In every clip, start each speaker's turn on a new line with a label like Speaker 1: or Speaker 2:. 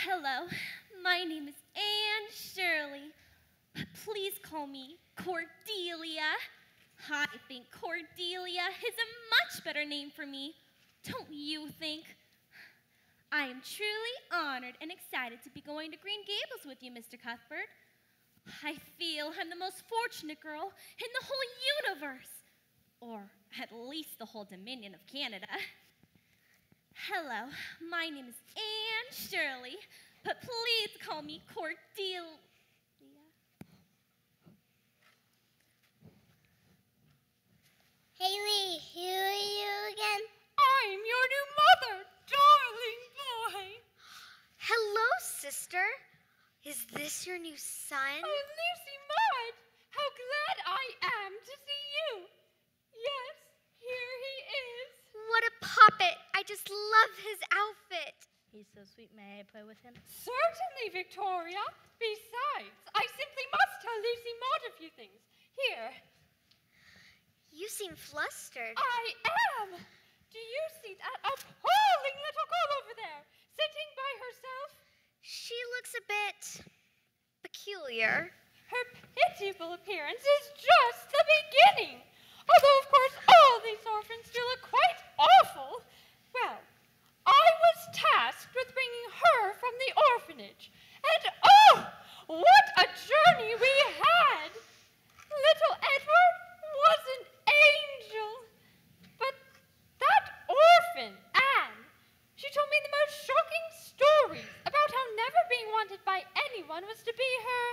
Speaker 1: Hello, my name is Anne Shirley. Please call me Cordelia. I think Cordelia is a much better name for me. Don't you think? I am truly honored and excited to be going to Green Gables with you, Mr. Cuthbert. I feel I'm the most fortunate girl in the whole universe, or at least the whole Dominion of Canada. Hello, my name is Anne Shirley, but please call me Cordelia.
Speaker 2: Haley, who are you again?
Speaker 3: I'm your new mother, darling boy.
Speaker 2: Hello, sister. Is this your new son?
Speaker 3: Oh, Lucy Maud, how glad I am to see you. Yes, here he is.
Speaker 2: What a puppet. I just love his outfit.
Speaker 4: He's so sweet. May I play with him?
Speaker 3: Certainly, Victoria. Besides, I simply must tell Lucy Maud a few things. Here.
Speaker 2: You seem flustered.
Speaker 3: I am. Do you see that appalling little girl over there, sitting by herself?
Speaker 2: She looks a bit peculiar.
Speaker 3: Her pitiable appearance is just the beginning. Although, of course, all these orphans do look quite awful. Well, I was tasked with bringing her from the orphanage. And oh, what a journey we had! Little Edward was an angel. But that orphan, Anne, she told me the most shocking stories about how never being wanted by anyone was to be her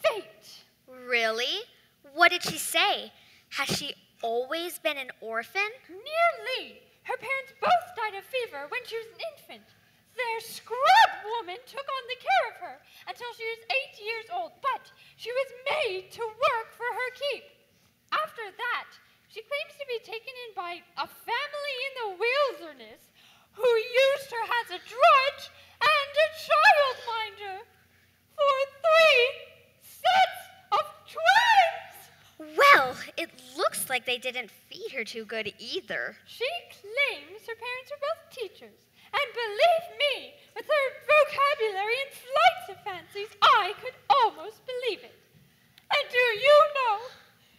Speaker 3: fate.
Speaker 2: Really? What did she say? Has she always been an orphan?
Speaker 3: Nearly. Her parents both died of fever when she was an infant. Their scrub woman took on the care of her until she was 8 years old, but she was made to work for her keep. After that, she claims to be taken in by a family in the wilderness who used her as a drudge and a childminder for 3 sets of twins.
Speaker 2: Well, it looks like they didn't feed her too good either.
Speaker 3: She claims her parents are both teachers. And believe me, with her vocabulary and flights of fancies, I could almost believe it. And do you know,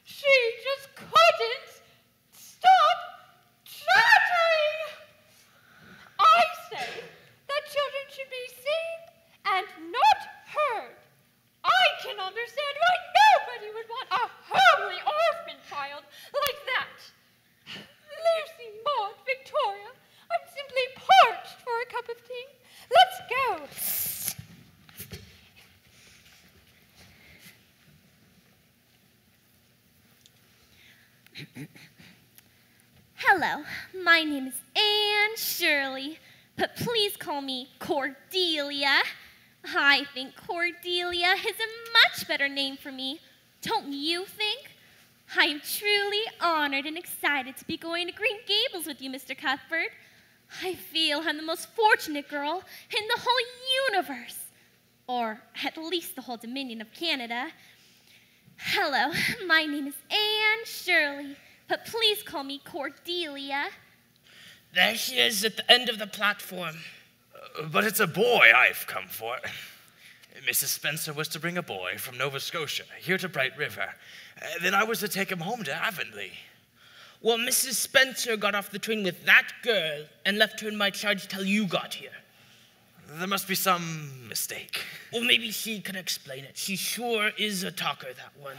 Speaker 3: she just couldn't stop chattering. I say that children should be seen and not heard. I can understand why nobody would want a homely orphan child like that. Lucy Maud, Victoria, I'm simply parched for a cup of tea. Let's go.
Speaker 1: Hello, my name is Anne Shirley, but please call me Cordelia. I think Cordelia is a much better name for me. Don't you think? I am truly honored and excited to be going to Green Gables with you, Mr. Cuthbert. I feel I'm the most fortunate girl in the whole universe, or at least the whole Dominion of Canada. Hello, my name is Anne Shirley, but please call me Cordelia.
Speaker 5: There she is at the end of the platform.
Speaker 6: But it's a boy I've come for. Mrs. Spencer was to bring a boy from Nova Scotia here to Bright River. Then I was to take him home to Avonlea.
Speaker 5: Well, Mrs. Spencer got off the train with that girl and left her in my charge till you got here.
Speaker 6: There must be some mistake.
Speaker 5: Well, maybe she can explain it. She sure is a talker, that one.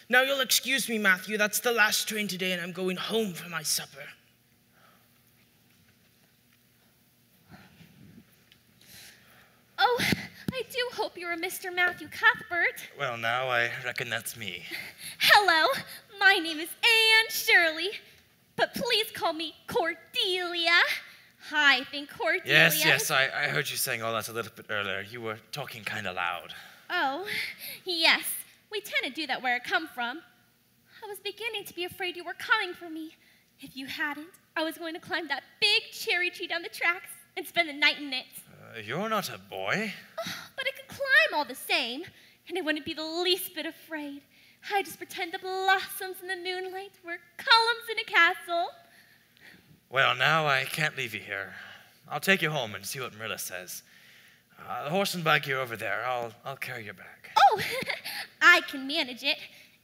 Speaker 5: Now, you'll excuse me, Matthew. That's the last train today, and I'm going home for my supper.
Speaker 1: Oh, I do hope you're a Mr. Matthew Cuthbert.
Speaker 6: Well, now I reckon that's me.
Speaker 1: Hello, my name is Anne Shirley, but please call me Cordelia. I think Cordelia...
Speaker 6: Yes, I heard you saying all that a little bit earlier. You were talking kind of loud.
Speaker 1: Oh, yes. We tend to do that where I come from. I was beginning to be afraid you were coming for me. If you hadn't, I was going to climb that big cherry tree down the tracks and spend the night in it.
Speaker 6: You're not a boy.
Speaker 1: Oh, but I could climb all the same, and I wouldn't be the least bit afraid. I'd just pretend the blossoms in the moonlight were columns in a castle.
Speaker 6: Well, now I can't leave you here. I'll take you home and see what Marilla says. The horse and buggy are over there. I'll carry your bag.
Speaker 1: Oh, I can manage it.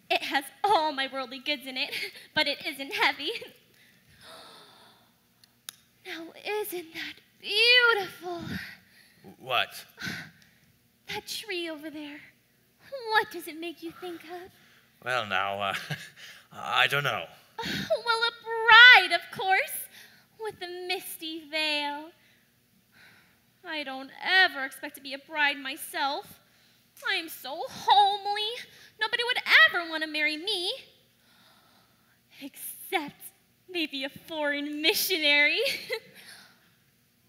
Speaker 1: It has all my worldly goods in it, but it isn't heavy. Now, isn't that beautiful?
Speaker 6: What?
Speaker 1: That tree over there. What does it make you think of?
Speaker 6: Well, now, I don't know.
Speaker 1: Well, a bride, of course, with a misty veil. I don't ever expect to be a bride myself. I am so homely. Nobody would ever want to marry me. Except maybe a foreign missionary.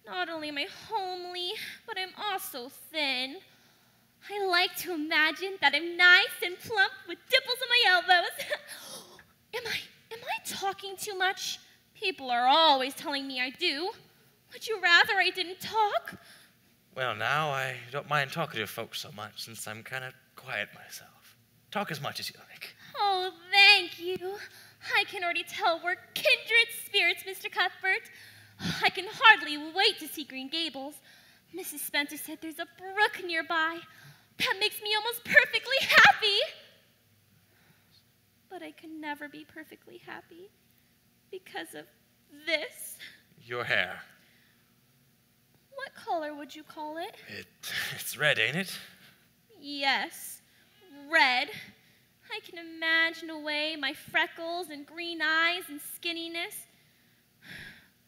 Speaker 1: Not only am I homely, but I'm also thin. I like to imagine that I'm nice and plump with dimples on my elbows. Am I talking too much? People are always telling me I do. Would you rather I didn't talk?
Speaker 6: Well, now, I don't mind talking to folks so much since I'm kind of quiet myself. Talk as much as you like.
Speaker 1: Oh, thank you. I can already tell we're kindred spirits, Mr. Cuthbert. I can hardly wait to see Green Gables. Mrs. Spencer said there's a brook nearby. That makes me almost perfectly happy. But I can never be perfectly happy because of this.
Speaker 6: Your hair.
Speaker 1: What color would you call it?
Speaker 6: It's red, ain't it?
Speaker 1: Yes, red. I can imagine away my freckles and green eyes and skinniness,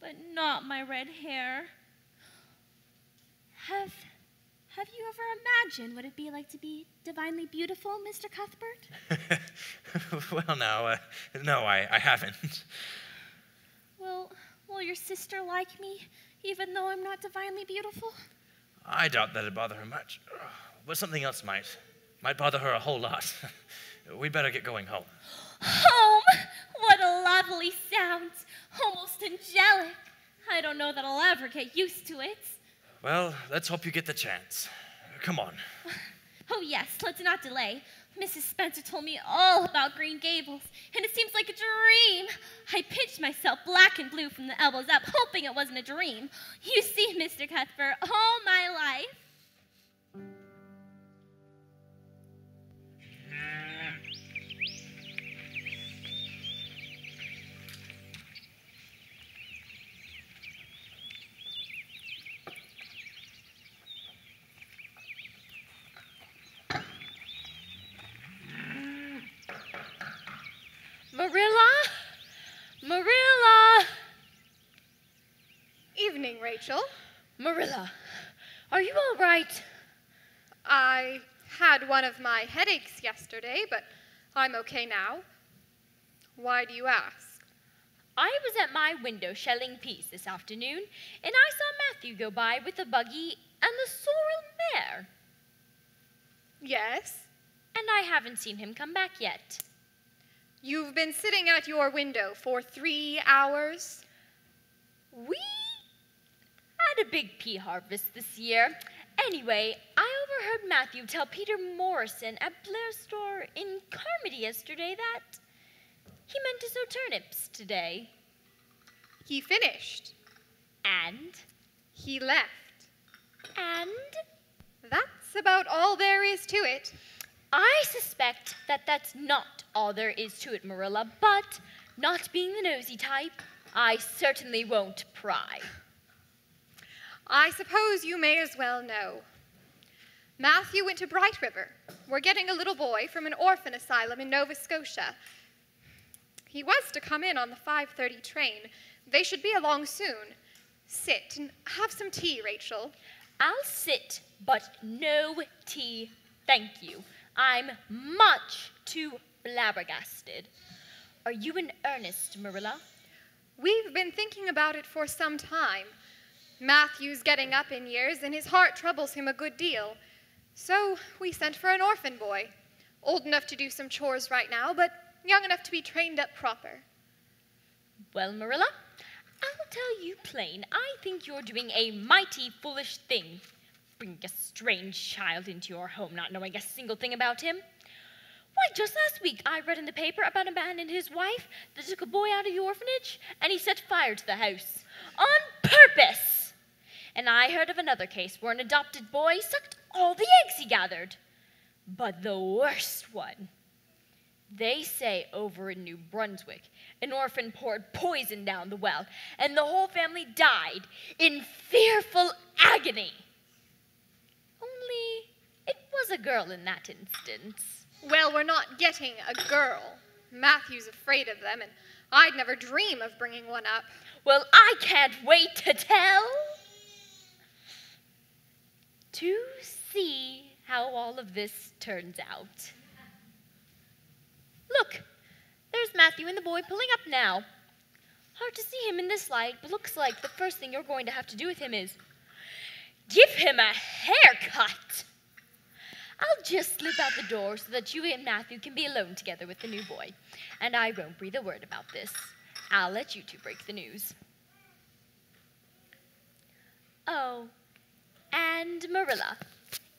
Speaker 1: but not my red hair. Have you ever imagined what it'd be like to be divinely beautiful, Mr. Cuthbert?
Speaker 6: Well, now, no, I haven't.
Speaker 1: Will your sister like me, even though I'm not divinely beautiful?
Speaker 6: I doubt that'd bother her much, but something else might bother her a whole lot. We'd better get going home.
Speaker 1: Home? What a lovely sound. Almost angelic. I don't know that I'll ever get used to it.
Speaker 6: Well, let's hope you get the chance. Come on.
Speaker 1: Oh, yes, let's not delay. Mrs. Spencer told me all about Green Gables, and it seems like a dream. I pinched myself black and blue from the elbows up, hoping it wasn't a dream. You see, Mr. Cuthbert, all my life.
Speaker 3: Marilla!
Speaker 7: Evening, Rachel.
Speaker 3: Marilla, are you all right?
Speaker 7: I had one of my headaches yesterday, but I'm okay now. Why do you ask?
Speaker 3: I was at my window shelling peas this afternoon, and I saw Matthew go by with the buggy and the sorrel mare.
Speaker 7: Yes?
Speaker 3: And I haven't seen him come back yet.
Speaker 7: You've been sitting at your window for 3 hours?
Speaker 3: We had a big pea harvest this year. Anyway, I overheard Matthew tell Peter Morrison at Blair's store in Carmody yesterday that he meant to sow turnips today.
Speaker 7: He finished.
Speaker 3: And?
Speaker 7: He left.
Speaker 3: And?
Speaker 7: That's about all there is to it.
Speaker 3: I suspect that that's not all there is to it, Marilla, but not being the nosy type, I certainly won't pry.
Speaker 7: I suppose you may as well know. Matthew went to Bright River. We're getting a little boy from an orphan asylum in Nova Scotia. He was to come in on the 5:30 train. They should be along soon. Sit and have some tea, Rachel.
Speaker 3: I'll sit, but no tea, thank you. I'm much too flabbergasted. Are you in earnest, Marilla?
Speaker 7: We've been thinking about it for some time. Matthew's getting up in years, and his heart troubles him a good deal. So we sent for an orphan boy. Old enough to do some chores right now, but young enough to be trained up proper.
Speaker 3: Well, Marilla, I'll tell you plain, I think you're doing a mighty foolish thing. Bringing a strange child into your home, not knowing a single thing about him. Why, just last week I read in the paper about a man and his wife that took a boy out of the orphanage, and he set fire to the house. On purpose!
Speaker 8: And I heard of another case where an adopted boy sucked all the eggs he gathered. But the worst one, they say over in New Brunswick, an orphan poured poison down the well, and the whole family died in fearful agony. Only it was a girl in that instance.
Speaker 7: Well, we're not getting a girl. Matthew's afraid of them, and I'd never dream of bringing one up.
Speaker 8: Well, I can't wait to tell. To see how all of this turns out. Look, there's Matthew and the boy pulling up now. Hard to see him in this light, but looks like the first thing you're going to have to do with him is give him a haircut. I'll just slip out the door so that you and Matthew can be alone together with the new boy. And I won't breathe a word about this. I'll let you two break the news. Oh, and Marilla,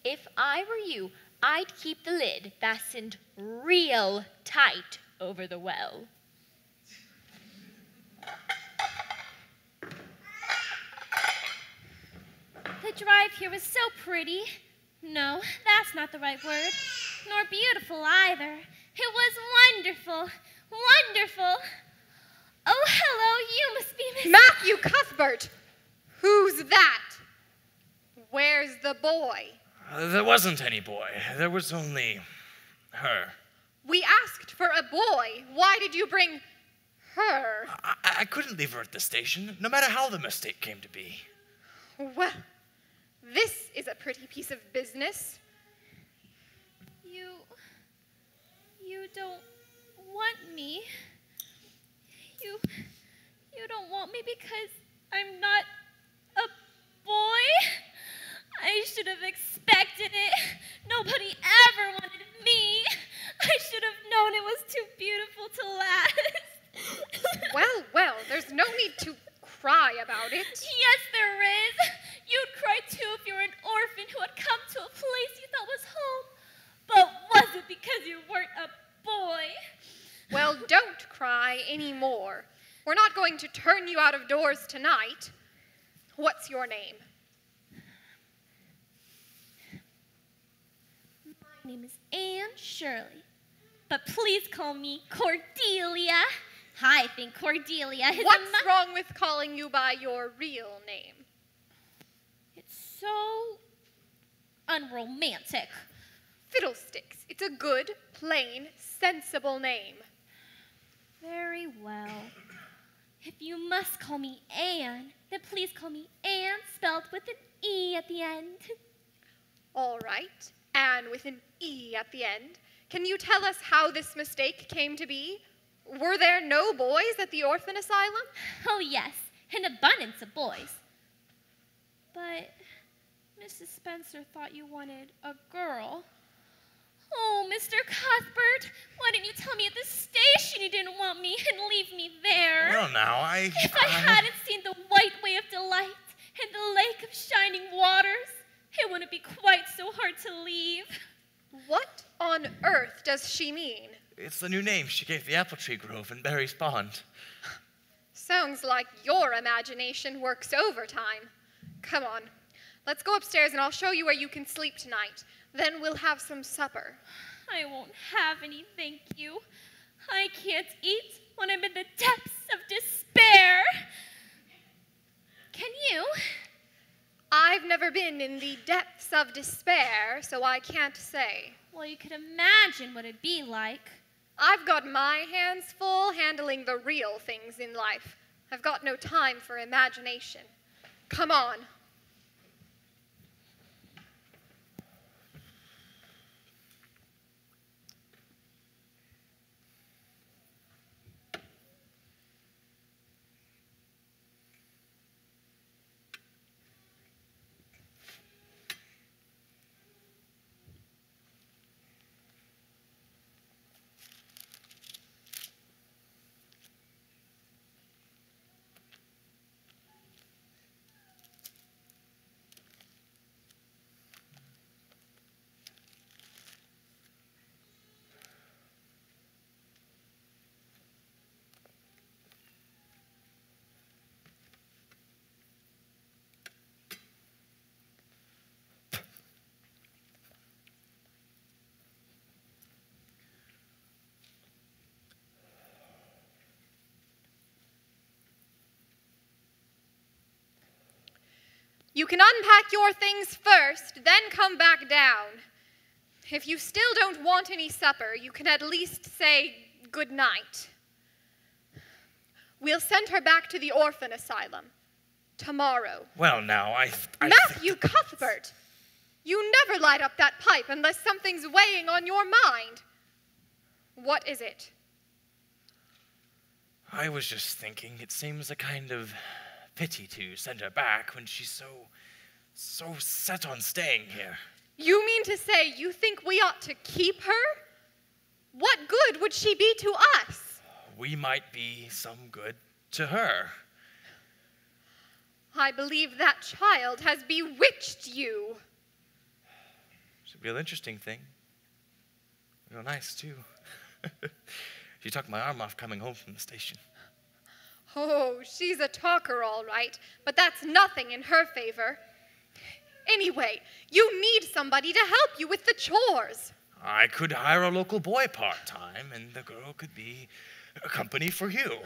Speaker 8: if I were you, I'd keep the lid fastened real tight over the well.
Speaker 1: The drive here was so pretty. No, that's not the right word. Nor beautiful either. It was wonderful. Wonderful. Oh, hello, you must be Miss...
Speaker 7: Matthew Cuthbert! Who's that? Where's the boy?
Speaker 6: There wasn't any boy. There was only her.
Speaker 7: We asked for a boy. Why did you bring her?
Speaker 6: I couldn't leave her at the station, no matter how the mistake came to be.
Speaker 7: Well, this is a pretty piece of business.
Speaker 1: You don't want me. You don't want me because I'm not a boy? I should have expected it. Nobody ever wanted me. I should have known it was too beautiful to last.
Speaker 7: Well, there's no need to cry about it.
Speaker 1: Yes, there is. You'd cry too if you were an orphan who had come to a place you thought was home. But was it because you weren't a boy?
Speaker 7: Well, don't cry anymore. We're not going to turn you out of doors tonight. What's your name?
Speaker 1: My name is Anne Shirley, but please call me Cordelia. I think Cordelia is
Speaker 7: What's wrong with calling you by your real name?
Speaker 1: It's so unromantic.
Speaker 7: Fiddlesticks. It's a good, plain, sensible name.
Speaker 1: Very well. If you must call me Anne, then please call me Anne spelled with an E at the end.
Speaker 7: All right. Anne with an E at the end. Can you tell us how this mistake came to be? Were there no boys at the orphan asylum?
Speaker 1: Oh, yes, an abundance of boys. But Mrs. Spencer thought you wanted a girl. Oh, Mr. Cuthbert, why didn't you tell me at the station you didn't want me and leave me there?
Speaker 6: Well, now,
Speaker 1: If I hadn't seen the white way of delight and the lake of shining waters, it wouldn't be quite so hard to leave.
Speaker 7: What on earth does she mean?
Speaker 6: It's the new name she gave the apple tree grove in Barry's Pond.
Speaker 7: Sounds like your imagination works overtime. Come on, let's go upstairs and I'll show you where you can sleep tonight. Then we'll have some supper.
Speaker 1: I won't have any, thank you. I can't eat when I'm in the depths of despair. Can you?
Speaker 7: I've never been in the depths of despair, so I can't say.
Speaker 1: Well, you could imagine what it'd be like.
Speaker 7: I've got my hands full handling the real things in life. I've got no time for imagination. Come on. You can unpack your things first, then come back down. If you still don't want any supper, you can at least say good night. We'll send her back to the orphan asylum tomorrow.
Speaker 6: Well, now,
Speaker 7: Matthew Cuthbert, you never light up that pipe unless something's weighing on your mind. What is it?
Speaker 6: I was just thinking it seems a kind of pity to send her back when she's so set on staying here.
Speaker 7: You mean to say you think we ought to keep her? What good would she be to us?
Speaker 6: We might be some good to her.
Speaker 7: I believe that child has bewitched you.
Speaker 6: It's a real interesting thing. Real nice, too. She took my arm off coming home from the station.
Speaker 7: Oh, she's a talker, all right, but that's nothing in her favor. Anyway, you need somebody to help you with the chores.
Speaker 6: I could hire a local boy part-time, and the girl could be a company for you.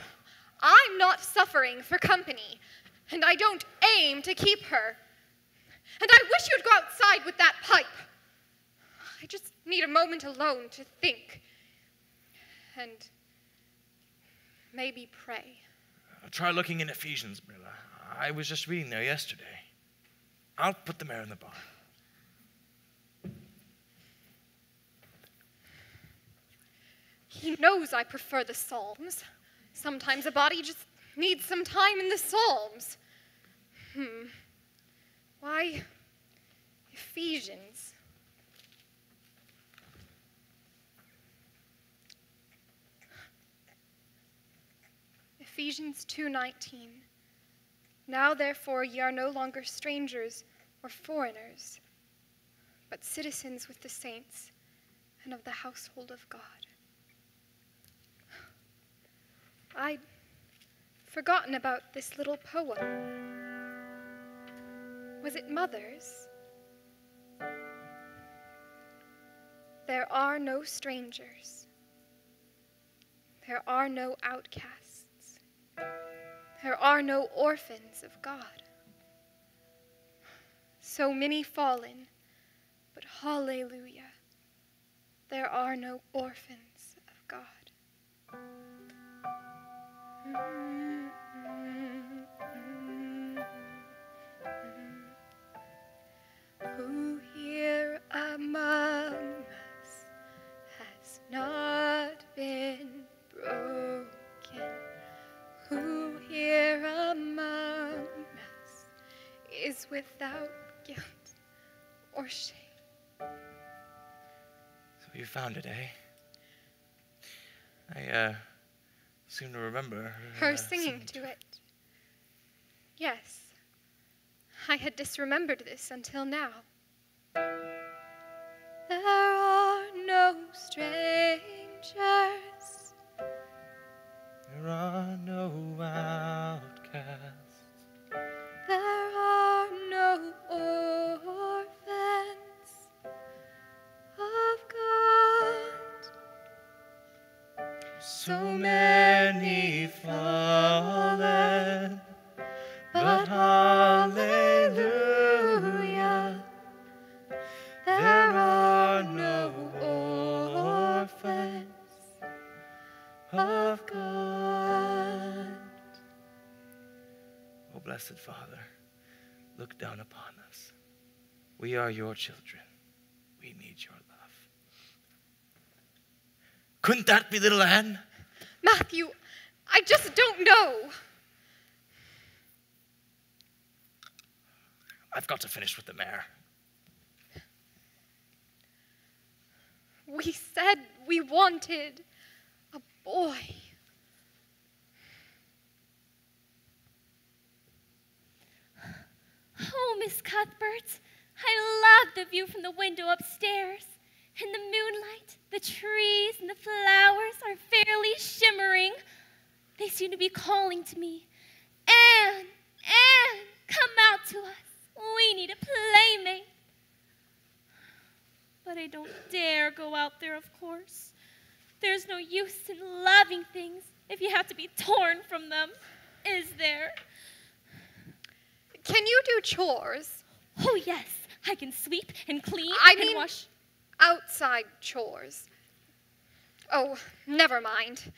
Speaker 7: I'm not suffering for company, and I don't aim to keep her. And I wish you'd go outside with that pipe. I just need a moment alone to think. And maybe pray.
Speaker 6: Try looking in Ephesians, Marilla. I was just reading there yesterday. I'll put the mare in the barn.
Speaker 7: He knows I prefer the Psalms. Sometimes a body just needs some time in the Psalms. Why, Ephesians. Ephesians 2:19. Now therefore ye are no longer strangers or foreigners, but citizens with the saints and of the household of God. I'd forgotten about this little poem. Was it Mother's? There are no strangers. There are no outcasts. There are no orphans of God. So many fallen, but hallelujah, there are no orphans of God. Who here among us has not been broken? Who here among us is without guilt or shame?
Speaker 6: So you found it, eh? I seem to remember
Speaker 7: her singing to it. Yes. I had disremembered this until now. There are no strangers.
Speaker 6: There are no outcasts.
Speaker 7: There are no orphans of God.
Speaker 6: So many fallen, but hallelujah, there are no orphans of God. Oh, blessed Father, look down upon us. We are your children. We need your love. Couldn't that be little Anne?
Speaker 7: Matthew, I just don't know.
Speaker 6: I've got to finish with the mare.
Speaker 7: We said we wanted a boy.
Speaker 1: Oh, Miss Cuthbert, I love the view from the window upstairs. In the moonlight, the trees and the flowers are fairly shimmering. They seem to be calling to me. Anne, Anne, come out to us. We need a playmate. But I don't dare go out there, of course. There's no use in loving things if you have to be torn from them, is there?
Speaker 7: Can you do chores?
Speaker 1: Oh, yes. I can sweep and clean
Speaker 7: I
Speaker 1: and
Speaker 7: mean
Speaker 1: wash.
Speaker 7: outside chores. Oh, never mind.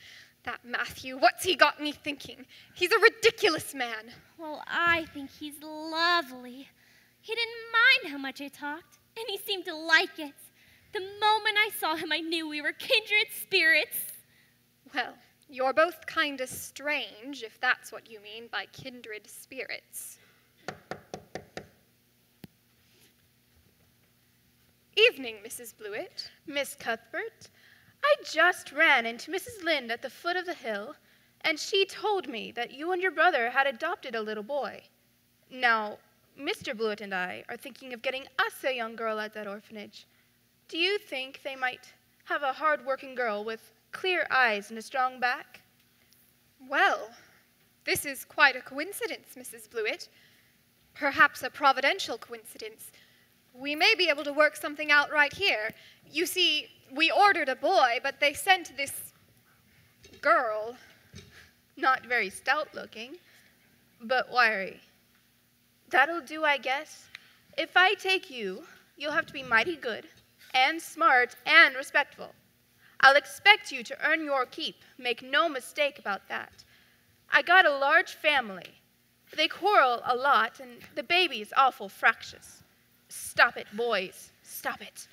Speaker 7: That Matthew, what's he got me thinking? He's a ridiculous man.
Speaker 1: Well, I think he's lovely. He didn't mind how much I talked, and he seemed to like it. The moment I saw him, I knew we were kindred spirits.
Speaker 7: Well, you're both kind of strange, if that's what you mean by kindred spirits. Evening, Mrs. Blewett.
Speaker 9: Miss Cuthbert, I just ran into Mrs. Lynde at the foot of the hill, and she told me that you and your brother had adopted a little boy. Now, Mr. Blewett and I are thinking of getting us a young girl at that orphanage. Do you think they might have a hard-working girl with clear eyes and a strong back?
Speaker 7: Well, this is quite a coincidence, Mrs. Blewett. Perhaps a providential coincidence. We may be able to work something out right here. You see, we ordered a boy, but they sent this girl.
Speaker 9: Not very stout-looking, but wiry. That'll do, I guess. If I take you, you'll have to be mighty good and smart and respectful. I'll expect you to earn your keep. Make no mistake about that. I got a large family. They quarrel a lot, and the baby's awful fractious. Stop it, boys. Stop it.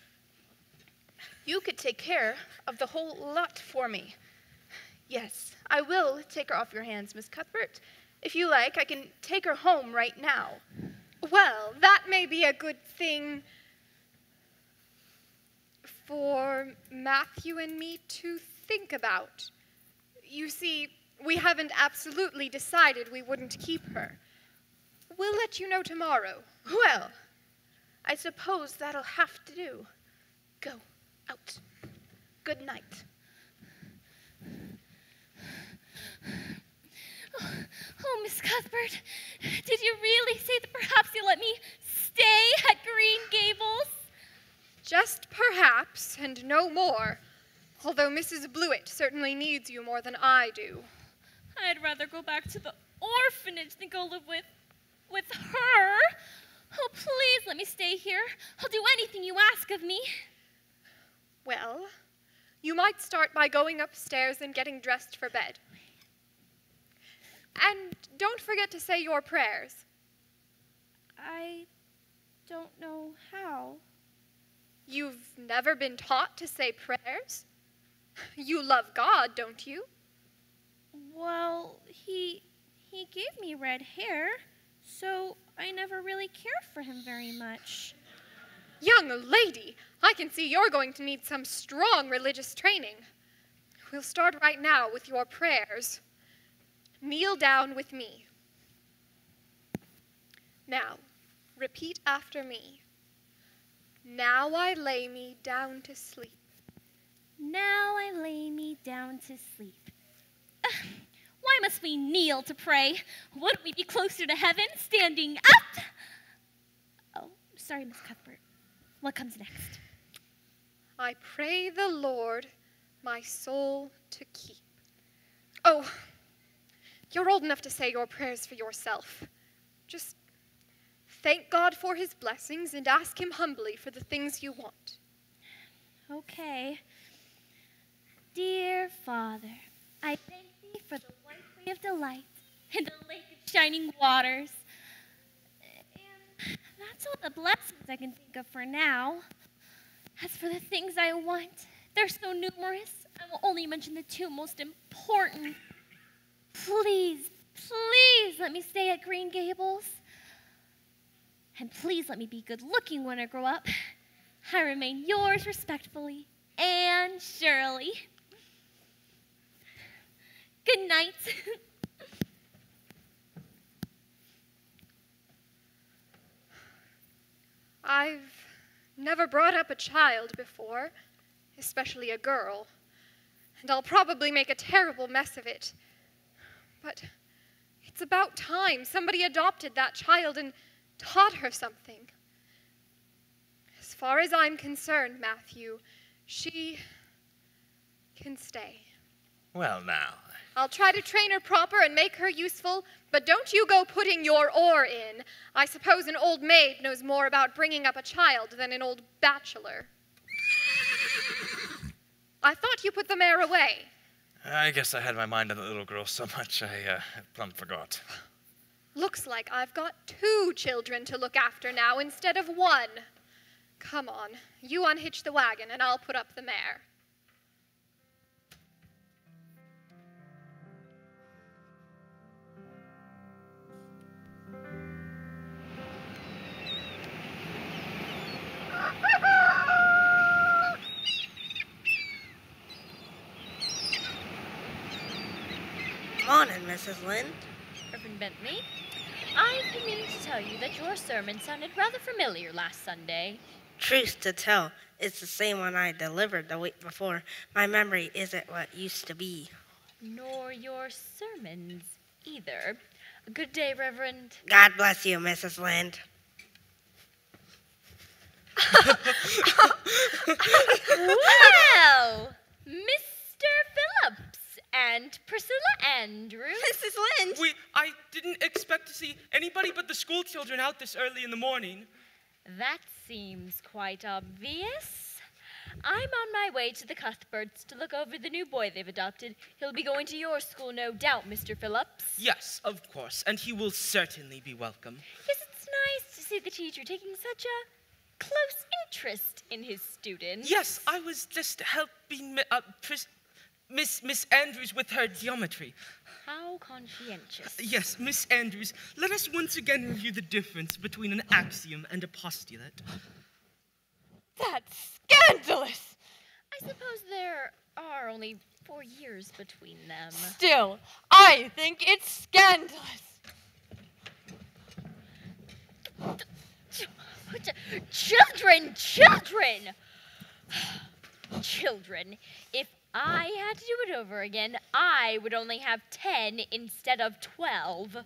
Speaker 9: You could take care of the whole lot for me. Yes, I will take her off your hands, Miss Cuthbert. If you like, I can take her home right now.
Speaker 7: Well, that may be a good thing for Matthew and me to think about. You see, we haven't absolutely decided we wouldn't keep her. We'll let you know tomorrow.
Speaker 9: Well, I suppose that'll have to do. Go out. Good night.
Speaker 1: Oh, Miss Cuthbert, did you really say that perhaps you'll let me stay at Green Gables?
Speaker 7: Just perhaps, and no more. Although Mrs. Blewett certainly needs you more than I do.
Speaker 1: I'd rather go back to the orphanage than go live with her. Oh, please let me stay here. I'll do anything you ask of me.
Speaker 7: Well, you might start by going upstairs and getting dressed for bed. And don't forget to say your prayers.
Speaker 1: I don't know how.
Speaker 7: You've never been taught to say prayers? You love God, don't you?
Speaker 1: Well, he gave me red hair, so I never really cared for him very much.
Speaker 7: Young lady, I can see you're going to need some strong religious training. We'll start right now with your prayers. Kneel down with me. Now, repeat after me. Now I lay me down to sleep.
Speaker 1: Now I lay me down to sleep. Why must we kneel to pray? Wouldn't we be closer to heaven standing up? Oh, sorry, Miss Cuthbert. What comes next?
Speaker 7: I pray the Lord my soul to keep. Oh, you're old enough to say your prayers for yourself. Just thank God for his blessings and ask him humbly for the things you want.
Speaker 1: Okay. Dear Father, I thank thee for the white way of delight and the lake of shining waters. And that's all the blessings I can think of for now. As for the things I want, they're so numerous, I will only mention the two most important. Please, please let me stay at Green Gables. And please let me be good looking when I grow up. I remain yours respectfully, Anne Shirley. Good night.
Speaker 7: I've never brought up a child before, especially a girl, and I'll probably make a terrible mess of it. But it's about time somebody adopted that child and taught her something. As far as I'm concerned, Matthew, she can stay.
Speaker 6: Well, now.
Speaker 7: I'll try to train her proper and make her useful, but don't you go putting your oar in. I suppose an old maid knows more about bringing up a child than an old bachelor. I thought you put the mare away.
Speaker 6: I guess I had my mind on the little girl so much I plumb forgot.
Speaker 7: Looks like I've got 2 children to look after now instead of 1. Come on, you unhitch the wagon and I'll put up the mare.
Speaker 10: Morning, Mrs. Lynde.
Speaker 8: Reverend Bentley, I've been meaning to tell you that your sermon sounded rather familiar last Sunday.
Speaker 10: Truth to tell, it's the same one I delivered the week before. My memory isn't what it used to be.
Speaker 8: Nor your sermons either. Good day, Reverend.
Speaker 10: God bless you, Mrs. Lynde.
Speaker 8: Well, Mr. Phillips and Priscilla Andrews.
Speaker 1: Mrs. Lynde.
Speaker 5: I didn't expect to see anybody but the school children out this early in the morning.
Speaker 8: That seems quite obvious. I'm on my way to the Cuthberts to look over the new boy they've adopted. He'll be going to your school, no doubt, Mr. Phillips.
Speaker 5: Yes, of course, and he will certainly be welcome.
Speaker 8: Yes, it's nice to see the teacher taking such a close interest in his students.
Speaker 5: Yes, I was just helping Miss Andrews with her geometry.
Speaker 8: How conscientious.
Speaker 5: Yes, Miss Andrews, let us once again review the difference between an axiom and a postulate.
Speaker 3: That's scandalous!
Speaker 8: I suppose there are only 4 years between them.
Speaker 3: Still, I think it's scandalous.
Speaker 8: Children! Children, if I had to do it over again, I would only have 10 instead of 12.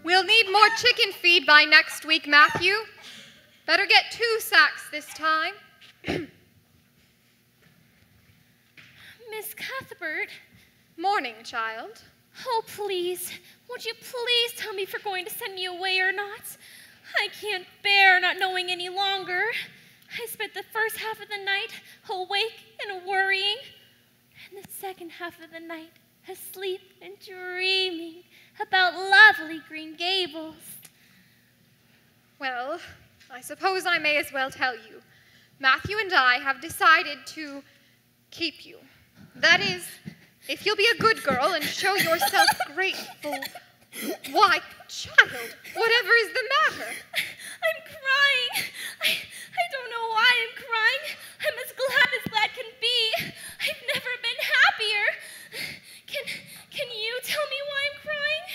Speaker 7: We'll need more chicken feed by next week, Matthew. Better get 2 sacks this time.
Speaker 1: Miss Cuthbert.
Speaker 7: Morning, child.
Speaker 1: Oh, please. Won't you please tell me if you're going to send me away or not? I can't bear not knowing any longer. I spent the first half of the night awake and worrying, and the second half of the night asleep and dreaming about lovely Green Gables.
Speaker 7: Well, I suppose I may as well tell you. Matthew and I have decided to keep you. That is, if you'll be a good girl and show yourself grateful. Why, child, whatever is the matter?
Speaker 1: I'm crying. I don't know why I'm crying. I'm as glad can be. I've never been happier. Can you tell me why I'm crying?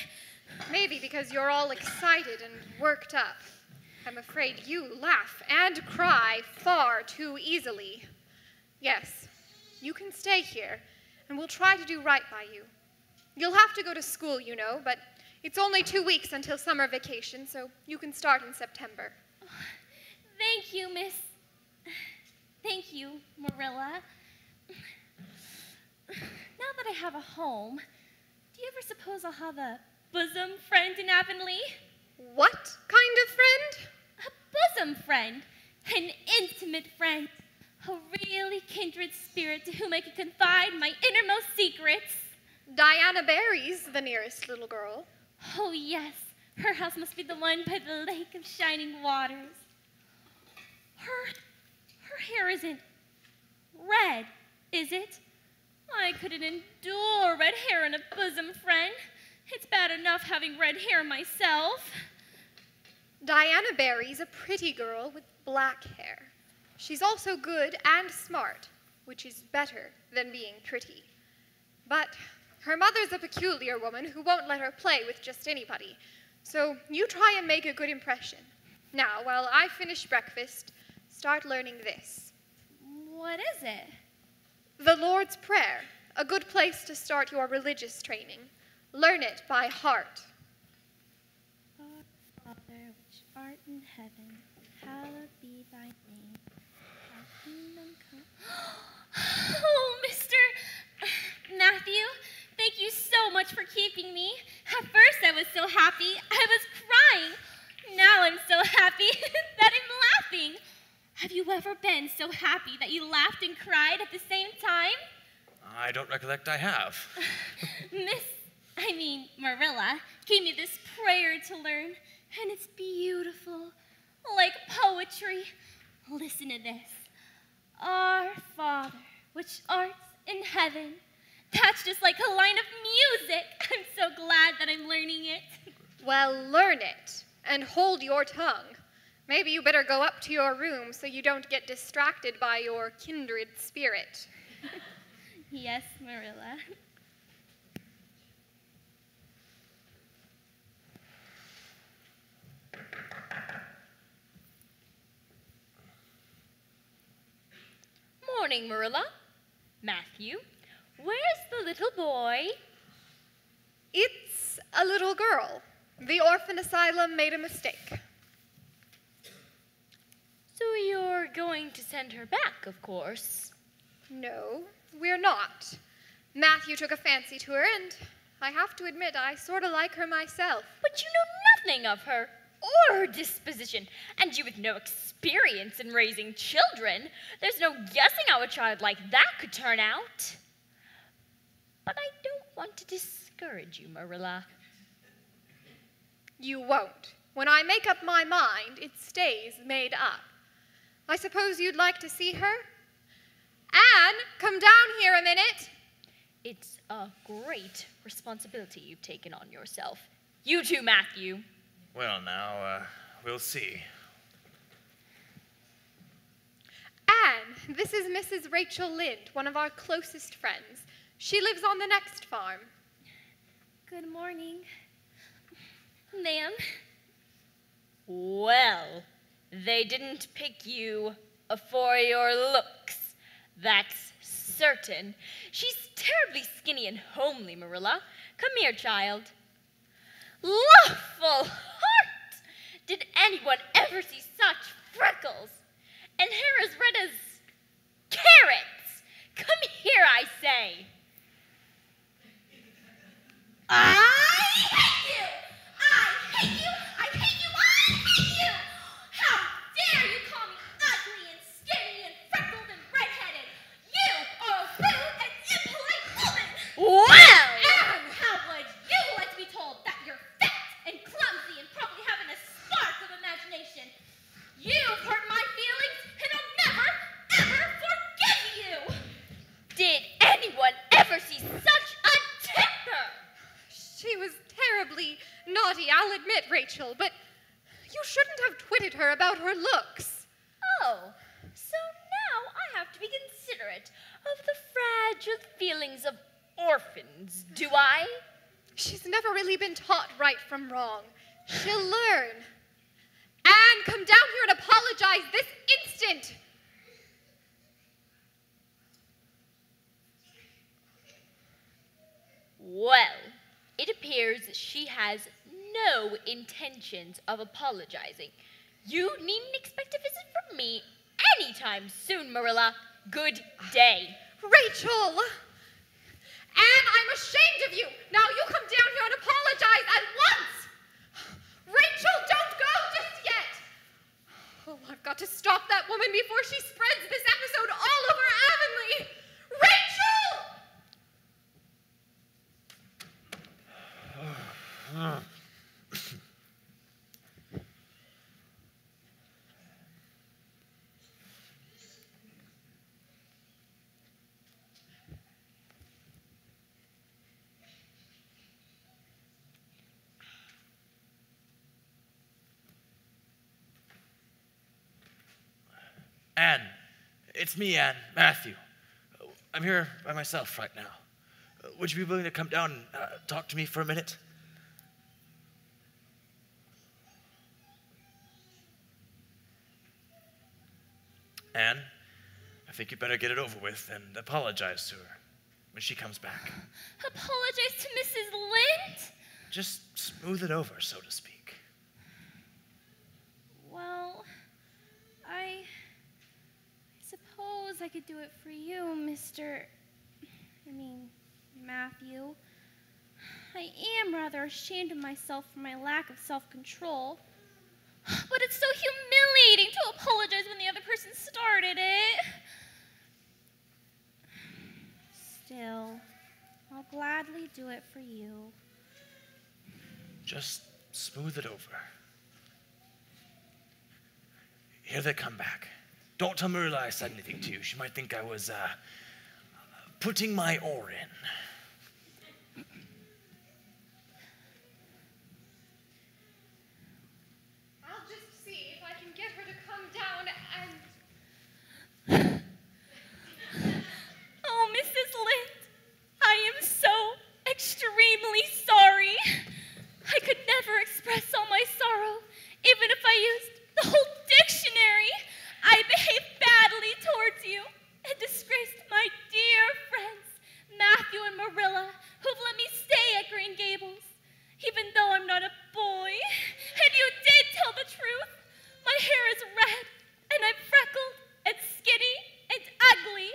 Speaker 7: Maybe because you're all excited and worked up. I'm afraid you laugh and cry far too easily. Yes, you can stay here, and we'll try to do right by you. You'll have to go to school, you know, but it's only 2 weeks until summer vacation, so you can start in September.
Speaker 1: Thank you, Miss. Thank you, Marilla. Now that I have a home, do you ever suppose I'll have a bosom friend in Avonlea?
Speaker 7: What kind of friend?
Speaker 1: A bosom friend. An intimate friend. A really kindred spirit to whom I can confide my innermost secrets.
Speaker 7: Diana Barry's the nearest little girl.
Speaker 1: Oh, yes. Her house must be the one by the lake of shining waters. Her hair isn't red, is it? I couldn't endure red hair in a bosom friend. It's bad enough having red hair myself.
Speaker 7: Diana Barry's a pretty girl with black hair. She's also good and smart, which is better than being pretty. But her mother's a peculiar woman who won't let her play with just anybody. So you try and make a good impression. Now, while I finish breakfast, start learning this.
Speaker 1: What is it?
Speaker 7: The Lord's Prayer, a good place to start your religious training. Learn it by heart.
Speaker 1: Our Father, which art in heaven, hallowed be thy name. Thy Oh, Mr. Matthew, thank you so much for keeping me. At first I was so happy, I was crying. Now I'm so happy that I'm laughing. Have you ever been so happy that you laughed and cried at the same time?
Speaker 6: I don't recollect I have.
Speaker 1: Marilla gave me this prayer to learn, and it's beautiful, like poetry. Listen to this. Our Father, which art in heaven. That's just like a line of music. I'm so glad that I'm learning it.
Speaker 7: Well, learn it, and hold your tongue. Maybe you better go up to your room so you don't get distracted by your kindred spirit.
Speaker 1: Yes, Marilla.
Speaker 8: Morning, Marilla. Matthew, where's the little boy?
Speaker 7: It's a little girl. The orphan asylum made a mistake.
Speaker 8: So you're going to send her back, of course.
Speaker 7: No, we're not. Matthew took a fancy to her, and I have to admit I sort of like her myself.
Speaker 8: But you know nothing of her or her disposition, and you with no experience in raising children. There's no guessing how a child like that could turn out. But I don't want to discourage you, Marilla.
Speaker 7: You won't. When I make up my mind, it stays made up. I suppose you'd like to see her? Anne, come down here a minute.
Speaker 8: It's a great responsibility you've taken on yourself. You too, Matthew.
Speaker 6: Well, now, we'll see.
Speaker 7: Anne, this is Mrs. Rachel Lynde, one of our closest friends. She lives on the next farm.
Speaker 1: Good morning, ma'am.
Speaker 8: Well, they didn't pick you for your looks, that's certain. She's terribly skinny and homely, Marilla. Come here, child. Lawful heart! Did anyone ever see such freckles? And hair as red as carrots! Come here, I say!
Speaker 1: I hate you! I hate you! I hate you! I hate you! How dare you call me ugly and skinny and freckled and redheaded? You are a rude and impolite woman!
Speaker 8: Well!
Speaker 1: Anne, how would you like to be told that you're fat and clumsy and probably haven't a spark of imagination? You've hurt my feelings, and I'll never, ever forgive you!
Speaker 8: Did anyone ever see such a temper?
Speaker 7: She was terribly naughty, I'll admit, Rachel, but you shouldn't have twitted her about her looks.
Speaker 8: Oh, so now I have to be considerate of the fragile feelings of orphans, do I?
Speaker 7: She's never really been taught right from wrong. She'll learn. Anne, come down here and apologize this instant.
Speaker 8: Well, it appears she has no intentions of apologizing. You needn't expect a visit from me anytime soon, Marilla. Good day.
Speaker 7: Rachel! Anne, I'm ashamed of you. Now you come down here and apologize at once. Rachel, don't go just yet. Oh, I've got to stop that woman before she spreads this episode all over Avonlea. Rachel!
Speaker 6: Anne, it's me, Anne, Matthew. I'm here by myself right now. Would you be willing to come down and talk to me for a minute? Anne, I think you'd better get it over with and apologize to her when she comes back.
Speaker 1: Apologize to Mrs. Lynde?
Speaker 6: Just smooth it over, so to speak.
Speaker 1: Well, I suppose I could do it for you, Matthew. I am rather ashamed of myself for my lack of self-control. But it's so humiliating to apologize when the other person started it. Still, I'll gladly do it for you.
Speaker 6: Just smooth it over. Here they come back. Don't tell Marilla I said anything to you. She might think I was, putting my oar in.
Speaker 7: I'll just see if I can get her to come down and...
Speaker 1: Oh, Mrs. Lind, I am so extremely sorry. I could never express all my sorrow, even if I used the whole dictionary. I behaved badly towards you and disgraced my dear friends, Matthew and Marilla, who've let me stay at Green Gables, even though I'm not a boy. And you did tell the truth. My hair is red, and I'm freckled and skinny and ugly.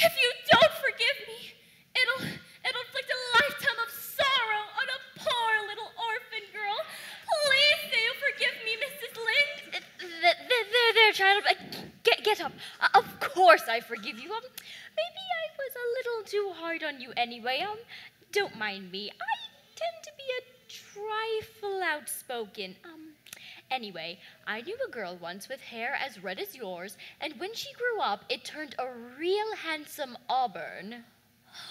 Speaker 1: If you don't forgive me, it'll inflict a lifetime of sorrow on a poor little orphan girl. Please say you forgive me, Mrs. Lind.
Speaker 8: There, child. Get up. Of course I forgive you. Maybe I was a little too hard on you anyway. Don't mind me. I tend to be a trifle outspoken. Anyway, I knew a girl once with hair as red as yours, and when she grew up, it turned a real handsome auburn.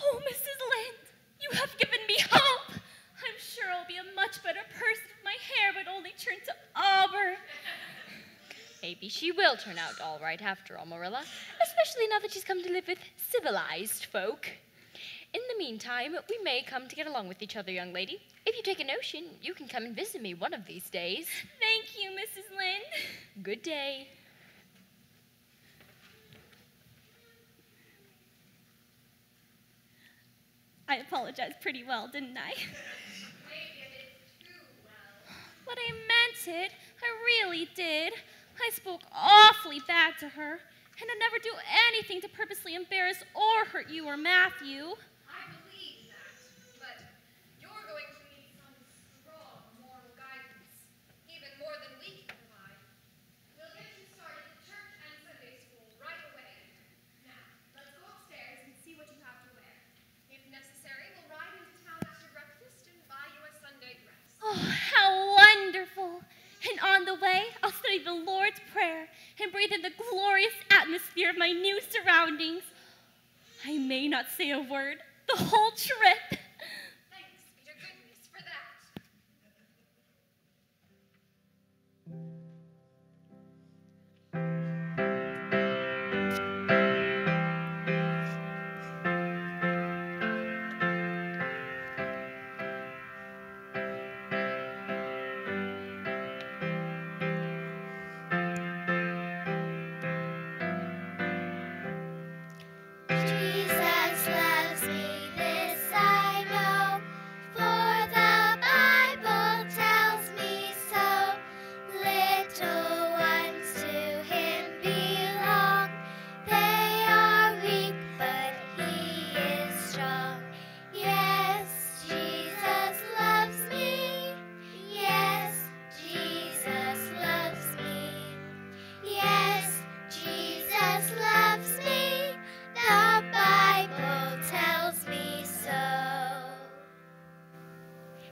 Speaker 1: Oh, Mrs. Lind, you have given me hope. I'm sure I'll be a much better person if my hair would only turn to auburn.
Speaker 8: Maybe she will turn out all right after all, Marilla, especially now that she's come to live with civilized folk. In the meantime, we may come to get along with each other, young lady. If you take a notion, you can come and visit me one of these days.
Speaker 1: Thank you, Mrs. Lind.
Speaker 8: Good day.
Speaker 1: I apologized pretty well, didn't I?
Speaker 7: Maybe a bit too well.
Speaker 1: But I meant it. I really did. I spoke awfully bad to her, and I'd never do anything to purposely embarrass or hurt you or Matthew.
Speaker 7: I believe that, but you're going to need some strong moral guidance, even more than we can provide. We'll get you started at church and Sunday school right away. Now, let's go upstairs and see what you have to wear. If necessary, we'll ride into town after breakfast and buy you a Sunday dress.
Speaker 1: Oh, how wonderful! And on the way, I'll study the Lord's Prayer and breathe in the glorious atmosphere of my new surroundings. I may not say a word the whole trip.
Speaker 7: Thanks be to goodness for that.
Speaker 2: Jesus loves me, this I know, for the Bible tells me so. Little ones to him belong. They are weak, but he is strong. Yes, Jesus loves me. Yes, Jesus loves me. Yes, Jesus loves me. The Bible tells me so.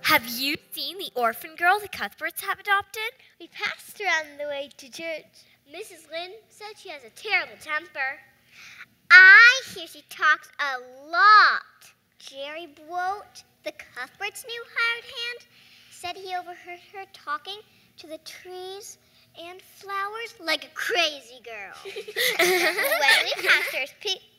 Speaker 11: Have you seen the orphan girl the Cuthberts have adopted?
Speaker 2: We passed her on the way to church. Mrs. Lind said she has a terrible temper. I hear she talks a lot. Jerry Bloat, the Cuthbert's new hired hand, said he overheard her talking to the trees and flowers like a crazy girl. When we passed her,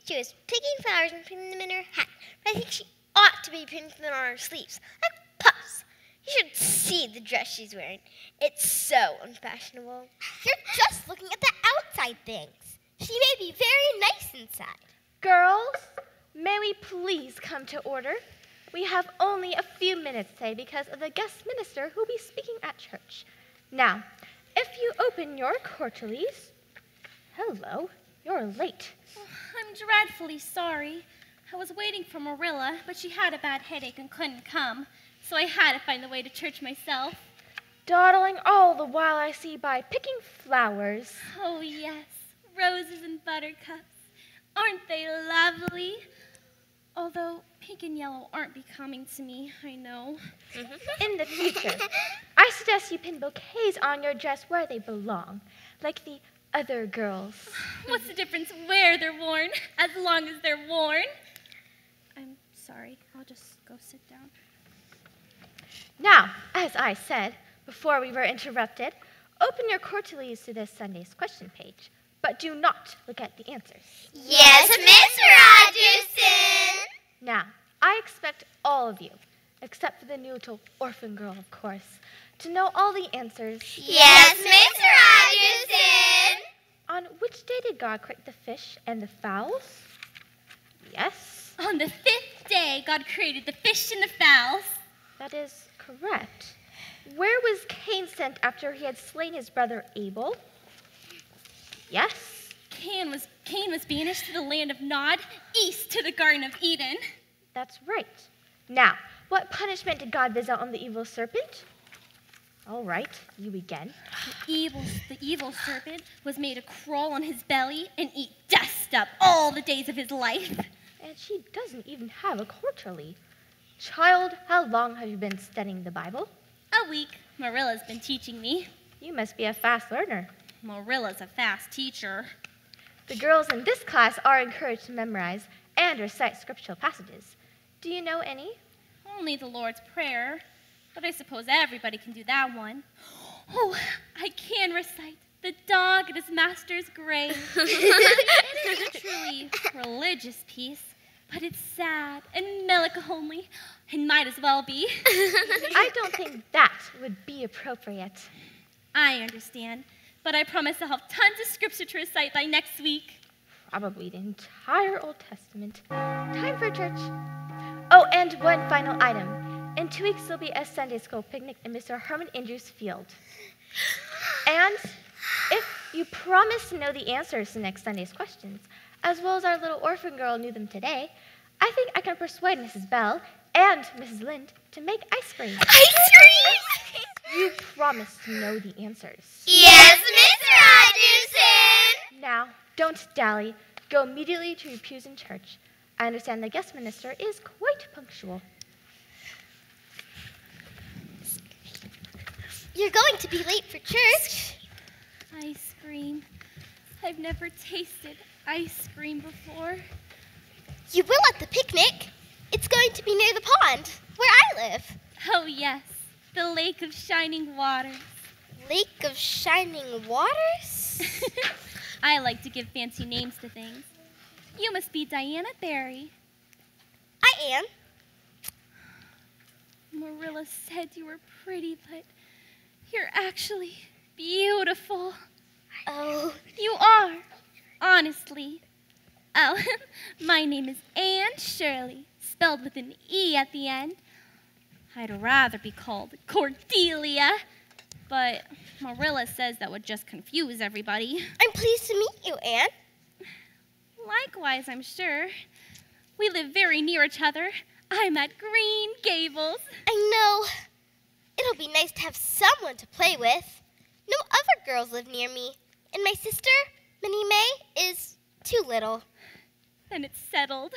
Speaker 2: she was picking flowers and putting them in her hat. But I think she ought to be putting them on her sleeves, like puffs. You should see the dress she's wearing. It's so unfashionable. You're just looking at the outside things. She may be very nice inside.
Speaker 9: Girls, may we please come to order? We have only a few minutes today because of the guest minister who will be speaking at church. Now, if you open your quarterlies, hello, you're late.
Speaker 1: I'm dreadfully sorry. I was waiting for Marilla, but she had a bad headache and couldn't come, so I had to find the way to church myself.
Speaker 8: Dawdling all the while I see by picking flowers.
Speaker 1: Oh, yes, roses and buttercups. Aren't they lovely? Although pink and yellow aren't becoming to me, I know.
Speaker 8: In the future, I suggest you pin bouquets on your dress where they belong, like the other girls.
Speaker 1: What's the difference where they're worn, as long as they're worn? I'm sorry, I'll just go sit down.
Speaker 8: Now, as I said, before we were interrupted, open your quarterlies to this Sunday's question page, but do not look at the answers.
Speaker 2: Yes, Miss Rogerson.
Speaker 8: Now, I expect all of you, except for the new little orphan girl, of course, to know all the answers.
Speaker 2: Yes, Miss Rogerson.
Speaker 8: On which day did God create the fish and the fowls? Yes.
Speaker 1: On the 5th day, God created the fish and the fowls.
Speaker 8: That is correct. Where was Cain sent after he had slain his brother Abel? Yes.
Speaker 1: Cain was banished to the land of Nod, east to the Garden of Eden.
Speaker 8: That's right. Now, what punishment did God visit on the evil serpent? All right, you again.
Speaker 1: The evil serpent was made to crawl on his belly and eat dust up all the days of his life.
Speaker 8: And she doesn't even have a quarterly. Child, how long have you been studying the Bible?
Speaker 1: A week. Marilla's been teaching me.
Speaker 8: You must be a fast learner.
Speaker 1: Marilla's a fast teacher.
Speaker 8: The girls in this class are encouraged to memorize and recite scriptural passages. Do you know any?
Speaker 1: Only the Lord's Prayer, but I suppose everybody can do that one. Oh, I can recite the dog at his master's grave. It is a truly religious piece, but it's sad and melancholy, and might as well be.
Speaker 8: I don't think that would be appropriate.
Speaker 1: I understand, but I promise I'll have tons of scripture to recite by next week.
Speaker 8: Probably the entire Old Testament. Time for church. Oh, and one final item. In 2 weeks, there'll be a Sunday school picnic in Mr. Herman Andrews' field. And if you promise to know the answers to next Sunday's questions, as well as our little orphan girl knew them today, I think I can persuade Mrs. Bell and Mrs. Lind to make ice cream.
Speaker 2: Ice cream?
Speaker 8: You promise to know the answers.
Speaker 2: Yes, Miss Rogerson.
Speaker 8: Now, don't dally. Go immediately to your pews in church. I understand the guest minister is quite punctual.
Speaker 2: You're going to be late for church.
Speaker 1: Ice cream. I've never tasted ice cream before.
Speaker 2: You will at the picnic. It's going to be near the pond, where I live.
Speaker 1: Oh, yes, the Lake of Shining Waters.
Speaker 2: Lake of Shining Waters?
Speaker 1: I like to give fancy names to things. You must be Diana Barry.
Speaker 2: I am.
Speaker 1: Marilla said you were pretty, but you're actually beautiful.
Speaker 2: Oh.
Speaker 1: You are, honestly. Oh, my name is Anne Shirley, spelled with an E at the end. I'd rather be called Cordelia, but Marilla says that would just confuse everybody.
Speaker 2: I'm pleased to meet you, Anne.
Speaker 1: Likewise, I'm sure. We live very near each other. I'm at Green Gables.
Speaker 2: I know. It'll be nice to have someone to play with. No other girls live near me, and my sister, Minnie May, is too little.
Speaker 1: Then it's settled.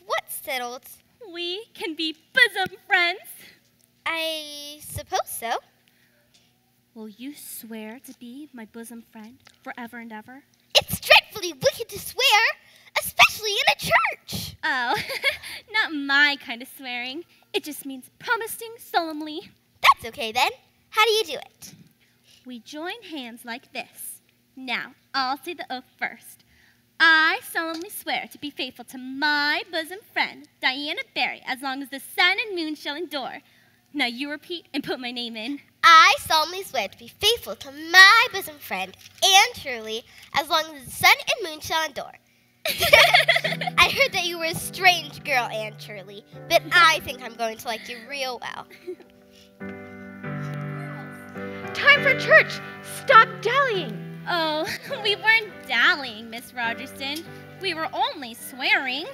Speaker 2: What's settled?
Speaker 1: We can be bosom friends.
Speaker 2: I suppose so.
Speaker 1: Will you swear to be my bosom friend forever and ever?
Speaker 2: It's dreadfully wicked to swear, especially in a church.
Speaker 1: Oh, not my kind of swearing. It just means promising solemnly.
Speaker 2: That's okay then. How do you do it?
Speaker 1: We join hands like this. Now, I'll say the oath first. I solemnly swear to be faithful to my bosom friend, Diana Barry, as long as the sun and moon shall endure. Now you repeat and put my name in.
Speaker 2: I solemnly swear to be faithful to my bosom friend, Anne Shirley, as long as the sun and moon shall endure. I heard that you were a strange girl, Anne Shirley, but I think I'm going to like you real well.
Speaker 8: Time for church! Stop dallying!
Speaker 1: Oh, we weren't dallying, Miss Rogerson. We were only swearing.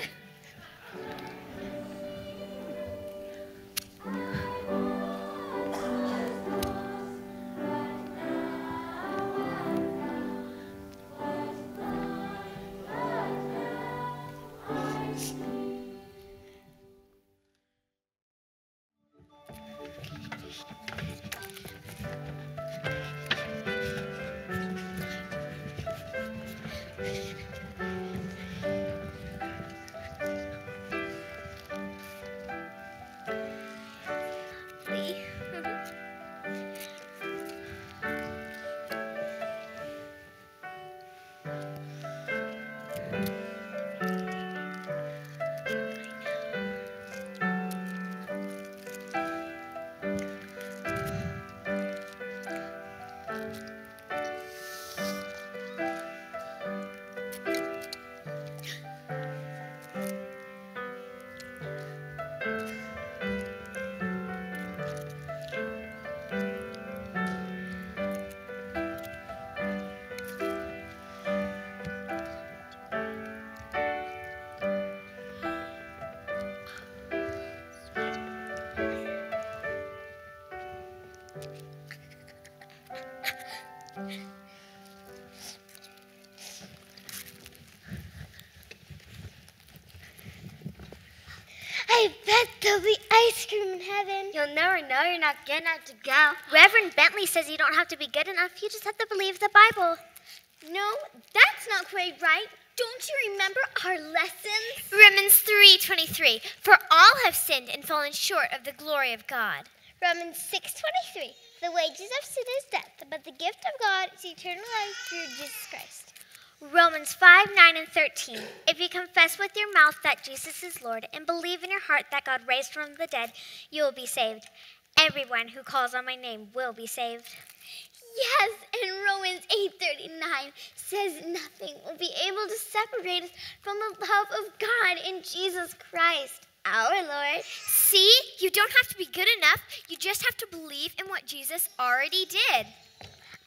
Speaker 2: I bet there'll be ice cream in heaven. You'll never know you're not good enough to go. Reverend Bentley says you don't have to be good enough. You just have to believe the Bible. No, that's not quite right. Don't you remember our lessons?
Speaker 11: Romans 3:23. For all have sinned and fallen short of the glory of God.
Speaker 2: Romans 6:23. The wages of sin is death, but the gift of God is eternal life through Jesus Christ.
Speaker 11: Romans 5:9-13. If you confess with your mouth that Jesus is Lord and believe in your heart that God raised from the dead, you will be saved. Everyone who calls on my name will be saved.
Speaker 2: Yes, and Romans 8:39 says nothing will be able to separate us from the love of God in Jesus Christ, our Lord.
Speaker 11: See, you don't have to be good enough. You just have to believe in what Jesus already did.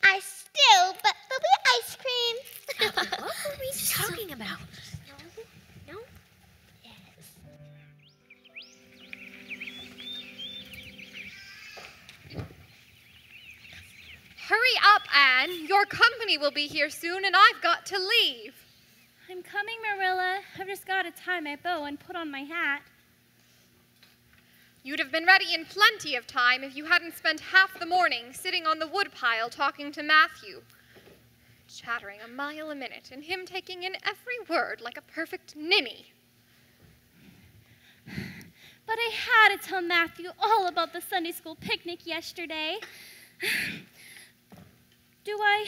Speaker 2: I still, but there'll be ice cream.
Speaker 11: What were we talking about?
Speaker 2: No?
Speaker 7: Hurry up, Anne. Your company will be here soon, and I've got to leave.
Speaker 1: I'm coming, Marilla. I've just got to tie my bow and put on my hat.
Speaker 7: You'd have been ready in plenty of time if you hadn't spent half the morning sitting on the woodpile talking to Matthew. Chattering a mile a minute, and him taking in every word like a perfect ninny.
Speaker 1: But I had to tell Matthew all about the Sunday school picnic yesterday. Do I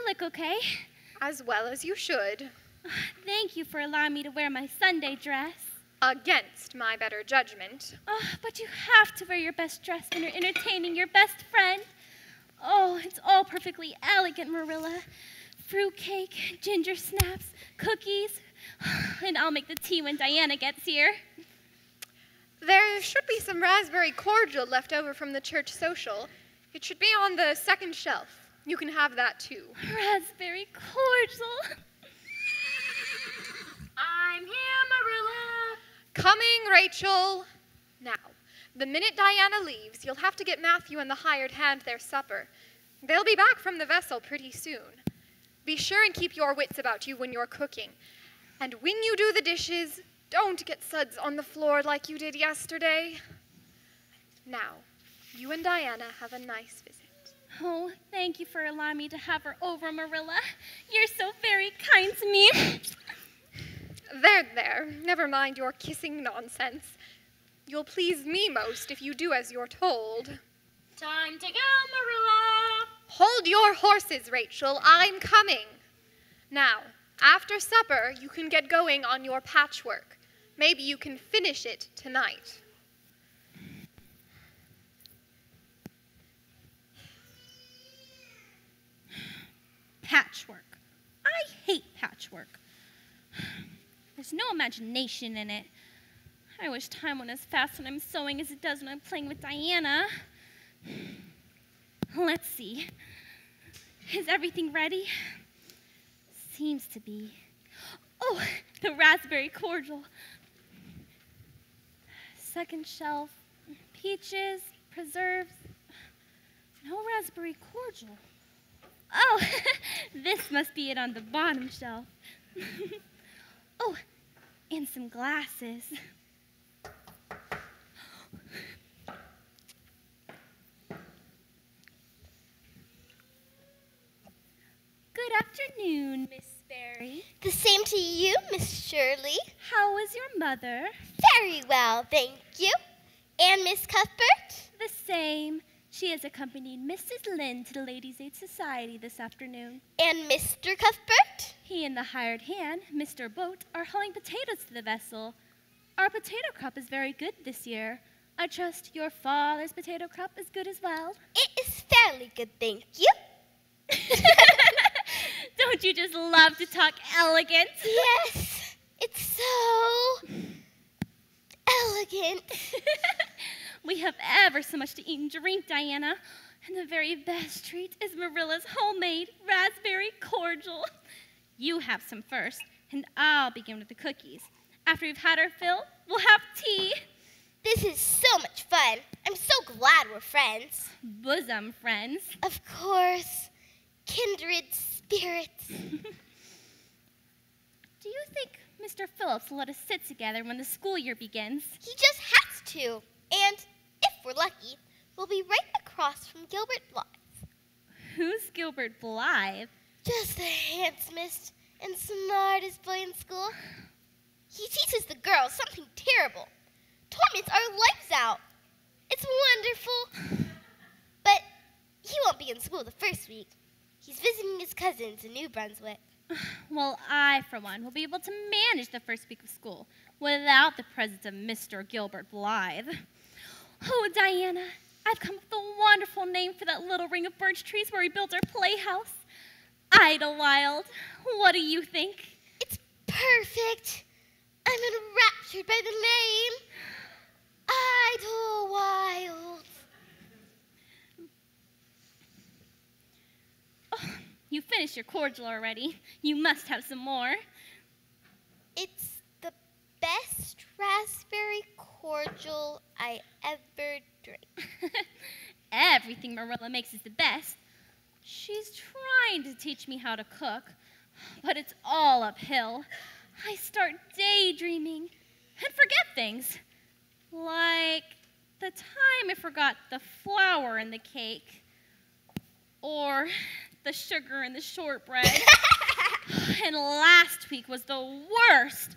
Speaker 1: look okay?
Speaker 7: As well as you should.
Speaker 1: Thank you for allowing me to wear my Sunday dress.
Speaker 7: Against my better judgment.
Speaker 1: But you have to wear your best dress when you're entertaining your best friend. Oh, it's all perfectly elegant, Marilla. Fruitcake, ginger snaps, cookies, and I'll make the tea when Diana gets here.
Speaker 7: There should be some raspberry cordial left over from the church social. It should be on the second shelf. You can have that too.
Speaker 1: Raspberry cordial.
Speaker 8: I'm here, Marilla.
Speaker 7: Coming, Rachel. Now, the minute Diana leaves, you'll have to get Matthew and the hired hand their supper. They'll be back from the vessel pretty soon. Be sure and keep your wits about you when you're cooking. And when you do the dishes, don't get suds on the floor like you did yesterday. Now, you and Diana have a nice visit.
Speaker 1: Oh, thank you for allowing me to have her over, Marilla. You're so very kind to me.
Speaker 7: There. Never mind your kissing nonsense. You'll please me most if you do as you're told.
Speaker 8: Time to go, Marilla.
Speaker 7: Hold your horses, Rachel. I'm coming. Now, after supper, you can get going on your patchwork. Maybe you can finish it tonight.
Speaker 1: Patchwork. I hate patchwork. There's no imagination in it. I wish time went as fast when I'm sewing as it does when I'm playing with Diana. Let's see. Is everything ready? seems to be. Oh, the raspberry cordial. Second shelf, peaches, preserves. No raspberry cordial. Oh, this must be it on the bottom shelf. Oh, and some glasses. Good afternoon, Miss Barry.
Speaker 2: The same to you, Miss Shirley.
Speaker 1: How is your mother?
Speaker 2: Very well, thank you. And Miss Cuthbert?
Speaker 1: The same. She has accompanied Mrs. Lynde to the Ladies' Aid Society this afternoon.
Speaker 2: And Mr. Cuthbert?
Speaker 1: He and the hired hand, Mr. Boat, are hauling potatoes to the vessel. Our potato crop is very good this year. I trust your father's potato crop is good as well.
Speaker 2: It is fairly good, thank you.
Speaker 1: Don't you just love to talk elegant?
Speaker 2: Yes, it's so elegant.
Speaker 1: We have ever so much to eat and drink, Diana. And the very best treat is Marilla's homemade raspberry cordial. You have some first, and I'll begin with the cookies. After we've had our fill, we'll have tea.
Speaker 2: This is so much fun. I'm so glad we're friends.
Speaker 1: Bosom friends.
Speaker 2: Of course. Kindred spirits.
Speaker 1: Do you think Mr. Phillips will let us sit together when the school year begins?
Speaker 2: He just has to. And if we're lucky, we'll be right across from Gilbert Blythe.
Speaker 1: Who's Gilbert Blythe?
Speaker 2: Just the handsomest and smartest boy in school. He teaches the girls something terrible. Torments our lives out. It's wonderful. But he won't be in school the first week. He's visiting his cousins in New Brunswick.
Speaker 1: Well, I, for one, will be able to manage the first week of school without the presence of Mr. Gilbert Blythe. Oh, Diana, I've come up with a wonderful name for that little ring of birch trees where we built our playhouse. Idlewild. What do you think?
Speaker 2: It's perfect. I'm enraptured by the name. Idlewild.
Speaker 1: Oh, you finished your cordial already. You must have some more.
Speaker 2: It's the best raspberry cordial I ever drank.
Speaker 1: Everything Marilla makes is the best. She's trying to teach me how to cook, but it's all uphill. I start daydreaming and forget things. Like the time I forgot the flour in the cake. Or the sugar in the shortbread. And last week was the worst.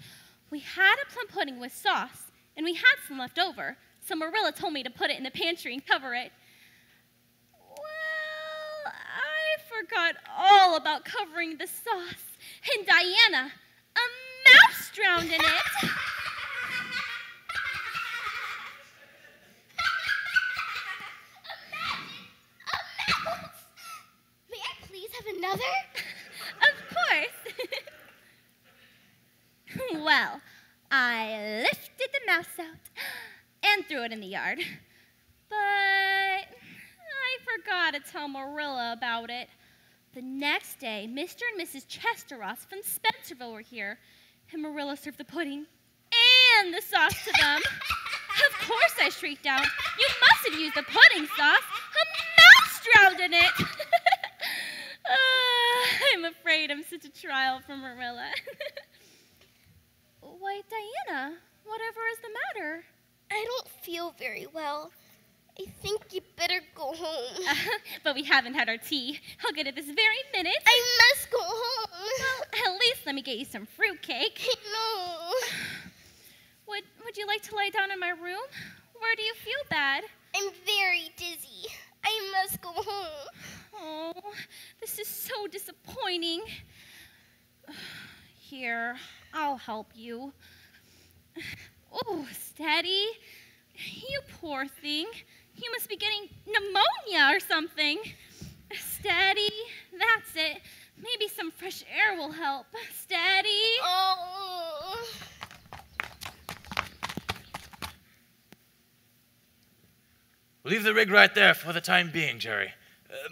Speaker 1: We had a plum pudding with sauce, and we had some left over, so Marilla told me to put it in the pantry and cover it. Well, I forgot all about covering the sauce, and Diana, a mouse drowned in it.
Speaker 2: May I please have another?
Speaker 1: Of course. Well, I lifted the mouse out and threw it in the yard. But I forgot to tell Marilla about it. The next day, Mr. and Mrs. Chester Ross from Spencerville were here, and Marilla served the pudding and the sauce to them. Of course, I shrieked out, "You must have used the pudding sauce! A mouse drowned in it!" I'm afraid I'm such a trial for Marilla. Why, Diana, whatever is the matter?
Speaker 2: I don't feel very well. I think you better go home.
Speaker 1: But we haven't had our tea. I'll get it this very minute.
Speaker 2: I must go home.
Speaker 1: Well, at least let me get you some fruitcake.
Speaker 2: No.
Speaker 1: Would you like to lie down in my room? Where do you feel bad?
Speaker 2: I'm very dizzy. I must go home.
Speaker 1: Oh, this is so disappointing. Here, I'll help you. Oh, steady. You poor thing. You must be getting pneumonia or something. Steady. That's it. Maybe some fresh air will help. Steady.
Speaker 2: Oh.
Speaker 6: We'll leave the rig right there for the time being, Jerry.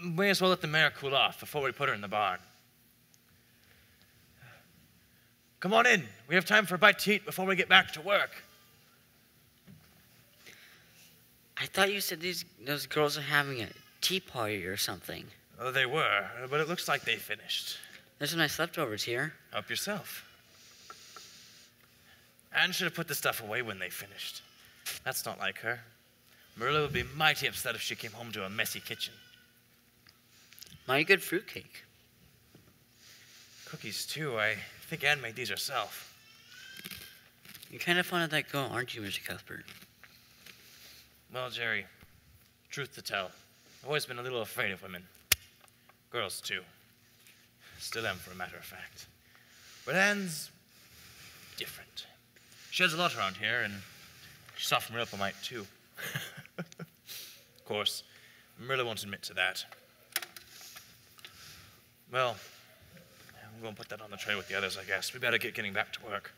Speaker 6: May as well let the mare cool off before we put her in the barn. Come on in. We have time for a bite to eat before we get back to work.
Speaker 12: I thought you said those girls are having a tea party or something.
Speaker 6: Oh, they were, but it looks like they finished.
Speaker 12: There's some nice leftovers here.
Speaker 6: Help yourself. Anne should have put the stuff away when they finished. That's not like her. Marilla would be mighty upset if she came home to a messy kitchen.
Speaker 12: Mighty good fruitcake.
Speaker 6: Cookies, too. I think Anne made these herself.
Speaker 12: You're kind of fond of that girl, aren't you, Mr. Cuthbert?
Speaker 6: Well, Jerry, truth to tell, I've always been a little afraid of women. Girls, too. Still am, for a matter of fact. But Anne's different. She has a lot around here, and she saw from Marilla might, too. Of course, Marilla won't admit to that. Well, I'm going to put that on the tray with the others, I guess. We better get getting back to work.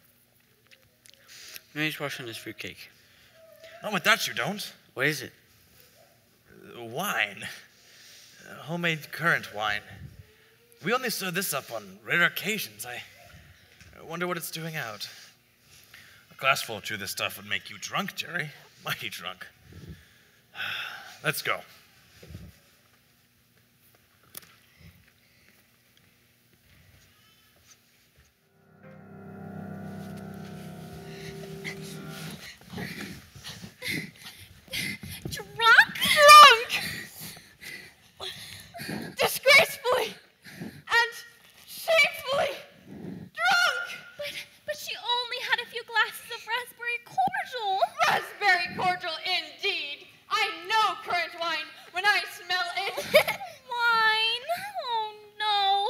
Speaker 12: Finish washing this fruitcake.
Speaker 6: Not with that, you don't.
Speaker 12: What is it?
Speaker 6: Wine. Homemade currant wine. We only serve this up on rare occasions. I wonder what it's doing out. A glassful or two of this stuff would make you drunk, Jerry. Mighty drunk. Let's go.
Speaker 3: Drunk! Disgracefully and shamefully drunk!
Speaker 1: But she only had a few glasses of raspberry cordial.
Speaker 3: Raspberry cordial indeed. I know currant wine when I smell it.
Speaker 1: Wine? Oh, no.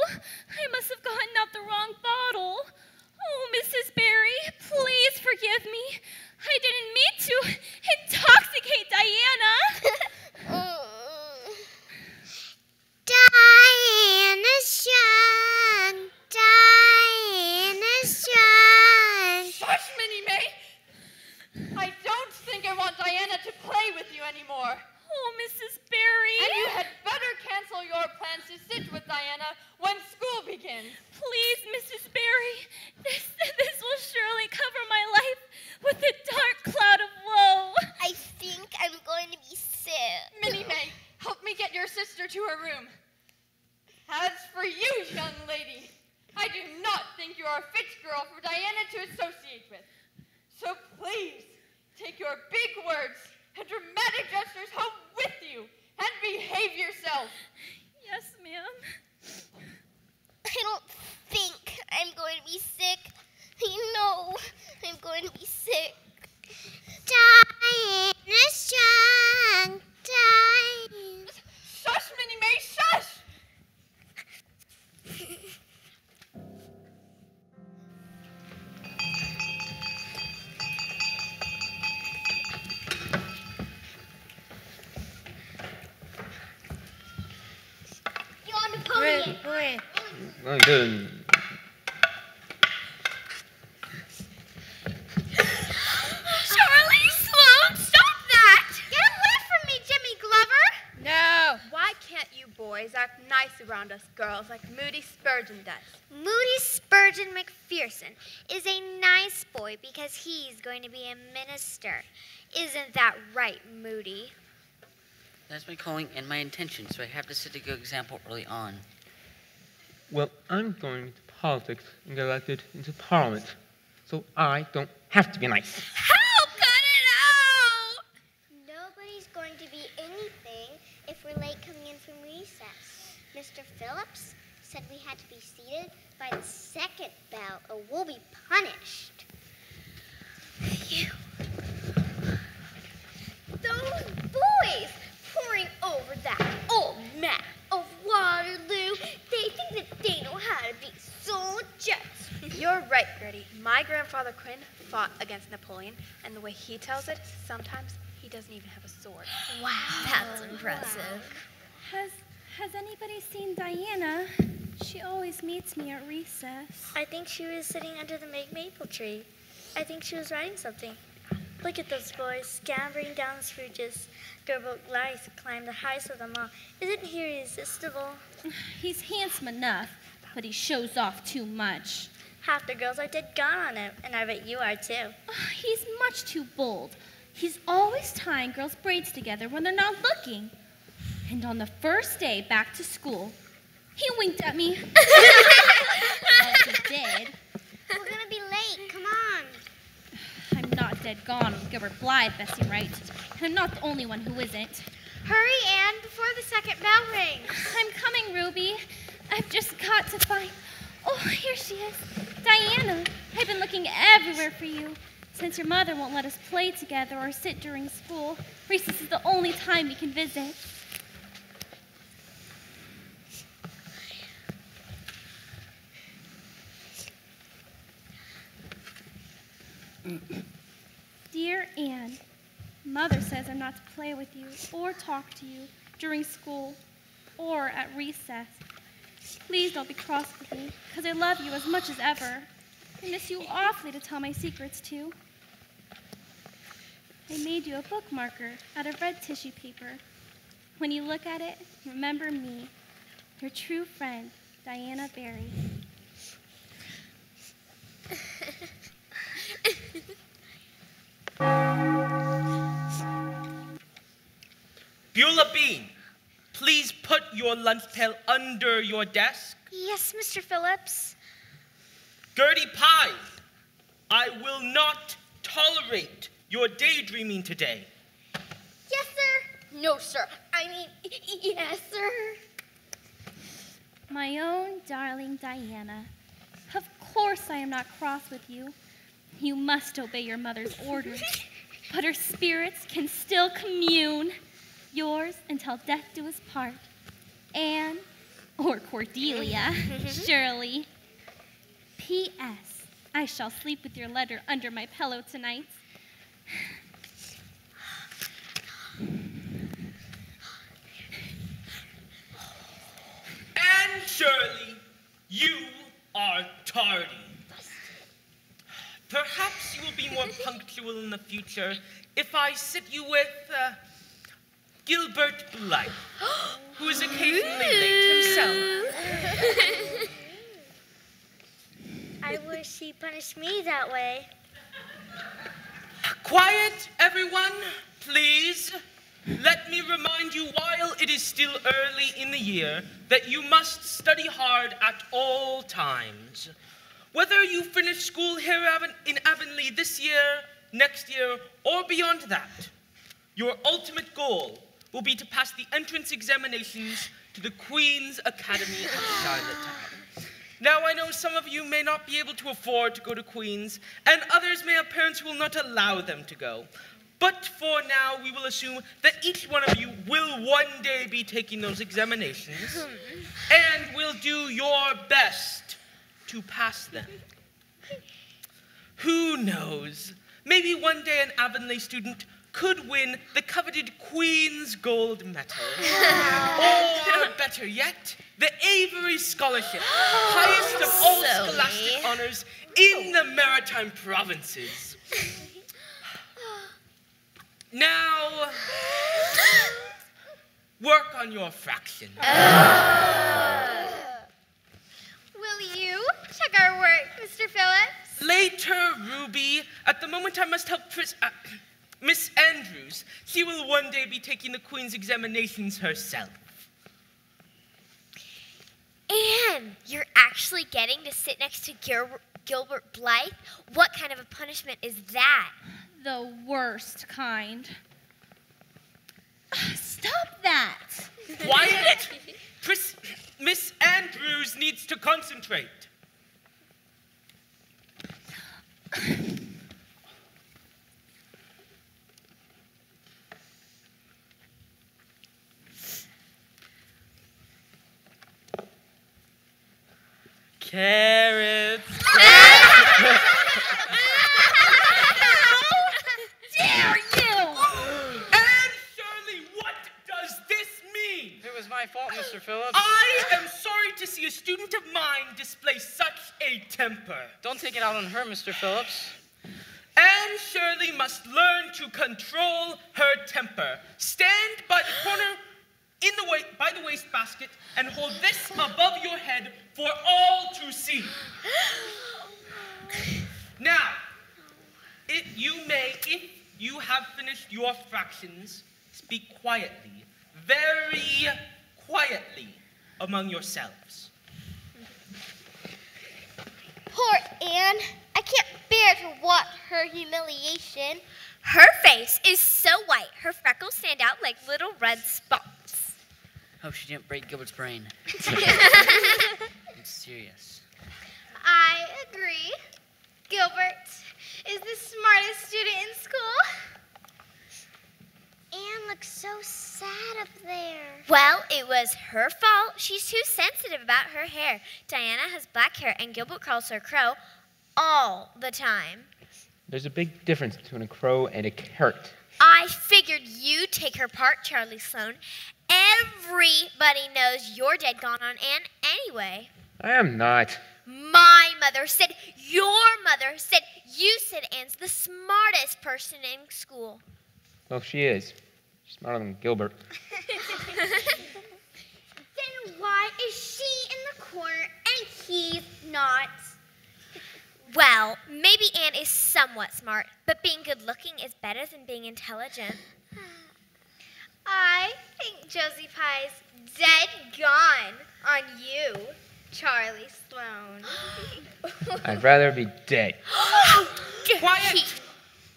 Speaker 1: I must have gotten out the wrong bottle. Oh, Mrs. Barry, please forgive me. I didn't mean to intoxicate Diana.
Speaker 2: Diana's young. Diana's young.
Speaker 3: Shush, Minnie May. I don't think I want Diana to play with you anymore.
Speaker 1: Oh, Mrs. Barry.
Speaker 3: And you had better cancel your plans to sit with Diana when school begins.
Speaker 1: Please, Mrs. Barry. This will surely cover my life with a dark cloud of woe.
Speaker 2: I think I'm going to be sick.
Speaker 3: Minnie May, help me get your sister to her room. As for you, young lady, I do not think you are a fit girl for Diana to associate with. So please, take your big words and dramatic gestures home with you and behave yourself.
Speaker 1: Yes, ma'am.
Speaker 2: I don't think I'm going to be sick. I know I'm going to be sick. Diana's young. Diana.
Speaker 3: Shush, Minnie May, shush!
Speaker 2: You're on the podium.
Speaker 13: Good.
Speaker 11: Charlie Sloan, stop that! Get away from me, Jimmy Glover!
Speaker 9: No. Why can't you boys act nice around us girls like Moody Spurgeon does?
Speaker 2: Moody Spurgeon McPherson is a nice boy because he's going to be a minister. Isn't that right, Moody?
Speaker 12: That's my calling and my intention, so I have to set a good example early on.
Speaker 13: Well, I'm going into politics and get elected into Parliament, so I don't have to be nice.
Speaker 11: How cut it out?
Speaker 2: Nobody's going to be anything if we're late coming in from recess. Mr. Phillips said we had to be seated by the second bell or we'll be punished. Those boys pouring over that old map of Waterloo, they think that they know how to be soldiers.
Speaker 9: You're right, Gertie. My grandfather Quinn fought against Napoleon, and the way he tells it, sometimes he doesn't even have a sword.
Speaker 11: Wow, that's impressive.
Speaker 1: Has anybody seen Diana? She always meets me at recess.
Speaker 14: I think she was sitting under the big maple tree. I think she was writing something. Look at those boys scampering down the spruces. Gerbil Glyce climbed the highest of them all. Isn't he irresistible?
Speaker 1: He's handsome enough, but he shows off too much.
Speaker 14: Half the girls are dead gone on him, and I bet you are too.
Speaker 1: He's much too bold. He's always tying girls' braids together when they're not looking. And on the first day back to school, he winked at me. Well, he did.
Speaker 2: We're gonna be late. Come on.
Speaker 1: I'm not dead gone on Gilbert Blythe, Bessie Wright. And I'm not the only one who isn't.
Speaker 7: Hurry, Anne, before the second bell rings.
Speaker 1: I'm coming, Ruby. I've just got to find... Oh, here she is. Diana, I've been looking everywhere for you. Since your mother won't let us play together or sit during school, recess is the only time we can visit. Dear Anne, Mother says I'm not to play with you or talk to you during school or at recess. Please don't be cross with me, because I love you as much as ever. I miss you awfully to tell my secrets to. I made you a bookmarker out of red tissue paper. When you look at it, remember me, your true friend, Diana Barry.
Speaker 5: Beulah Bean, please put your lunch pail under your desk.
Speaker 11: Yes, Mr. Phillips.
Speaker 5: Gertie Pye, I will not tolerate your daydreaming today.
Speaker 2: Yes, sir. No, sir. I mean, yes, sir.
Speaker 1: My own darling Diana, of course I am not cross with you. You must obey your mother's orders, but her spirits can still commune. Yours until death do us part. Anne, or Cordelia, Shirley. P.S. I shall sleep with your letter under my pillow tonight.
Speaker 5: Anne Shirley, you are tardy. Perhaps you will be more punctual in the future if I sit you with Gilbert Blythe, who is occasionally late himself.
Speaker 14: I wish he punished me that way.
Speaker 5: Quiet, everyone, please. Let me remind you, while it is still early in the year, that you must study hard at all times. Whether you finish school here in Avonlea this year, next year, or beyond that, your ultimate goal will be to pass the entrance examinations to the Queen's Academy of Charlottetown. Now, I know some of you may not be able to afford to go to Queen's, and others may have parents who will not allow them to go. But for now, we will assume that each one of you will one day be taking those examinations, and will do your best to pass them. Who knows? Maybe one day an Avonlea student could win the coveted Queen's Gold Medal. Or, better yet, the Avery Scholarship, highest of all scholastic honors in the Maritime Provinces. Now, work on your fraction.
Speaker 7: Will you check our work, Mr. Phillips?
Speaker 5: Later, Ruby. At the moment, I must help Miss Andrews. She will one day be taking the Queen's examinations herself.
Speaker 11: Anne, you're actually getting to sit next to Gilbert Blythe? What kind of a punishment is that?
Speaker 1: The worst kind. Stop that!
Speaker 5: Quiet! Miss Andrews needs to concentrate.
Speaker 12: Carrots.
Speaker 1: Dare you!
Speaker 5: And Shirley, what does this mean?
Speaker 12: It was my fault, Mr. Phillips.
Speaker 5: I am sorry to see a student of mine display such a temper.
Speaker 12: Don't take it out on her, Mr. Phillips.
Speaker 5: Anne Shirley must learn to control her temper. Stand by the corner by the wastebasket and hold this above your head for all to see. Now, if you have finished your fractions, speak quietly, very quietly among yourselves.
Speaker 2: Poor Anne. I can't bear to watch her humiliation.
Speaker 11: Her face is so white, her freckles stand out like little red spots.
Speaker 12: Hope she didn't break Gilbert's brain. It's serious.
Speaker 9: I agree. Gilbert is the smartest student in school.
Speaker 2: Anne looks so sad up there.
Speaker 11: Well, it was her fault. She's too sensitive about her hair. Diana has black hair and Gilbert calls her Crow all the time.
Speaker 13: There's a big difference between a crow and a carrot.
Speaker 11: I figured you'd take her part, Charlie Sloane. Everybody knows you're dead gone on Anne anyway.
Speaker 13: I am not.
Speaker 11: My mother said, your mother said, you said Anne's the smartest person in school.
Speaker 13: Well, she is. She's smarter than Gilbert.
Speaker 2: Then why is she in the corner and he's not?
Speaker 11: Well, maybe Anne is somewhat smart, but being good looking is better than being intelligent.
Speaker 9: I think Josie Pye's dead gone on you, Charlie Sloane.
Speaker 13: I'd rather be dead.
Speaker 5: Quiet!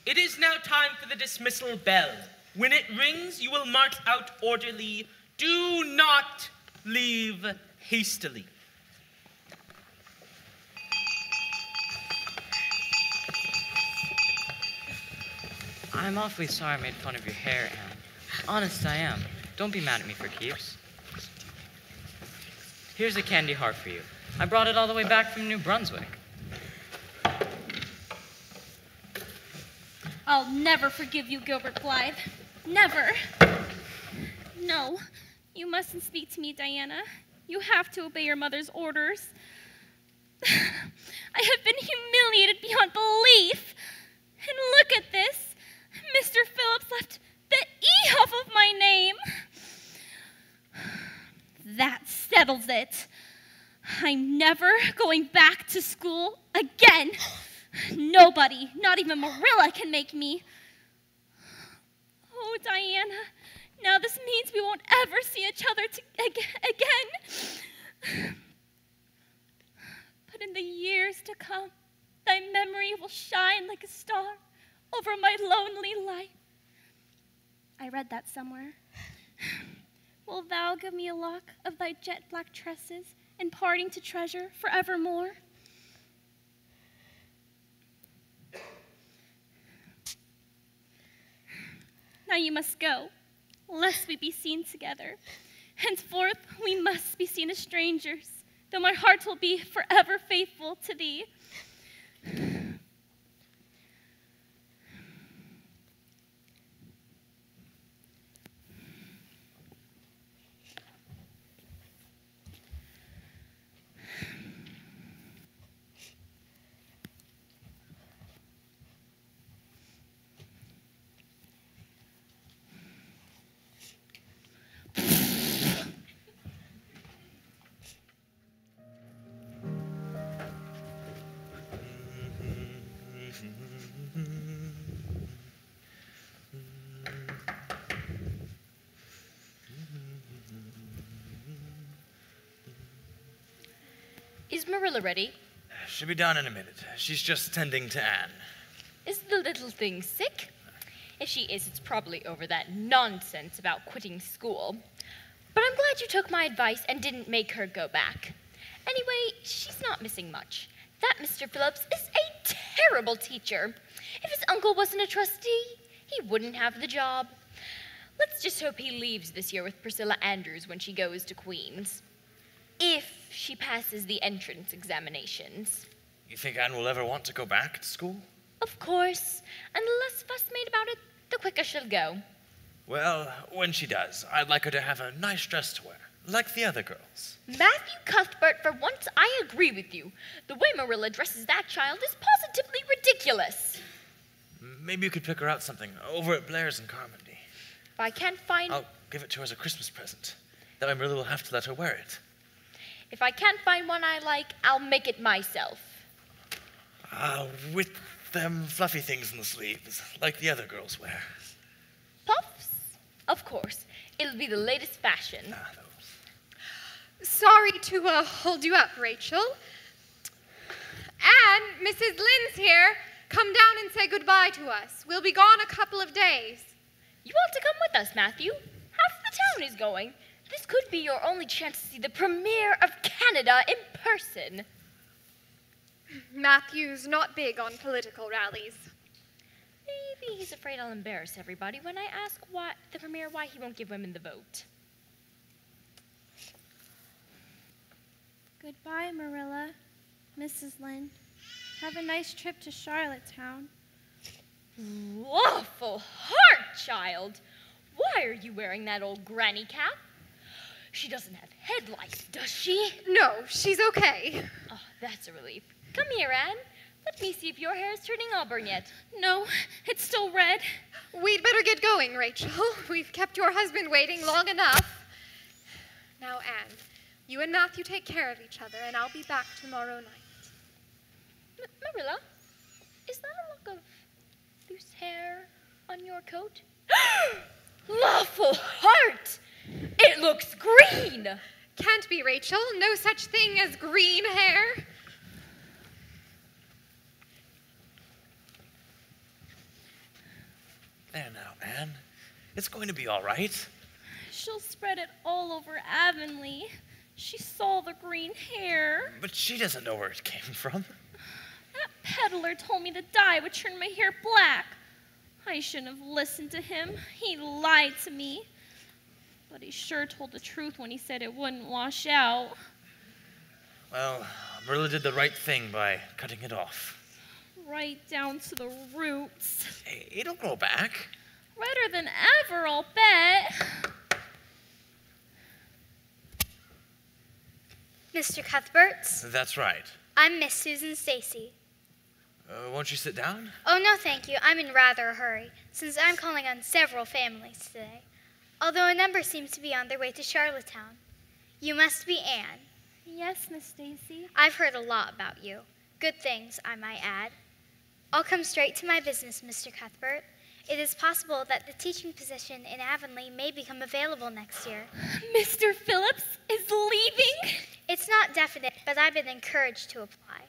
Speaker 5: It is now time for the dismissal bell. When it rings, you will march out orderly. Do not leave hastily.
Speaker 12: I'm awfully sorry I made fun of your hair, Anne. Honest, I am. Don't be mad at me for keeps. Here's a candy heart for you. I brought it all the way back from New Brunswick.
Speaker 1: I'll never forgive you, Gilbert Blythe. Never. No, you mustn't speak to me, Diana. You have to obey your mother's orders. I have been humiliated beyond belief. And look at this. Mr. Phillips left the E off of my name. That settles it. I'm never going back to school again. Nobody, not even Marilla, can make me. Oh, Diana, now this means we won't ever see each other again. But in the years to come, thy memory will shine like a star over my lonely life. I read that somewhere. Wilt thou give me a lock of thy jet black tresses, and parting to treasure forevermore? Now you must go, lest we be seen together. Henceforth we must be seen as strangers, though my heart will be forever faithful to thee.
Speaker 8: Is Marilla ready?
Speaker 6: She'll be down in a minute. She's just tending to Anne.
Speaker 8: Is the little thing sick? If she is, it's probably over that nonsense about quitting school. But I'm glad you took my advice and didn't make her go back. Anyway, she's not missing much. That Mr. Phillips is a terrible teacher. If his uncle wasn't a trustee, he wouldn't have the job. Let's just hope he leaves this year with Priscilla Andrews when she goes to Queen's. If she passes the entrance examinations.
Speaker 6: You think Anne will ever want to go back to school?
Speaker 8: Of course. And the less fuss made about it, the quicker she'll go.
Speaker 6: Well, when she does, I'd like her to have a nice dress to wear, like the other girls.
Speaker 8: Matthew Cuthbert, for once I agree with you. The way Marilla dresses that child is positively ridiculous.
Speaker 6: Maybe you could pick her out something over at Blair's in Carmody.
Speaker 8: If I can't find...
Speaker 6: I'll give it to her as a Christmas present. That way Marilla will have to let her wear it.
Speaker 8: If I can't find one I like, I'll make it myself.
Speaker 6: With them fluffy things in the sleeves, like the other girls wear.
Speaker 8: Puffs? Of course. It'll be the latest fashion.
Speaker 7: Sorry to hold you up, Rachel. And Mrs. Lynn's here. Come down and say goodbye to us. We'll be gone a couple of days.
Speaker 8: You ought to come with us, Matthew. Half the town is going. This could be your only chance to see the premiere of Canada in person.
Speaker 7: Matthew's not big on political rallies.
Speaker 8: Maybe he's afraid I'll embarrass everybody when I ask the premier why he won't give women the vote.
Speaker 1: Goodbye, Marilla. Mrs. Lynn. Have a nice trip to Charlottetown.
Speaker 8: Lawful heart, child. Why are you wearing that old granny cap? She doesn't have headlights, does she?
Speaker 7: No, she's okay.
Speaker 8: Oh, that's a relief. Come here, Anne. Let me see if your hair is turning auburn yet.
Speaker 1: No, it's still red.
Speaker 7: We'd better get going, Rachel. We've kept your husband waiting long enough. Now, Anne, you and Matthew take care of each other, and I'll be back tomorrow night.
Speaker 8: Marilla, is that a lock of loose hair on your coat? Lawful heart! It looks green!
Speaker 7: Can't be, Rachel. No such thing as green hair.
Speaker 6: There now, Anne. It's going to be all right.
Speaker 1: She'll spread it all over Avonlea. She saw the green hair.
Speaker 6: But she doesn't know where it came from.
Speaker 1: That peddler told me the dye would turn my hair black. I shouldn't have listened to him. He lied to me. But he sure told the truth when he said it wouldn't wash out.
Speaker 6: Well, Marilla did the right thing by cutting it off.
Speaker 1: Right down to the roots.
Speaker 6: Hey, it'll grow back.
Speaker 1: Redder than ever, I'll bet.
Speaker 11: Mr. Cuthberts,
Speaker 6: That's right.
Speaker 11: I'm Miss Susan Stacy.
Speaker 6: Won't you sit down?
Speaker 11: Oh, no, thank you. I'm in rather a hurry, since I'm calling on several families today, although a number seems to be on their way to Charlottetown. You must be Anne.
Speaker 1: Yes, Miss Stacy.
Speaker 11: I've heard a lot about you. Good things, I might add. I'll come straight to my business, Mr. Cuthbert. It is possible that the teaching position in Avonlea may become available next year.
Speaker 1: Mr. Phillips is leaving?
Speaker 11: It's not definite, but I've been encouraged to apply.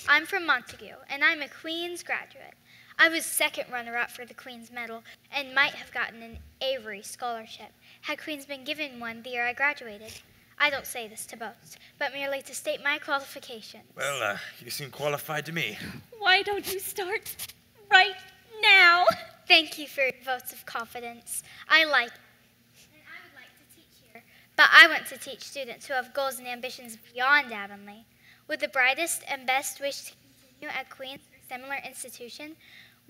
Speaker 11: I'm from Montague, and I'm a Queen's graduate. I was second runner-up for the Queen's Medal and might have gotten an Avery scholarship had Queen's been given one the year I graduated. I don't say this to boast, but merely to state my qualifications.
Speaker 6: Well, you seem qualified to me.
Speaker 1: Why don't you start right now?
Speaker 11: Thank you for your votes of confidence. I like it. And I would like to teach here. But I want to teach students who have goals and ambitions beyond Avonlea. With the brightest and best wish to continue at Queen's or similar institution,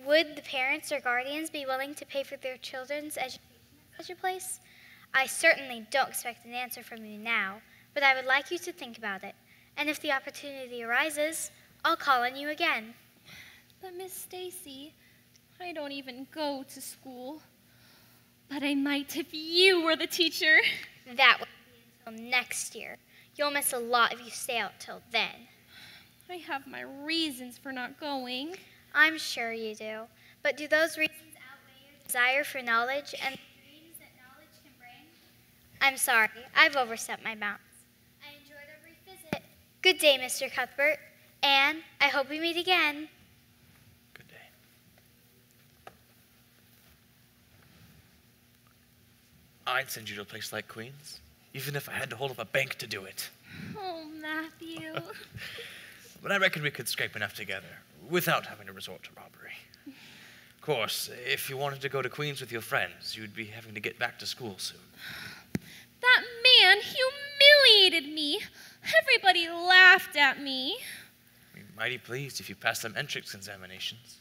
Speaker 11: would the parents or guardians be willing to pay for their children's education at such a place? I certainly don't expect an answer from you now, but I would like you to think about it. And if the opportunity arises, I'll call on you again.
Speaker 1: But Miss Stacy, I don't even go to school. But I might if you were the teacher.
Speaker 11: That won't be until next year. You'll miss a lot if you stay out till then.
Speaker 1: I have my reasons for not going.
Speaker 11: I'm sure you do. But do those reasons outweigh your desire for knowledge and the dreams that knowledge can bring? I'm sorry, I've overstepped my bounds. I enjoyed our brief visit. Good day, Mr. Cuthbert. Anne, I hope we meet again.
Speaker 6: Good day. I'd send you to a place like Queen's, even if I had to hold up a bank to do it.
Speaker 1: Oh, Matthew.
Speaker 6: But I reckon we could scrape enough together without having to resort to robbery. Of course, if you wanted to go to Queen's with your friends, you'd be having to get back to school soon.
Speaker 1: That man humiliated me. Everybody laughed at me.
Speaker 6: I'd be mighty pleased if you passed some entrance examinations.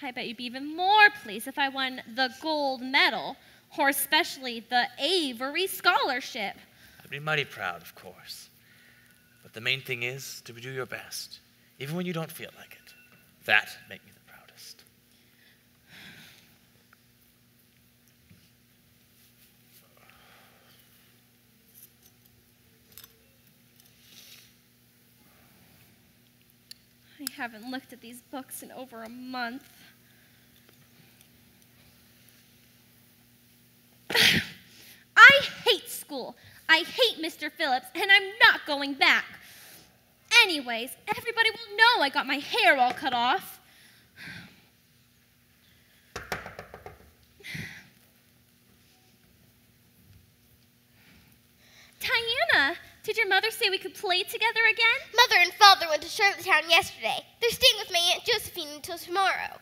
Speaker 1: I bet you'd be even more pleased if I won the gold medal, or especially the Avery scholarship.
Speaker 6: I'd be mighty proud, of course. But the main thing is to do your best, even when you don't feel like it. That'd make me the proudest.
Speaker 1: I haven't looked at these books in over a month. I hate school. I hate Mr. Phillips, and I'm not going back. Anyways, everybody will know I got my hair all cut off. Diana, did your mother say we could play together again?
Speaker 2: Mother and Father went to Charlottetown yesterday. They're staying with my Aunt Josephine until tomorrow.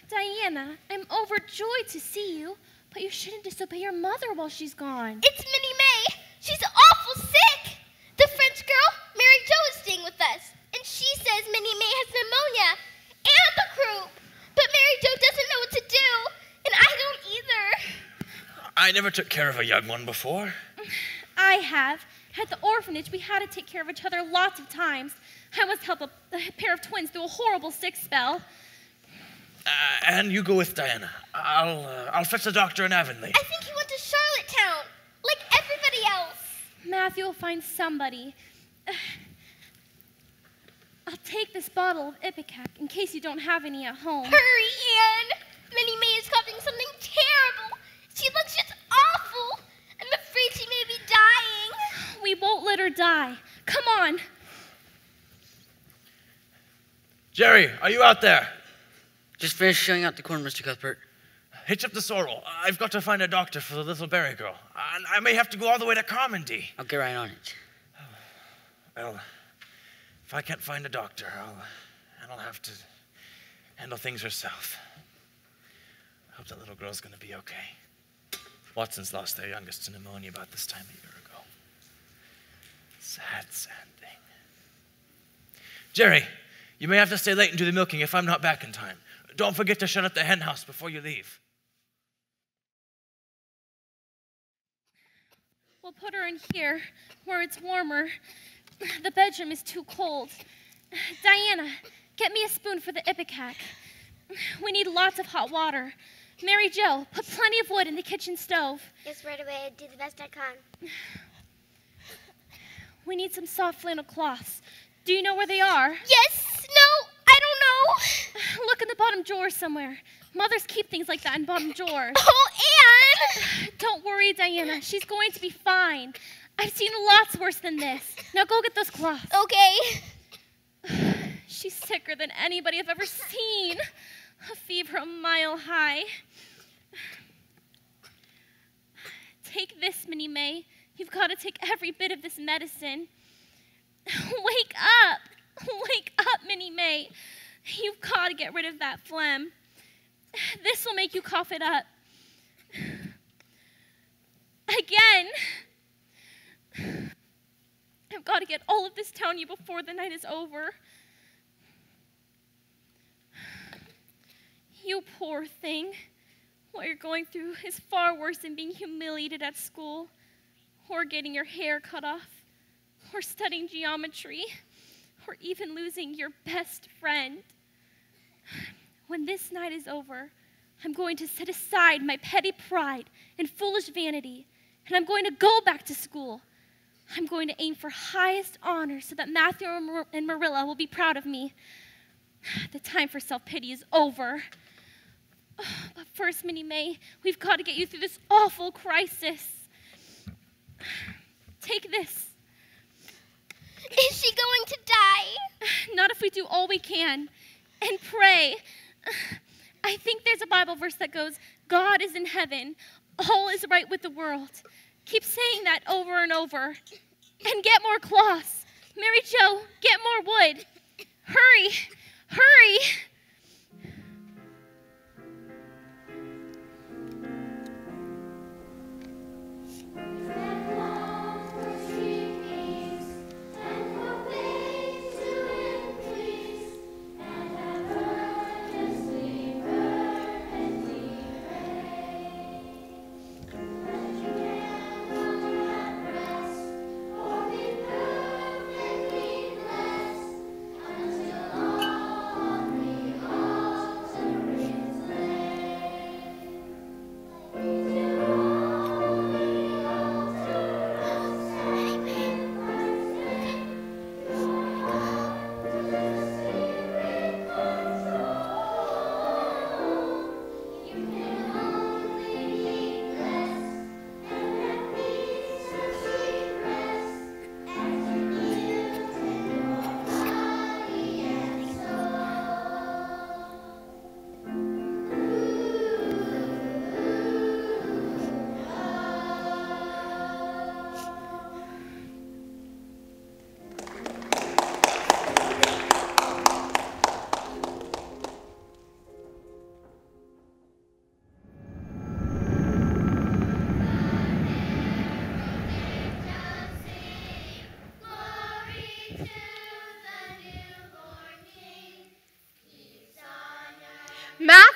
Speaker 1: Diana, I'm overjoyed to see you, but you shouldn't disobey your mother while she's gone.
Speaker 2: It's Minnie May. She's awful sick. The French girl, Mary Jo, is staying with us, and she says Minnie May has pneumonia and the croup. But Mary Jo doesn't know what to do, and I don't either.
Speaker 6: I never took care of a young one before.
Speaker 1: I have. At the orphanage, we had to take care of each other lots of times. I once helped a pair of twins through a horrible sick spell.
Speaker 6: And you go with Diana. I'll fetch a doctor in Avonlea.
Speaker 2: I think he went to Charlottetown, like everybody else.
Speaker 1: Matthew will find somebody. I'll take this bottle of Ipecac in case you don't have any at home.
Speaker 2: Hurry, Anne. Minnie May is coughing something terrible. She looks just awful. I'm afraid she may be dying.
Speaker 1: We won't let her die. Come on.
Speaker 6: Jerry, are you out there?
Speaker 12: Just finished showing out the corn, Mr. Cuthbert.
Speaker 6: Hitch up the sorrel. I've got to find a doctor for the little berry girl. I may have to go all the way to Carmody.
Speaker 12: I'll get right on it.
Speaker 6: Well, if I can't find a doctor, I'll have to handle things herself. I hope that little girl's going to be okay. Watson's lost their youngest to pneumonia about this time a year ago. Sad, sad thing. Jerry, you may have to stay late and do the milking if I'm not back in time. Don't forget to shut up the hen house before you leave.
Speaker 1: We'll put her in here, where it's warmer. The bedroom is too cold. Diana, get me a spoon for the Ipecac. We need lots of hot water. Mary Jo, put plenty of wood in the kitchen stove.
Speaker 2: Yes, right away. I'll do the best I can.
Speaker 1: We need some soft flannel cloths. Do you know where they are?
Speaker 2: Yes, no, I don't know.
Speaker 1: Look in the bottom drawer somewhere. Mothers keep things like that in bottom drawers.
Speaker 2: Oh, Anne!
Speaker 1: Don't worry, Diana. She's going to be fine. I've seen lots worse than this. Now go get those cloths.
Speaker 2: Okay.
Speaker 1: She's sicker than anybody I've ever seen. A fever a mile high. Take this, Minnie May. You've got to take every bit of this medicine. Wake up. Wake up, Minnie May. You've got to get rid of that phlegm. This will make you cough it up. Again. I've got to get all of this down you before the night is over. You poor thing. What you're going through is far worse than being humiliated at school, or getting your hair cut off, or studying geometry, or even losing your best friend. When this night is over, I'm going to set aside my petty pride and foolish vanity, and I'm going to go back to school. I'm going to aim for highest honor so that Matthew and Marilla will be proud of me. The time for self-pity is over. But first, Minnie May, we've got to get you through this awful crisis. Take this.
Speaker 2: Is she going to die?
Speaker 1: Not if we do all we can and pray. I think there's a Bible verse that goes, God is in heaven, all is right with the world. Keep saying that over and over. And get more cloths. Mary Jo, get more wood. Hurry, hurry.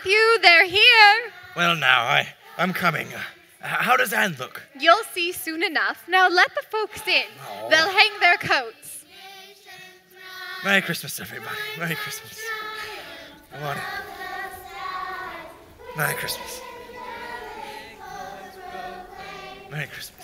Speaker 7: Matthew, they're here.
Speaker 6: Well, now, I'm coming. How does Anne look?
Speaker 7: You'll see soon enough. Now let the folks in.
Speaker 6: Oh.
Speaker 7: They'll hang their coats.
Speaker 6: Merry Christmas, everybody. Merry Christmas. Come on in. Merry Christmas. Merry Christmas.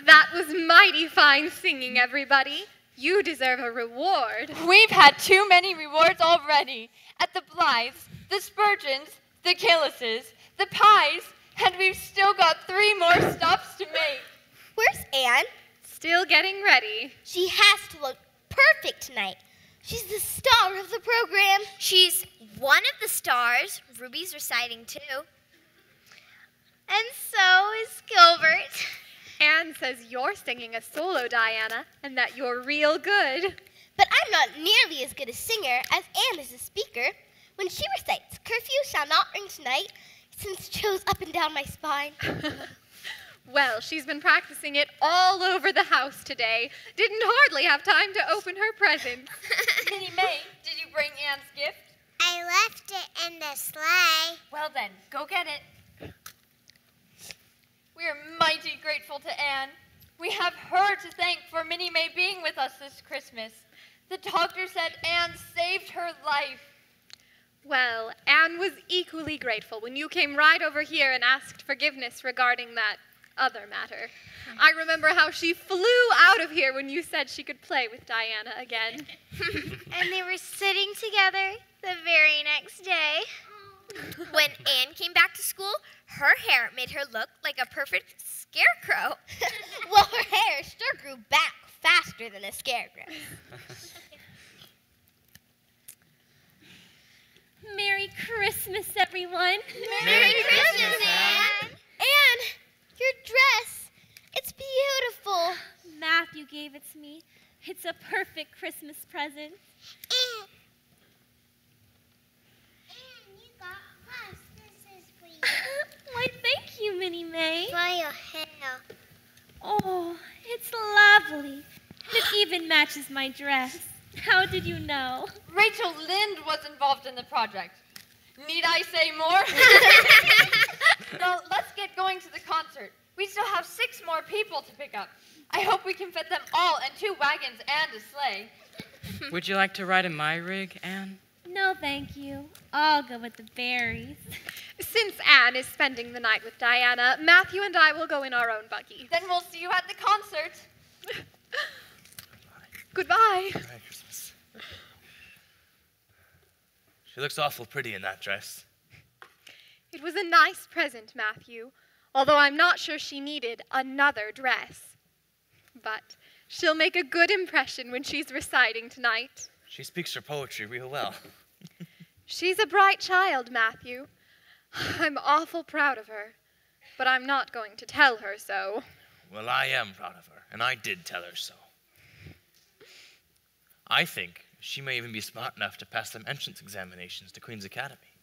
Speaker 7: That was mighty fine singing, everybody. You deserve a reward.
Speaker 3: We've had too many rewards already. At the Blythes, the Spurgeons, the Killises, the Pies, and we've still got 3 more stops to make.
Speaker 2: Where's Anne?
Speaker 7: Still getting ready.
Speaker 2: She has to look perfect tonight. She's the star of the program.
Speaker 11: She's one of the stars. Ruby's reciting too. And so is Gilbert.
Speaker 7: Anne says you're singing a solo, Diana, and that you're real good.
Speaker 2: But I'm not nearly as good a singer as Anne is a speaker. When she recites, "Curfew shall not ring tonight," since it chills up and down my spine.
Speaker 7: Well, she's been practicing it all over the house today. Didn't hardly have time to open her presents.
Speaker 3: Minnie May, did you bring Anne's gift?
Speaker 11: I left it in the sleigh.
Speaker 3: Well then, go get it. We are mighty grateful to Anne. We have her to thank for Minnie May being with us this Christmas. The doctor said Anne saved her life.
Speaker 7: Well, Anne was equally grateful when you came right over here and asked forgiveness regarding that other matter. I remember how she flew out of here when you said she could play with Diana again.
Speaker 11: And they were sitting together the very next day. When Anne came back to school, her hair made her look like a perfect scarecrow.
Speaker 2: Well, her hair sure grew back faster than a scarecrow.
Speaker 1: Merry Christmas, everyone.
Speaker 2: Merry Christmas, Anne. Anne, your dress. It's beautiful.
Speaker 1: Matthew gave it to me. It's a perfect Christmas present.
Speaker 11: Anne, you got us. This is for you.
Speaker 1: Why, thank you, Minnie May.
Speaker 11: For your hair.
Speaker 1: Oh, it's lovely. And it even matches my dress. How did you know?
Speaker 3: Rachel Lynde was involved in the project. Need I say more? Now, let's get going to the concert. We still have 6 more people to pick up. I hope we can fit them all in 2 wagons and a sleigh.
Speaker 12: Would you like to ride in my rig, Anne?
Speaker 1: No, thank you. I'll go with the berries.
Speaker 7: Since Anne is spending the night with Diana, Matthew and I will go in our own buggy.
Speaker 3: Then we'll see you at the concert.
Speaker 7: Goodbye.
Speaker 6: Merry Christmas. She looks awful pretty in that dress.
Speaker 7: It was a nice present, Matthew, although I'm not sure she needed another dress. But she'll make a good impression when she's reciting tonight.
Speaker 6: She speaks her poetry real well.
Speaker 7: She's a bright child, Matthew. I'm awful proud of her, but I'm not going to tell her so.
Speaker 6: Well, I am proud of her, and I did tell her so. I think she may even be smart enough to pass them entrance examinations to Queen's Academy,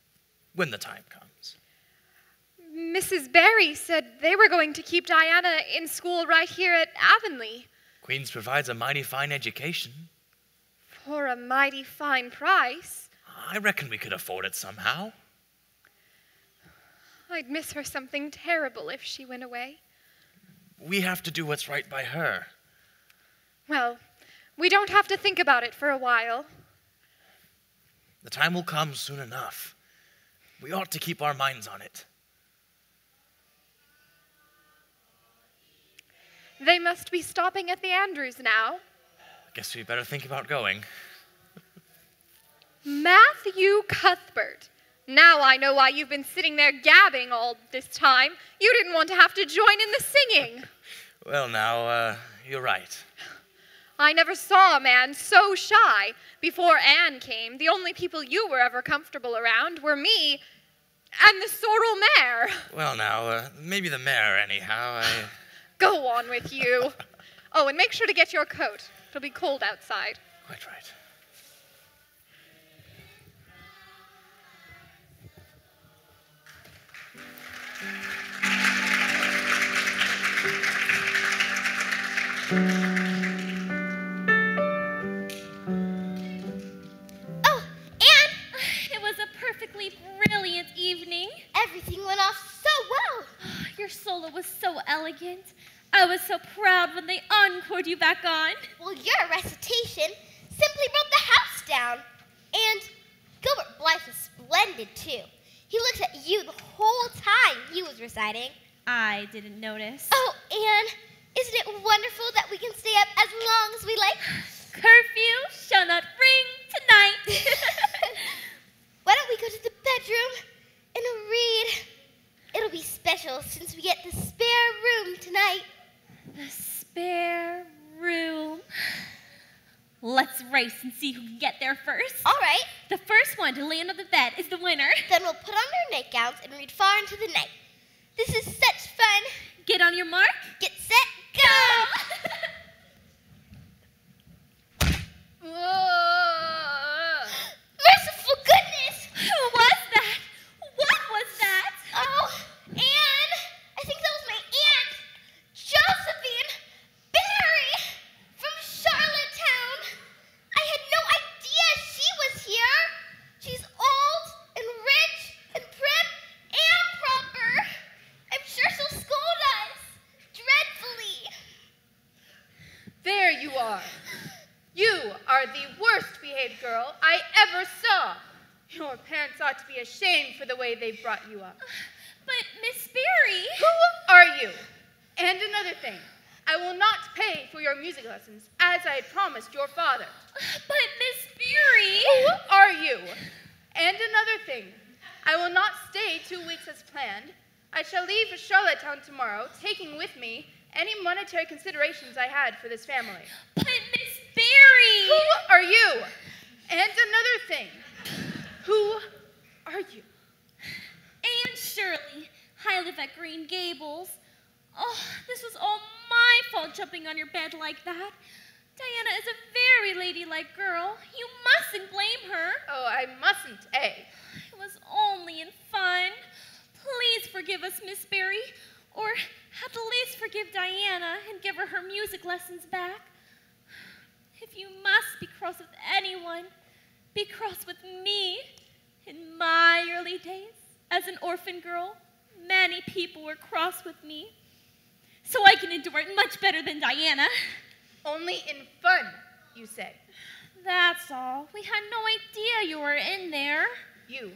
Speaker 6: when the time comes.
Speaker 7: Mrs. Barry said they were going to keep Diana in school right here at Avonlea.
Speaker 6: Queen's provides a mighty fine education.
Speaker 7: For a mighty fine price.
Speaker 6: I reckon we could afford it somehow.
Speaker 7: I'd miss her something terrible if she went away.
Speaker 6: We have to do what's right by her.
Speaker 7: Well, we don't have to think about it for a while.
Speaker 6: The time will come soon enough. We ought to keep our minds on it.
Speaker 7: They must be stopping at the Andrews now.
Speaker 6: Guess we better think about going.
Speaker 7: Matthew Cuthbert. Now I know why you've been sitting there gabbing all this time. You didn't want to have to join in the singing.
Speaker 6: Well, now, you're right.
Speaker 7: I never saw a man so shy. Before Anne came, the only people you were ever comfortable around were me and the sorrel mare.
Speaker 6: Well, now, maybe the mare, anyhow.
Speaker 7: Go on with you. Oh, and make sure to get your coat. It'll be cold outside.
Speaker 6: Quite right.
Speaker 1: Oh, and it was a perfectly brilliant evening.
Speaker 2: Everything went off so well.
Speaker 1: Your solo was so elegant. I was so proud when they encored you back on.
Speaker 2: Well, your recitation simply brought the house down. And Gilbert Blythe was splendid, too. He looked at you the whole time he was reciting.
Speaker 1: I didn't notice.
Speaker 2: Oh, Anne, isn't it wonderful that we can stay up as long as we like?
Speaker 1: Curfew shall not ring tonight.
Speaker 2: Why don't we go to the bedroom and read? It'll be special since we get the spare room tonight.
Speaker 1: The spare room. Let's race and see who can get there first.
Speaker 2: All right.
Speaker 1: The first one to land on the bed is the winner.
Speaker 2: Then we'll put on our nightgowns and read far into the night. This is such fun.
Speaker 1: Get on your mark.
Speaker 2: Get set, go! Merciful goodness!
Speaker 1: Who was that? What was that?
Speaker 2: Oh, Anne! I think that was my aunt, Josephine Barry from Charlottetown. I had no idea she was here. She's old and rich and prim and proper. I'm sure she'll scold us dreadfully.
Speaker 9: There you are. You are the worst behaved girl I ever saw. Your parents ought to be ashamed for the way they've brought you up.
Speaker 1: But, Miss Barry...
Speaker 9: Who are you? And another thing, I will not pay for your music lessons as I had promised your father.
Speaker 1: But, Miss Barry...
Speaker 9: Who are you? And another thing, I will not stay 2 weeks as planned. I shall leave for Charlottetown tomorrow, taking with me any monetary considerations I had for this family.
Speaker 1: But, Miss Barry...
Speaker 9: Who are you? And another thing, who are you?
Speaker 1: Anne Shirley. I live at Green Gables. Oh, this was all my fault jumping on your bed like that. Diana is a very ladylike girl. You mustn't blame her.
Speaker 9: Oh, I mustn't, eh?
Speaker 1: It was only in fun. Please forgive us, Miss Barry. Or at the least forgive Diana and give her music lessons back. If you must be cross with anyone, be cross with me. In my early days, as an orphan girl, many people were cross with me. So I can endure it much better than Diana.
Speaker 9: Only in fun, you say.
Speaker 1: That's all. We had no idea you were in there.
Speaker 9: You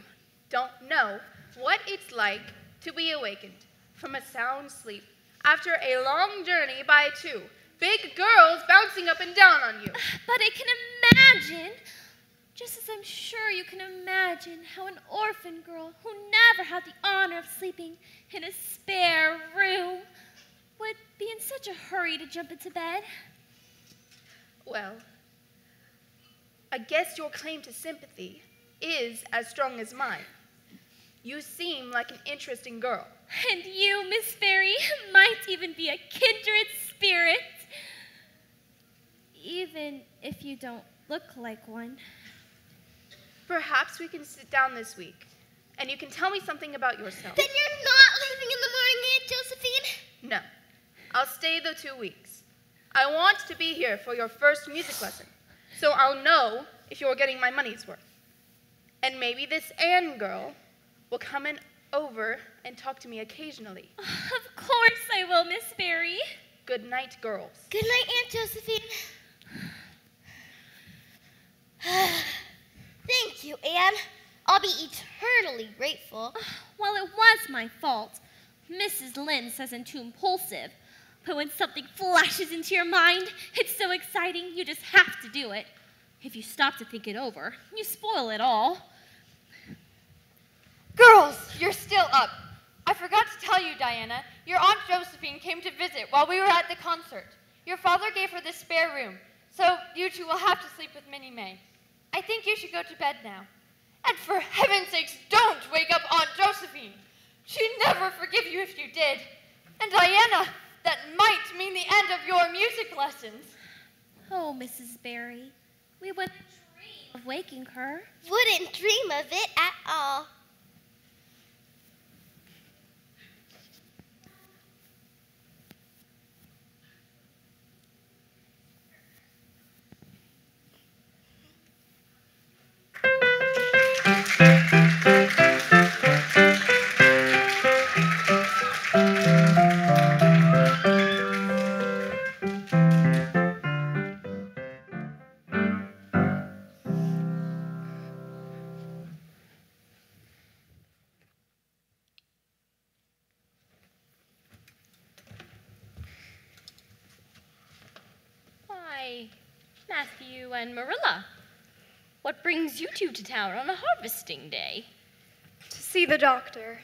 Speaker 9: don't know what it's like to be awakened from a sound sleep after a long journey by two big girls bouncing up and down on you.
Speaker 1: But I can imagine, just as I'm sure you can imagine, how an orphan girl who never had the honor of sleeping in a spare room would be in such a hurry to jump into bed.
Speaker 9: Well, I guess your claim to sympathy is as strong as mine. You seem like an interesting girl.
Speaker 1: And you, Miss Barry, might even be a kindred spirit. Even if you don't look like one.
Speaker 9: Perhaps we can sit down this week, and you can tell me something about yourself.
Speaker 2: Then you're not leaving in the morning, Aunt Josephine?
Speaker 9: No. I'll stay the 2 weeks. I want to be here for your first music lesson, so I'll know if you're getting my money's worth. And maybe this Anne girl will come in over and talk to me occasionally.
Speaker 1: Of course I will, Miss Barry.
Speaker 9: Good night, girls.
Speaker 2: Good night, Aunt Josephine. Thank you, Anne. I'll be eternally grateful.
Speaker 1: Well, it was my fault. Mrs. Lynde says I'm too impulsive. But when something flashes into your mind, it's so exciting, you just have to do it. If you stop to think it over, you spoil it all.
Speaker 3: Girls, you're still up. I forgot to tell you, Diana, your Aunt Josephine came to visit while we were at the concert. Your father gave her the spare room, so you two will have to sleep with Minnie May. I think you should go to bed now. And for heaven's sakes, don't wake up Aunt Josephine. She'd never forgive you if you did. And Diana, that might mean the end of your music lessons.
Speaker 1: Oh, Mrs. Barry, we wouldn't dream of waking her.
Speaker 2: Wouldn't dream of it at all.
Speaker 8: Matthew and Marilla, what brings you two to town on a harvesting day?
Speaker 7: To see the doctor.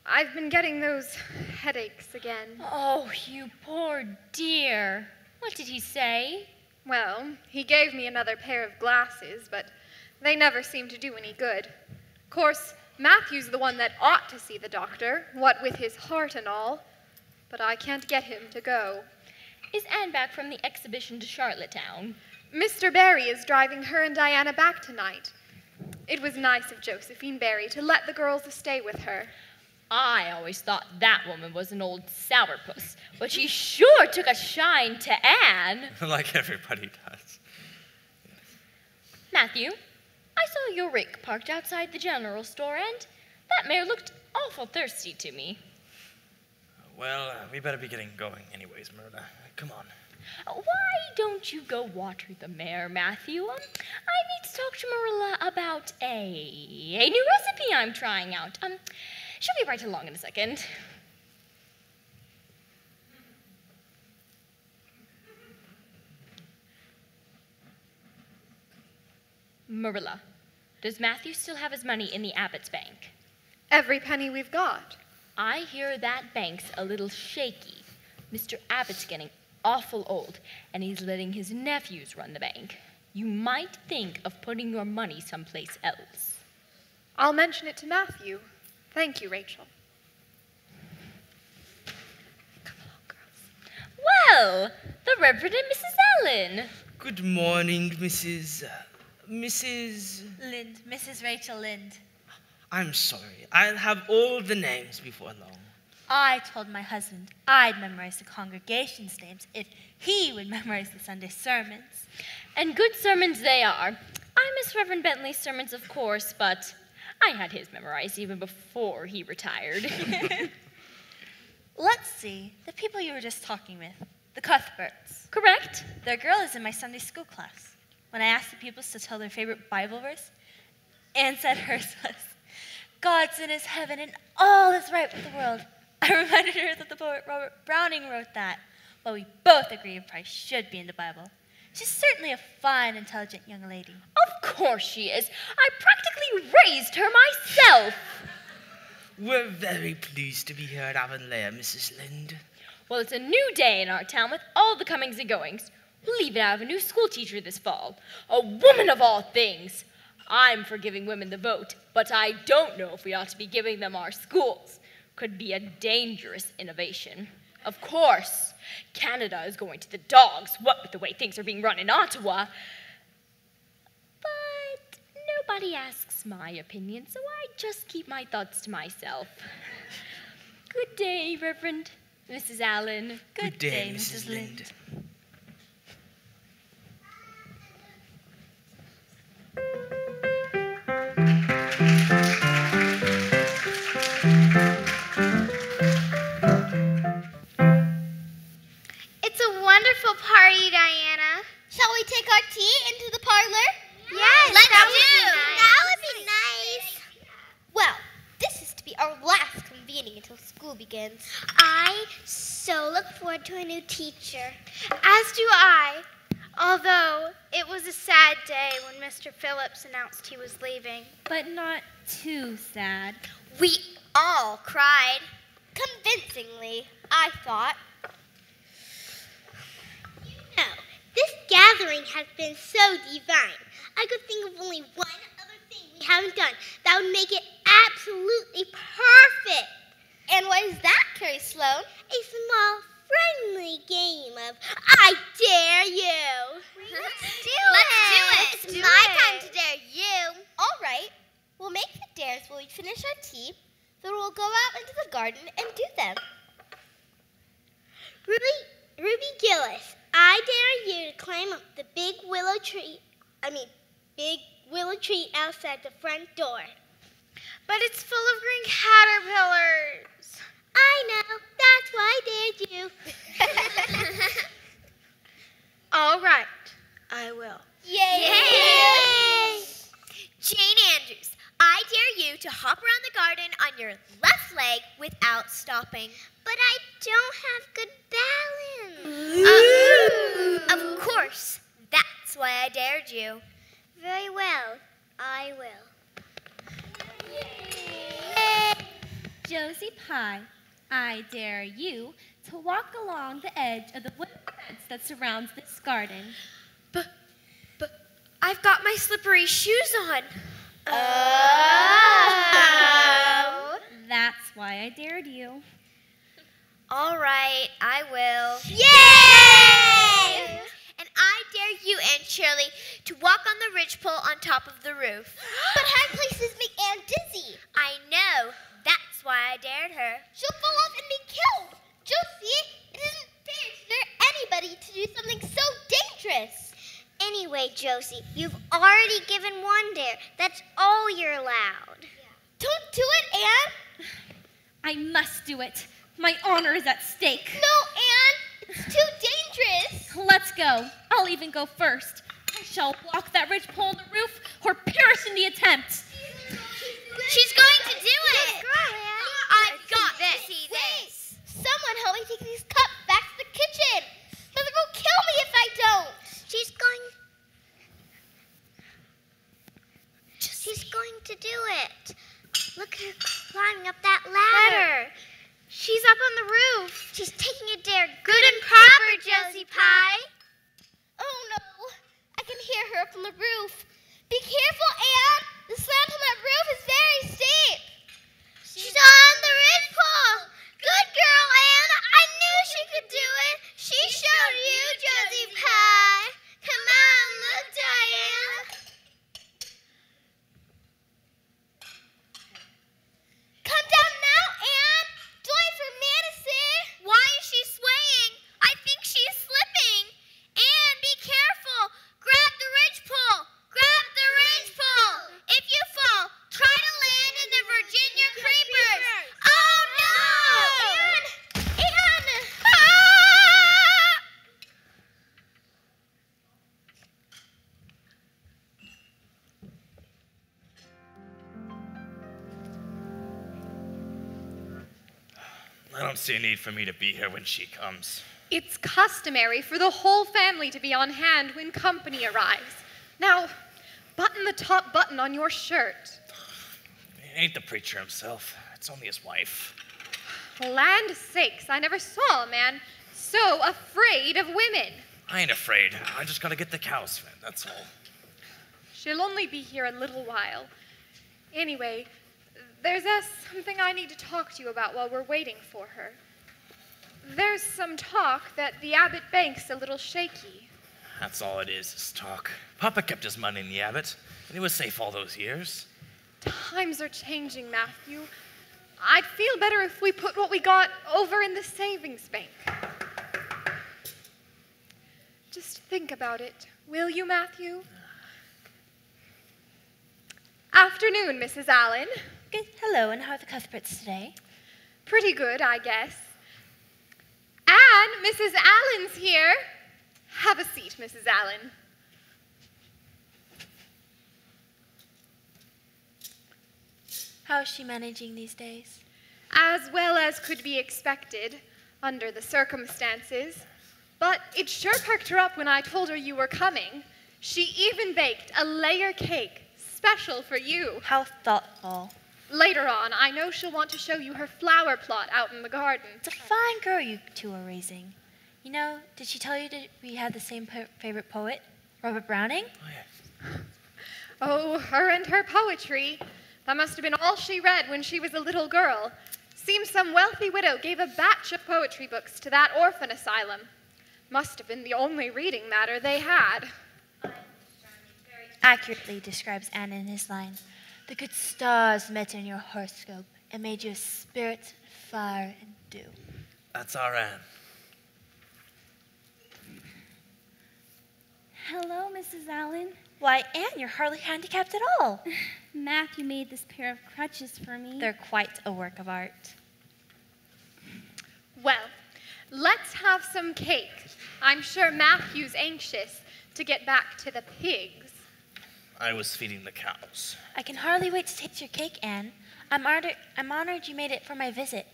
Speaker 7: I've been getting those headaches again.
Speaker 8: Oh, you poor dear. What did he say?
Speaker 7: Well, he gave me another pair of glasses, but they never seem to do any good. Of course, Matthew's the one that ought to see the doctor, what with his heart and all, but I can't get him to go.
Speaker 8: Is Anne back from the exhibition to Charlottetown?
Speaker 7: Mr. Barry is driving her and Diana back tonight. It was nice of Josephine Barry to let the girls stay with her.
Speaker 8: I always thought that woman was an old sourpuss, but she sure took a shine to Anne.
Speaker 6: Like everybody does.
Speaker 8: Matthew, I saw your rake parked outside the general store, and that mare looked awful thirsty to me.
Speaker 6: Well, we better be getting going anyways, Myrna. Come on.
Speaker 8: Why don't you go water the mare, Matthew? I need to talk to Marilla about a new recipe I'm trying out. She'll be right along in a second. Marilla, does Matthew still have his money in the Abbott's bank?
Speaker 7: Every penny we've got.
Speaker 8: I hear that bank's a little shaky. Mr. Abbott's getting awful old, and he's letting his nephews run the bank. You might think of putting your money someplace else.
Speaker 7: I'll mention it to Matthew. Thank you, Rachel. Come along, girls.
Speaker 8: Well, the Reverend and Mrs. Allen.
Speaker 5: Good morning, Mrs.
Speaker 4: Lind, Mrs. Rachel Lind.
Speaker 5: I'm sorry. I'll have all the names before long.
Speaker 4: I told my husband I'd memorize the congregation's names if he would memorize the Sunday sermons.
Speaker 8: And good sermons they are. I miss Reverend Bentley's sermons, of course, but I had his memorized even before he retired.
Speaker 4: Let's see, the people you were just talking with, the Cuthberts.
Speaker 8: Correct.
Speaker 4: Their girl is in my Sunday school class. When I asked the pupils to tell their favorite Bible verse, Anne said hers was, God's in his heaven and all is right with the world. I reminded her that the poet Robert Browning wrote that. Well, we both agree Price should be in the Bible. She's certainly a fine, intelligent young lady.
Speaker 8: Of course she is. I practically raised her myself.
Speaker 5: We're very pleased to be here at Avonlea, Mrs. Lind.
Speaker 8: Well, it's a new day in our town with all the comings and goings. We'll even have a new school teacher this fall. A woman of all things. I'm for giving women the vote, but I don't know if we ought to be giving them our schools. Could be a dangerous innovation. Of course, Canada is going to the dogs, what with the way things are being run in Ottawa. But nobody asks my opinion, so I just keep my thoughts to myself. Good day, Reverend Mrs. Allen.
Speaker 5: Good day, Mrs. Lind.
Speaker 2: It's a wonderful party, Diana. Shall we take our tea into the parlor? Yes, let's do. That would be nice. Well, this is to be our last convening until school begins. I so look forward to a new teacher. As do I. Although it was a sad day when Mr. Phillips announced he was leaving.
Speaker 1: But not too sad.
Speaker 2: We all cried. Convincingly, I thought. You know, this gathering has been so divine. I could think of only one other thing we haven't done that would make it absolutely perfect. And what is that, Carrie Sloan? A small, friendly game of I dare you. Let's do it. It's my time to dare you. All right. We'll make the dares while we finish our tea. Then we'll go out into the garden and do them. Ruby Gillis, I dare you to climb up the big willow tree outside the front door. But it's full of green caterpillars. I know. That's why I dared you. All right. I will. Yay! Jane Andrews, I dare you to hop around the garden on your left leg without stopping. But I don't have good balance. Of course. That's
Speaker 11: why I dared you.
Speaker 2: Very well, I will.
Speaker 1: Josie Pye, I dare you to walk along the edge of the wood fence that surrounds this garden.
Speaker 11: But I've got my slippery shoes on.
Speaker 1: That's why I dared you.
Speaker 11: All right, I will.
Speaker 2: Yay!
Speaker 11: And I dare you, Aunt Shirley, to walk on the ridgepole on top of the roof.
Speaker 2: But high places make Anne dizzy.
Speaker 11: I know. That's why I dared her.
Speaker 2: She'll fall off and be killed. Josie, it isn't fair to dare anybody to do something so dangerous. Anyway, Josie, you've already given one dare. That's all you're allowed. Don't do it, Anne.
Speaker 1: I must do it. My honor is at stake.
Speaker 2: No, Anne. It's too dangerous.
Speaker 1: Let's go. I'll even go first. I shall walk that ridgepole on the roof or perish in the attempt.
Speaker 11: She's going to do it. I've got this.
Speaker 2: Wait. Someone help me take these cups back to the kitchen. Mother will kill me if I don't. She's going to do it. Look at her climbing up that ladder.
Speaker 11: She's up on the roof.
Speaker 2: She's taking a dare
Speaker 11: Good and proper, Josie Pye.
Speaker 2: Oh no, I can hear her up on the roof. Be careful, Anne. The slant on that roof is very steep. She's on the ridgepole. Good girl, Anne. I knew she could do it. She showed you, Josie Pye. Come on, look, Diane. Come down now, Anne. Join for Madison.
Speaker 11: Why is she swaying? I think she's slipping. Anne, be careful. Grab the ridgepole. Grab the ridgepole. If you fall, try to land in the Virginia creepers. Oh, no!
Speaker 2: Anne! Anne!
Speaker 6: I don't see a need for me to be here when she comes.
Speaker 7: It's customary for the whole family to be on hand when company arrives. Now, button the top button on your shirt.
Speaker 6: It ain't the preacher himself. It's only his wife.
Speaker 7: Land sakes, I never saw a man so afraid of women.
Speaker 6: I ain't afraid. I just gotta get the cows fed, that's all.
Speaker 7: She'll only be here a little while. Anyway, there's something I need to talk to you about while we're waiting for her. There's some talk that the Abbot Bank's a little shaky.
Speaker 6: That's all it is talk. Papa kept his money in the Abbot, and he was safe all those years.
Speaker 7: Times are changing, Matthew. I'd feel better if we put what we got over in the savings bank. Just think about it, will you, Matthew? Afternoon, Mrs. Allen.
Speaker 4: Good. Hello, and how are the Cuthberts today?
Speaker 7: Pretty good, I guess. And Mrs. Allen's here. Have a seat, Mrs. Allen.
Speaker 4: How is she managing these days?
Speaker 7: As well as could be expected under the circumstances. But it sure perked her up when I told her you were coming. She even baked a layer cake special for you.
Speaker 4: How thoughtful.
Speaker 7: Later on, I know she'll want to show you her flower plot out in the garden.
Speaker 4: It's a fine girl you two are raising. You know, did she tell you that we had the same favorite poet, Robert Browning?
Speaker 7: Oh, her and her poetry. That must have been all she read when she was a little girl. Seems some wealthy widow gave a batch of poetry books to that orphan asylum. Must have been the only reading matter they had.
Speaker 4: Accurately describes Anne in his line. The good stars met in your horoscope and made you a spirit, fire, and dew.
Speaker 6: That's our Anne.
Speaker 1: Hello, Mrs. Allen.
Speaker 4: Why, Anne, you're hardly handicapped at all.
Speaker 1: Matthew made this pair of crutches for me.
Speaker 4: They're quite a work of art.
Speaker 7: Well, let's have some cake. I'm sure Matthew's anxious to get back to the pigs.
Speaker 6: I was feeding the cows.
Speaker 4: I can hardly wait to taste your cake, Anne. I'm honored you made it for my visit.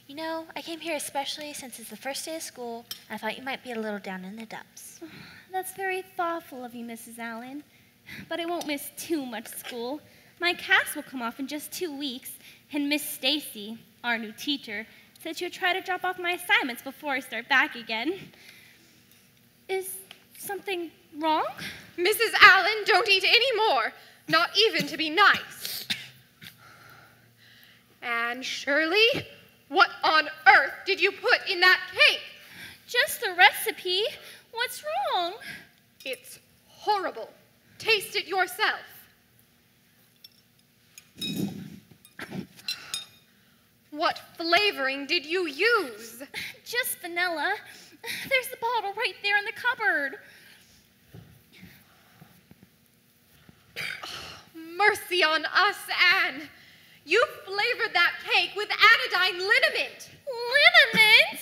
Speaker 4: You know, I came here especially since it's the first day of school, and I thought you might be a little down in the dumps.
Speaker 1: That's very thoughtful of you, Mrs. Allen. But I won't miss too much school. My cast will come off in just 2 weeks, and Miss Stacy, our new teacher, said she would try to drop off my assignments before I start back again. Is something wrong?
Speaker 7: Mrs. Allen, don't eat any more, not even to be nice. And Shirley, what on earth did you put in that cake?
Speaker 1: Just the recipe. What's wrong?
Speaker 7: It's horrible. Taste it yourself. What flavoring did you use?
Speaker 1: Just vanilla. There's the bottle right there in the cupboard.
Speaker 7: Mercy on us, Anne. You flavored that cake with anodyne liniment.
Speaker 1: Liniment?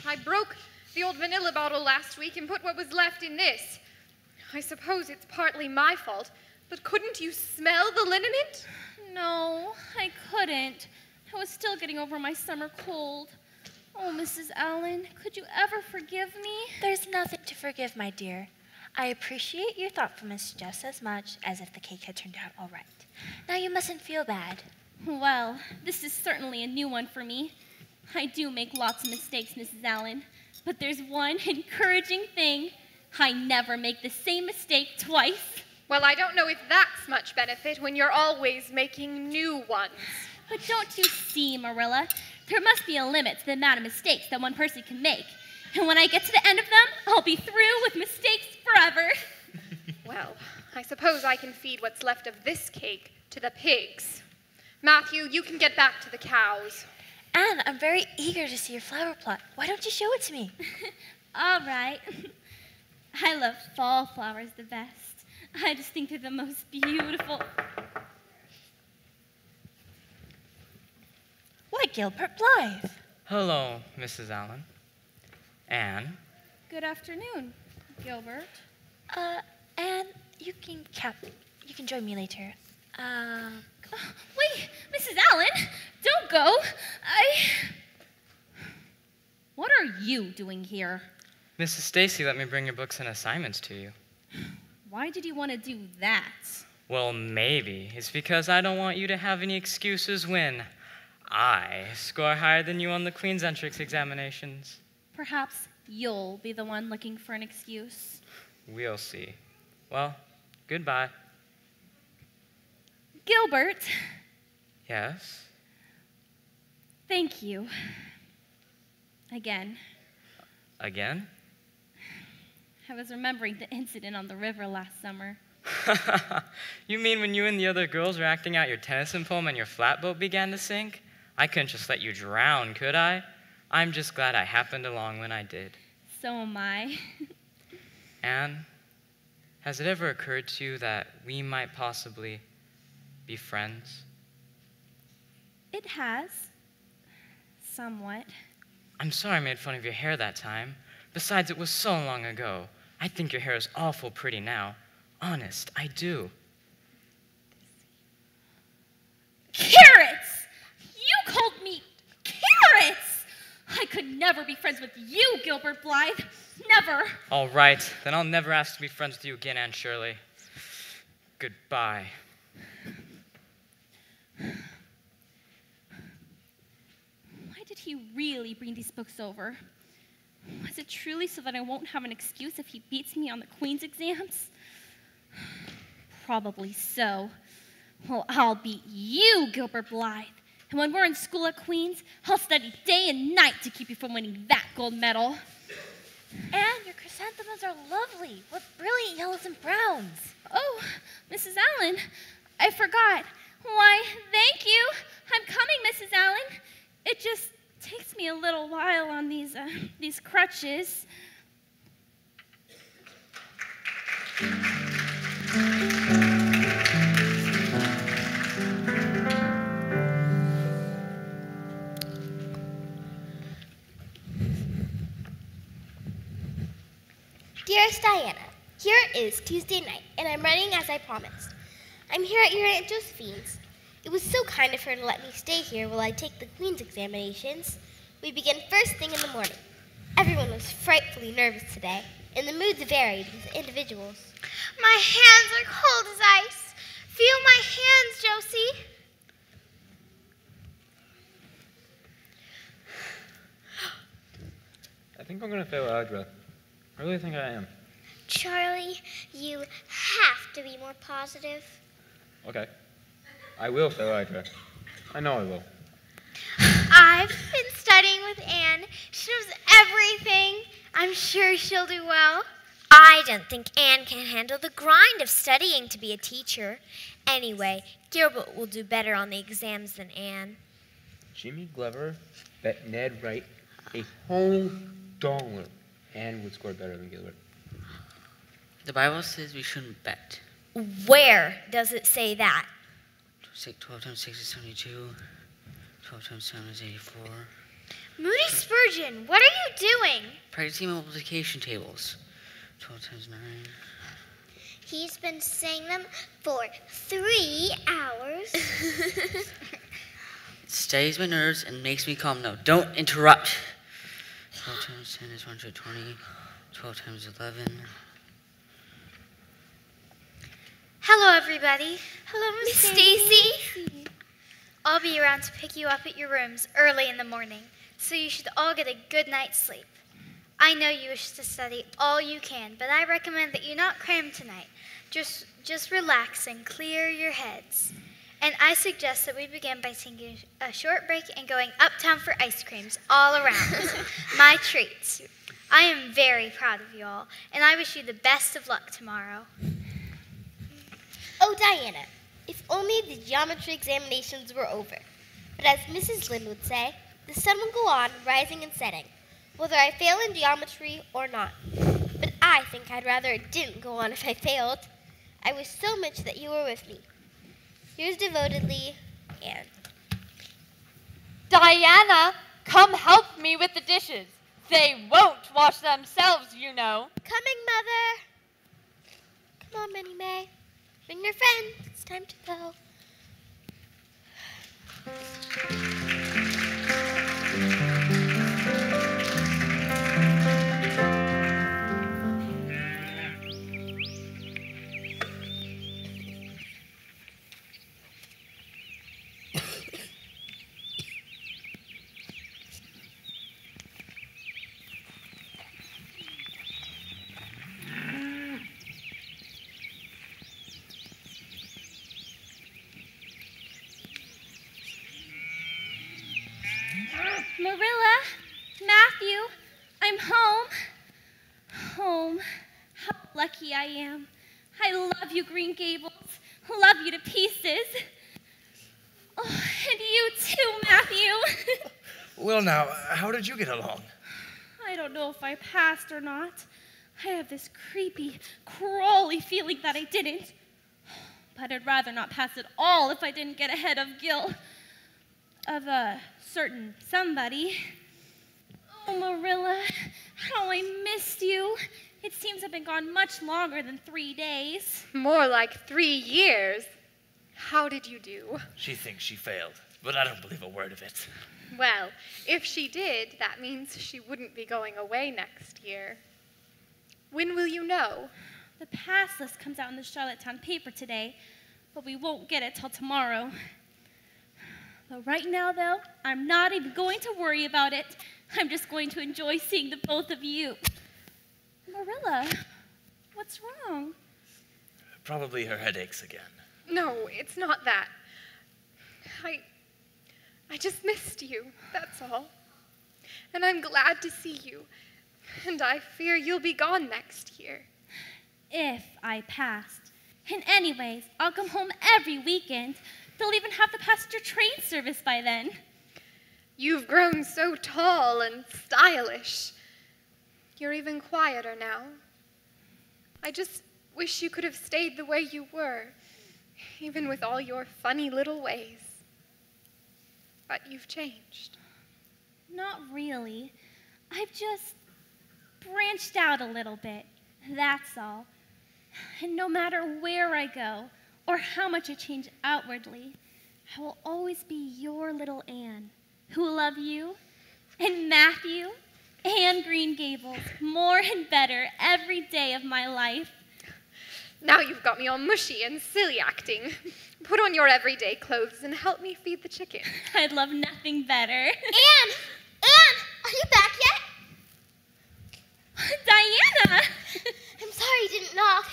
Speaker 7: I broke the old vanilla bottle last week and put what was left in this. I suppose it's partly my fault, but couldn't you smell the liniment?
Speaker 1: No, I couldn't. I was still getting over my summer cold. Oh, Mrs. Allen, could you ever forgive me?
Speaker 4: There's nothing to forgive, my dear. I appreciate your thoughtfulness just as much as if the cake had turned out all right. Now you mustn't feel bad.
Speaker 1: Well, this is certainly a new one for me. I do make lots of mistakes, Mrs. Allen, but there's one encouraging thing. I never make the same mistake twice.
Speaker 7: Well, I don't know if that's much benefit when you're always making new ones.
Speaker 1: But don't you see, Marilla? There must be a limit to the amount of mistakes that one person can make. And when I get to the end of them, I'll be through with mistakes forever.
Speaker 7: Well, I suppose I can feed what's left of this cake to the pigs. Matthew, you can get back to the cows.
Speaker 4: Anne, I'm very eager to see your flower plot. Why don't you show it to me?
Speaker 1: All right. I love fall flowers the best. I just think they're the most beautiful.
Speaker 4: Why, Gilbert Blythe.
Speaker 12: Hello, Mrs. Allen. Anne.
Speaker 1: Good afternoon, Gilbert.
Speaker 4: Anne, you can join me later.
Speaker 1: Wait, Mrs. Allen, don't go. What are you doing here?
Speaker 12: Mrs. Stacy let me bring your books and assignments to you.
Speaker 1: Why did you want to do that?
Speaker 12: Well, maybe it's because I don't want you to have any excuses when I score higher than you on the Queen's Entrance examinations.
Speaker 1: Perhaps you'll be the one looking for an excuse.
Speaker 12: We'll see. Well, goodbye.
Speaker 1: Gilbert.
Speaker 12: Yes?
Speaker 1: Thank you. Again.
Speaker 12: Again?
Speaker 1: I was remembering the incident on the river last summer.
Speaker 12: You mean when you and the other girls were acting out your Tennyson poem and your flatboat began to sink? I couldn't just let you drown, could I? I'm just glad I happened along when I did.
Speaker 1: So am I.
Speaker 12: Anne, has it ever occurred to you that we might possibly be friends?
Speaker 1: It has. Somewhat.
Speaker 12: I'm sorry I made fun of your hair that time. Besides, it was so long ago. I think your hair is awful pretty now. Honest, I do.
Speaker 1: Carrots! You called me carrots! I could never be friends with you, Gilbert Blythe. Never.
Speaker 12: All right, then I'll never ask to be friends with you again, Anne Shirley. Goodbye.
Speaker 1: Why did he really bring these books over? Was it truly so that I won't have an excuse if he beats me on the Queen's exams? Probably so. Well, I'll beat you, Gilbert Blythe. And when we're in school at Queen's, I'll study day and night to keep you from winning that gold medal.
Speaker 4: Anne, your chrysanthemums are lovely. What brilliant yellows and browns.
Speaker 1: Oh, Mrs. Allen, I forgot. Why, thank you. I'm coming, Mrs. Allen. It just takes me a little while on these crutches.
Speaker 2: Dearest Diana, here it is Tuesday night, and I'm running as I promised. I'm here at your Aunt Josephine's. It was so kind of her to let me stay here while I take the Queen's examinations. We begin first thing in the morning. Everyone was frightfully nervous today, and the moods varied with individuals.
Speaker 11: My hands are cold as ice. Feel my hands, Josie.
Speaker 13: I think I'm going to fail algebra. I really think I am.
Speaker 2: Charlie, you have to be more positive.
Speaker 13: Okay. I will fail algebra. I know I will.
Speaker 11: I've been studying with Anne. She knows everything. I'm sure she'll do well.
Speaker 2: I don't think Anne can handle the grind of studying to be a teacher. Anyway, Gilbert will do better on the exams than Anne.
Speaker 13: Jimmy Glover bet Ned Wright a whole $1. Anne would score better than Gilbert.
Speaker 15: The Bible says we shouldn't bet.
Speaker 2: Where does it say that?
Speaker 15: 12 times 6 is 72. 12 times 7 is 84.
Speaker 11: Moody Spurgeon, what are you doing?
Speaker 15: Practicing multiplication tables. 12 times 9.
Speaker 2: He's been saying them for 3 hours.
Speaker 15: It steadies my nerves and makes me calm. No, don't interrupt. 12 times 10 is 120. 12 times 11.
Speaker 11: Hello, everybody. Hello, Miss Stacy. I'll be around to pick you up at your rooms early in the morning, so you should all get a good night's sleep. I know you wish to study all you can, but I recommend that you not cram tonight. Just relax and clear your heads. And I suggest that we begin by taking a short break and going uptown for ice creams all around. My treats. I am very proud of you all, and I wish you the best of luck tomorrow.
Speaker 2: Oh, Diana, if only the geometry examinations were over. But as Mrs. Lynde would say, the sun will go on rising and setting, whether I fail in geometry or not. But I think I'd rather it didn't go on if I failed. I wish so much that you were with me. Yours devotedly, Anne.
Speaker 3: Diana, come help me with the dishes. They won't wash themselves, you know.
Speaker 2: Coming, Mother. Come on, Minnie May. Bring your friends. It's time to go.
Speaker 1: Marilla, Matthew, I'm home. Home. How lucky I am. I love you, Green Gables. Love you to pieces. Oh, and you too, Matthew.
Speaker 6: Well, now, how did you get along?
Speaker 1: I don't know if I passed or not. I have this creepy, crawly feeling that I didn't. But I'd rather not pass at all if I didn't get ahead of of a certain somebody. Oh, Marilla, how I missed you. It seems I've been gone much longer than 3 days.
Speaker 7: More like 3 years. How did you do?
Speaker 6: She thinks she failed, but I don't believe a word of it.
Speaker 7: Well, if she did, that means she wouldn't be going away next year. When will you know?
Speaker 1: The pass list comes out in the Charlottetown paper today, but we won't get it till tomorrow. But right now, though, I'm not even going to worry about it. I'm just going to enjoy seeing the both of you. Marilla, what's wrong?
Speaker 6: Probably her headaches again.
Speaker 7: No, it's not that. I just missed you, that's all. And I'm glad to see you. And I fear you'll be gone next year.
Speaker 1: If I passed. And anyways, I'll come home every weekend. They'll even have the passenger train service by then.
Speaker 7: You've grown so tall and stylish. You're even quieter now. I just wish you could have stayed the way you were, even with all your funny little ways. But you've changed.
Speaker 1: Not really. I've just branched out a little bit, that's all. And no matter where I go, or how much I change outwardly, I will always be your little Anne, who will love you, and Matthew, and Green Gables, more and better every day of my life.
Speaker 7: Now you've got me all mushy and silly acting. Put on your everyday clothes and help me feed the chicken.
Speaker 1: I'd love nothing better.
Speaker 2: Anne! Anne! Are you back yet?
Speaker 1: Diana!
Speaker 2: I'm sorry you didn't knock.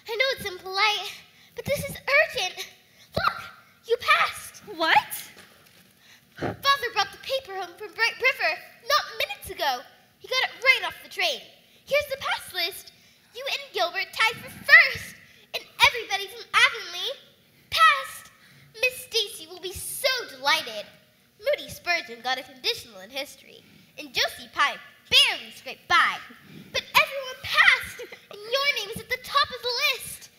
Speaker 2: I know it's impolite, but this is urgent. Look! You passed!
Speaker 1: What?
Speaker 2: Father brought the paper home from Bright River not minutes ago. He got it right off the train. Here's the pass list. You and Gilbert tied for first, and everybody from Avonlea passed. Miss Stacy will be so delighted. Moody Spurgeon got a conditional in history, and Josie Pye barely scraped by. But everyone passed, and your name is at the top of the list.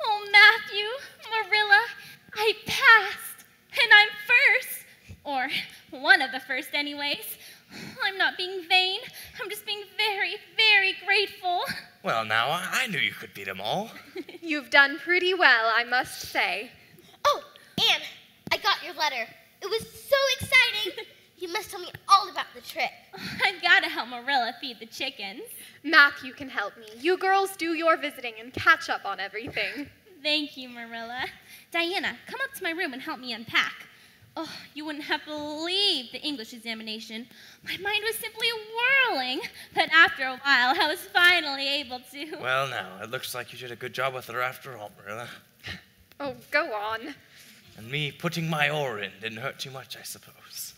Speaker 1: Oh, Matthew, Marilla, I passed, and I'm first. Or one of the first anyways. I'm not being vain. I'm just being very, very grateful.
Speaker 6: Well, now, I knew you could beat them all.
Speaker 7: You've done pretty well, I must say.
Speaker 2: Oh, Anne, I got your letter. It was so exciting. You must tell me all about the trip.
Speaker 1: I've got to help Marilla feed the chickens.
Speaker 7: Matthew can help me. You girls do your visiting and catch up on everything.
Speaker 1: Thank you, Marilla. Diana, come up to my room and help me unpack. Oh, you wouldn't have believed the English examination. My mind was simply whirling, but after a while, I was finally able to.
Speaker 6: Well, now, it looks like you did a good job with her after all, Marilla.
Speaker 7: Oh, go on.
Speaker 6: And me putting my oar in didn't hurt too much, I suppose.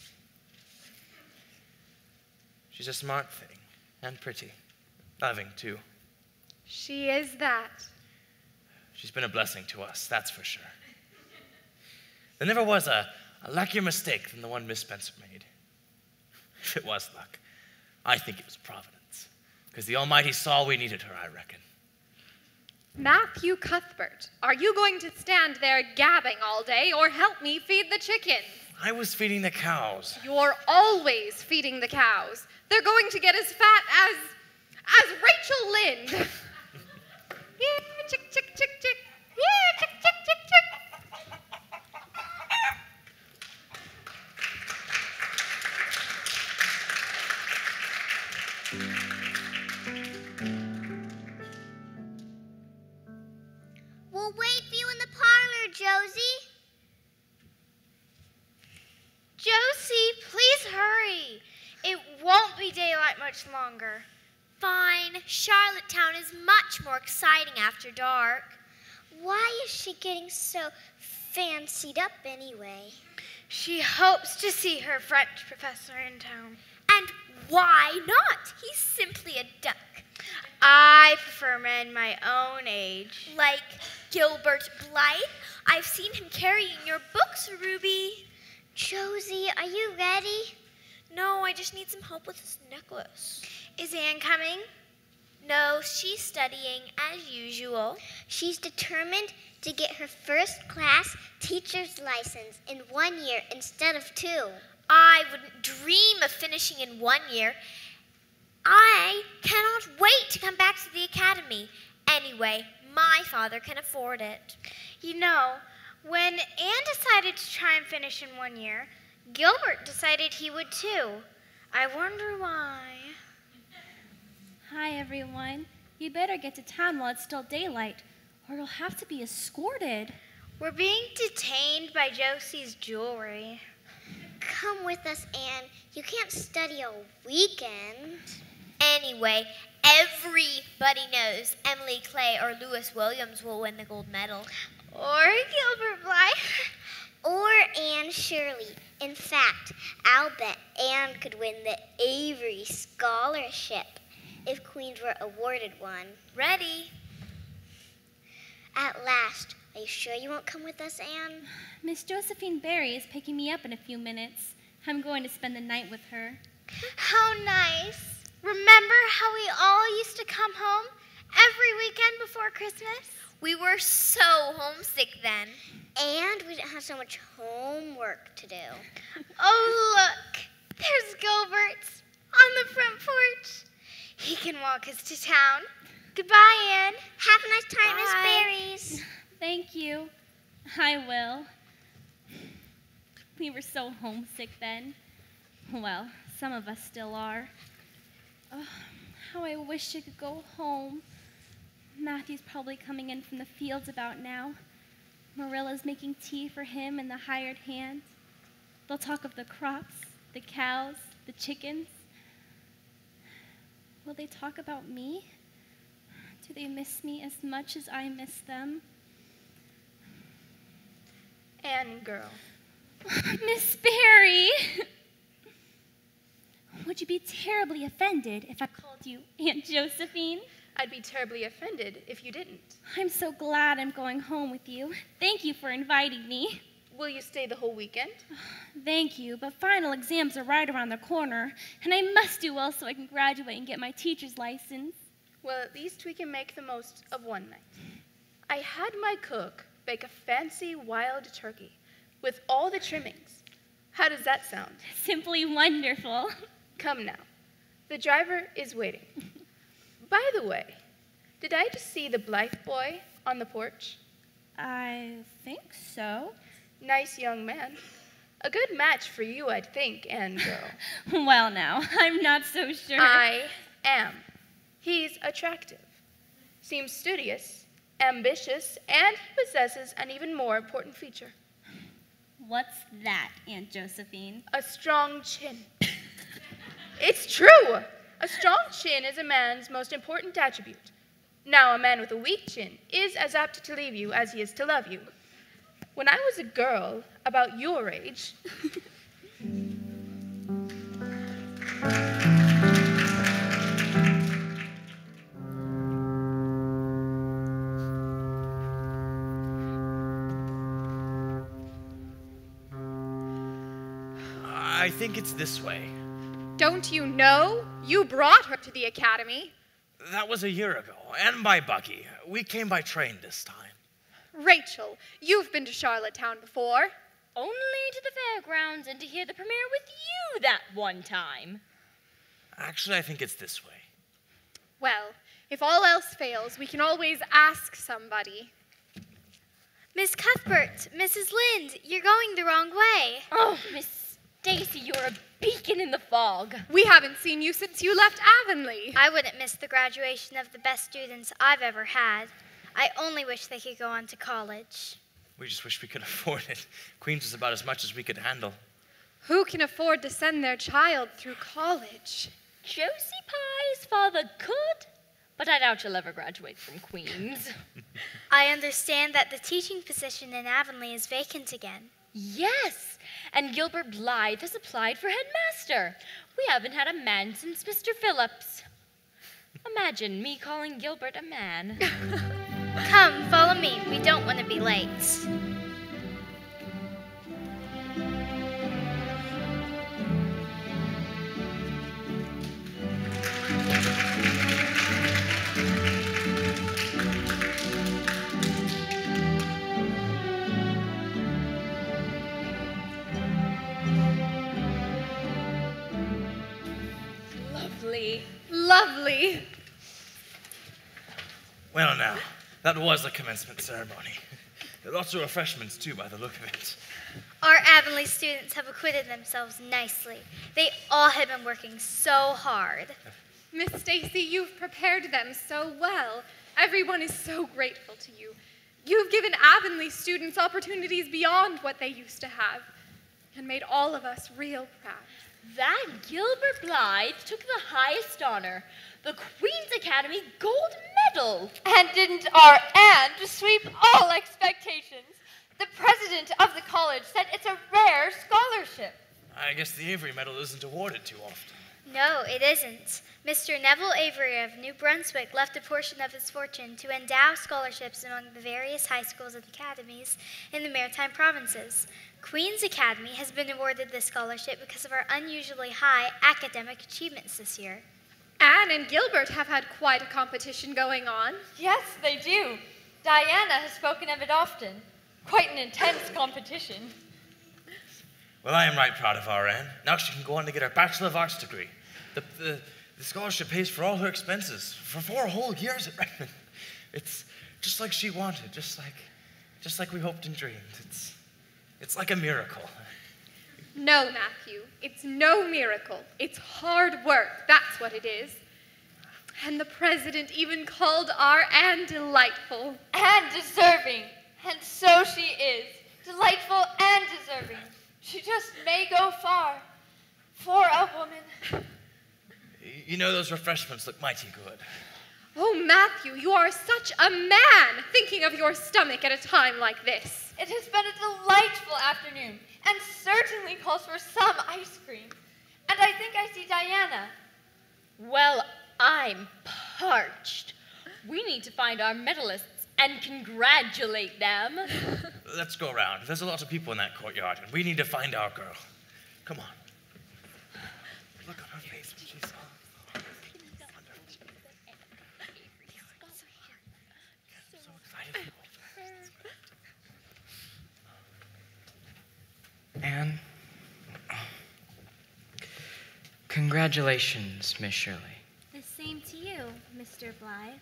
Speaker 6: She's a smart thing, and pretty. Loving, too.
Speaker 7: She is that.
Speaker 6: She's been a blessing to us, that's for sure. There never was a luckier mistake than the one Miss Spencer made. If it was luck, I think it was Providence. Because the Almighty saw we needed her, I reckon.
Speaker 7: Matthew Cuthbert, are you going to stand there gabbing all day or help me feed the chickens?
Speaker 6: I was feeding the cows.
Speaker 7: You're always feeding the cows. They're going to get as fat as Rachel Lynde. Yeah, chick, chick, chick, chick. Yeah, chick, chick, chick, chick.
Speaker 2: We'll wait for you in the parlor, Josie.
Speaker 16: Josie, please hurry. It won't be daylight much longer.
Speaker 11: Fine. Charlottetown is much more exciting after dark.
Speaker 2: Why is she getting so fancied up anyway?
Speaker 16: She hopes to see her French professor in town.
Speaker 11: And why not? He's simply a duck.
Speaker 16: I prefer men my own age.
Speaker 11: Like Gilbert Blythe. I've seen him carrying your books, Ruby.
Speaker 2: Josie, are you ready?
Speaker 11: No, I just need some help with this necklace.
Speaker 16: Is Anne coming?
Speaker 11: No, she's studying as usual.
Speaker 2: She's determined to get her first class teacher's license in 1 year instead of 2.
Speaker 11: I wouldn't dream of finishing in 1 year. I cannot wait to come back to the academy. Anyway, my father can afford it.
Speaker 16: You know, when Anne decided to try and finish in 1 year, Gilbert decided he would too. I wonder why.
Speaker 1: Hi, everyone. You better get to town while it's still daylight, or you'll have to be escorted.
Speaker 16: We're being detained by Josie's jewelry.
Speaker 2: Come with us, Anne. You can't study all weekend.
Speaker 11: Anyway, everybody knows Emily Clay or Lewis Williams will win the gold medal.
Speaker 2: Or Gilbert Blythe. Or Anne Shirley. In fact, I'll bet Anne could win the Avery Scholarship if Queens were awarded one.
Speaker 11: Ready?
Speaker 2: At last. Are you sure you won't come with us, Anne?
Speaker 1: Miss Josephine Barry is picking me up in a few minutes. I'm going to spend the night with her.
Speaker 16: How nice. Remember how we all used to come home every weekend before Christmas?
Speaker 11: We were so homesick then.
Speaker 2: And we didn't have so much homework to do.
Speaker 16: Oh, look. There's Gilbert on the front porch. He can walk us to town. Goodbye, Anne.
Speaker 2: Have a nice time, Miss
Speaker 11: Bye.
Speaker 2: Berries.
Speaker 1: Thank you. I will. We were so homesick then. Well, some of us still are. Oh, how I wish I could go home. Matthew's probably coming in from the fields about now. Marilla's making tea for him and the hired hand. They'll talk of the crops, the cows, the chickens. Will they talk about me? Do they miss me as much as I miss them?
Speaker 9: Anne girl.
Speaker 1: Miss Barry! Would you be terribly offended if I called you Aunt Josephine?
Speaker 9: I'd be terribly offended if you didn't.
Speaker 1: I'm so glad I'm going home with you. Thank you for inviting me.
Speaker 9: Will you stay the whole weekend?
Speaker 1: Thank you, but final exams are right around the corner, and I must do well so I can graduate and get my teacher's license.
Speaker 9: Well, at least we can make the most of one night. I had my cook bake a fancy wild turkey with all the trimmings. How does that sound?
Speaker 1: Simply wonderful.
Speaker 9: Come now. The driver is waiting. By the way, did I just see the Blythe boy on the porch?
Speaker 1: I think so.
Speaker 9: Nice young man. A good match for you, I'd think, Anne girl.
Speaker 1: Well, now, I'm not so sure.
Speaker 9: I am. He's attractive, seems studious, ambitious, and he possesses an even more important feature.
Speaker 1: What's that, Aunt Josephine?
Speaker 9: A strong chin. It's true. A strong chin is a man's most important attribute. Now, a man with a weak chin is as apt to leave you as he is to love you. When I was a girl about your age,
Speaker 6: I think it's this way.
Speaker 7: Don't you know? You brought her to the academy.
Speaker 6: That was a year ago, and by buggy. We came by train this time.
Speaker 7: Rachel, you've been to Charlottetown before.
Speaker 8: Only to the fairgrounds and to hear the premiere with you that one time.
Speaker 6: Actually, I think it's this way.
Speaker 7: Well, if all else fails, we can always ask somebody.
Speaker 11: Miss Cuthbert, Mrs. Lynde, you're going the wrong way.
Speaker 8: Oh, Miss Stacy, you're a beacon in the fog.
Speaker 7: We haven't seen you since you left Avonlea.
Speaker 11: I wouldn't miss the graduation of the best students I've ever had. I only wish they could go on to college.
Speaker 6: We just wish we could afford it. Queens was about as much as we could handle.
Speaker 7: Who can afford to send their child through college?
Speaker 8: Josie Pye's father could, but I doubt she'll ever graduate from Queens.
Speaker 11: I understand that the teaching position in Avonlea is vacant again.
Speaker 8: Yes, and Gilbert Blythe has applied for headmaster. We haven't had a man since Mr. Phillips. Imagine me calling Gilbert a man.
Speaker 11: Come, follow me. We don't want to be late.
Speaker 8: Lovely.
Speaker 7: Lovely.
Speaker 6: Well, now, that was the commencement ceremony. There are lots of refreshments, too, by the look of it.
Speaker 11: Our Avonlea students have acquitted themselves nicely. They all have been working so hard.
Speaker 7: Miss Stacy, you've prepared them so well. Everyone is so grateful to you. You've given Avonlea students opportunities beyond what they used to have and made all of us real proud.
Speaker 8: That Gilbert Blythe took the highest honor, the Queen's Academy Gold Medal.
Speaker 3: And didn't our Anne sweep all expectations? The president of the college said it's a rare scholarship.
Speaker 6: I guess the Avery Medal isn't awarded too often.
Speaker 11: No, it isn't. Mr. Neville Avery of New Brunswick left a portion of his fortune to endow scholarships among the various high schools and academies in the Maritime provinces. Queen's Academy has been awarded this scholarship because of our unusually high academic achievements this year.
Speaker 7: Anne and Gilbert have had quite a competition going on.
Speaker 3: Yes, they do. Diana has spoken of it often. Quite an intense competition.
Speaker 6: Well, I am right proud of our Anne. Now she can go on to get her Bachelor of Arts degree. The scholarship pays for all her expenses for 4 whole years at Redmond. It's just like she wanted, just like we hoped and dreamed. It's like a miracle.
Speaker 7: No, Matthew, it's no miracle. It's hard work, that's what it is. And the president even called our Anne delightful.
Speaker 3: And deserving. And so she is. Delightful and deserving. She just may go far. For a woman.
Speaker 6: You know, those refreshments look mighty good.
Speaker 7: Oh, Matthew, you are such a man, thinking of your stomach at a time like this.
Speaker 3: It has been a delightful afternoon, and certainly calls for some ice cream. And I think I see Diana.
Speaker 8: Well, I'm parched. We need to find our medalists and congratulate them.
Speaker 6: Let's go around. There's a lot of people in that courtyard, and we need to find our girl. Come on. Look on her face when she saw. So excited.
Speaker 12: Anne, congratulations, Miss Shirley.
Speaker 1: The same to you, Mr. Blythe.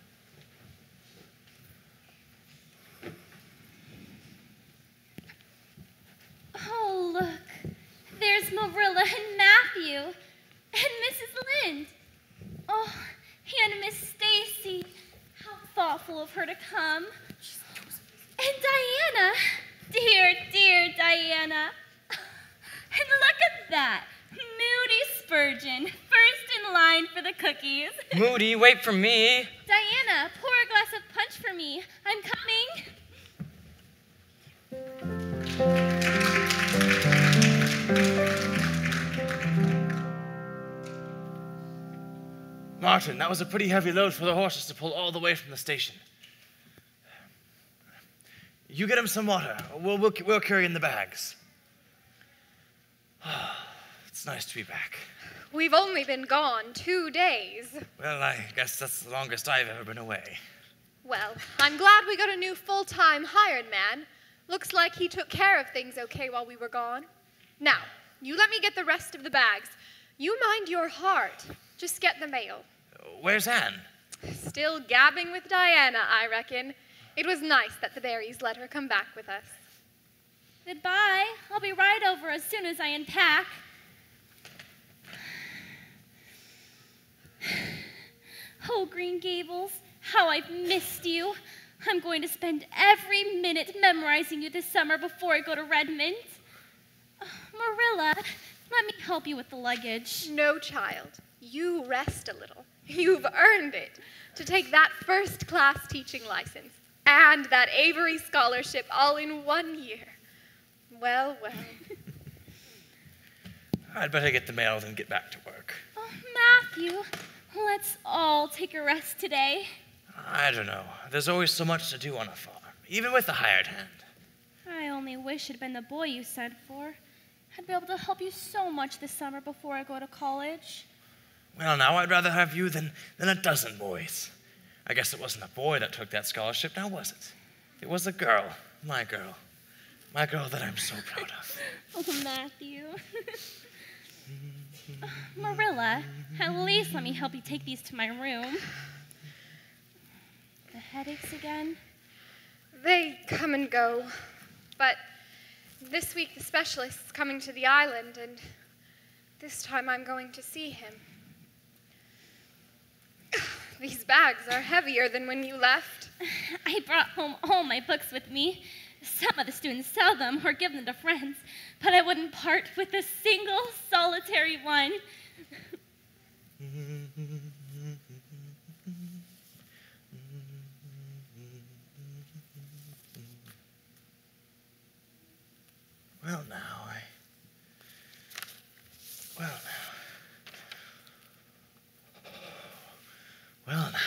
Speaker 1: Oh, look. There's Marilla and Matthew and Mrs. Lynde. Oh, and Miss Stacy. How thoughtful of her to come. And Diana. Dear, dear Diana. And look at that. Moody Spurgeon, first in line for the cookies.
Speaker 12: Moody, wait for me.
Speaker 1: Diana, pour a glass of punch for me. I'm coming.
Speaker 6: Martin, that was a pretty heavy load for the horses to pull all the way from the station. You get them some water. We'll carry in the bags. It's nice to be back.
Speaker 7: We've only been gone 2 days.
Speaker 6: Well, I guess that's the longest I've ever been away.
Speaker 7: Well, I'm glad we got a new full-time hired man. Looks like he took care of things okay while we were gone. Now, you let me get the rest of the bags. You mind your heart. Just get the mail.
Speaker 6: Where's Anne?
Speaker 7: Still gabbing with Diana, I reckon. It was nice that the Berrys let her come back with us.
Speaker 1: Goodbye. I'll be right over as soon as I unpack. Oh, Green Gables, how I've missed you. I'm going to spend every minute memorizing you this summer before I go to Redmond. Marilla, let me help you with the luggage.
Speaker 7: No, child. You rest a little. You've earned it to take that first-class teaching license and that Avery scholarship all in 1 year. Well, well.
Speaker 6: I'd better get the mail and get back to work.
Speaker 1: Oh, Matthew, let's all take a rest today.
Speaker 6: I don't know. There's always so much to do on a farm, even with a hired hand.
Speaker 1: I only wish it'd been the boy you sent for. I'd be able to help you so much this summer before I go to college.
Speaker 6: Well, now I'd rather have you than a dozen boys. I guess it wasn't a boy that took that scholarship, now was it? It was a girl, my girl. My girl that I'm so proud of.
Speaker 1: Oh, Matthew. Marilla, at least let me help you take these to my room. The headaches again?
Speaker 7: They come and go. But this week the specialist's coming to the island, and this time I'm going to see him. These bags are heavier than when you left.
Speaker 1: I brought home all my books with me. Some of the students sell them or give them to friends, but I wouldn't part with a single solitary one.
Speaker 6: Well, now, Well, now.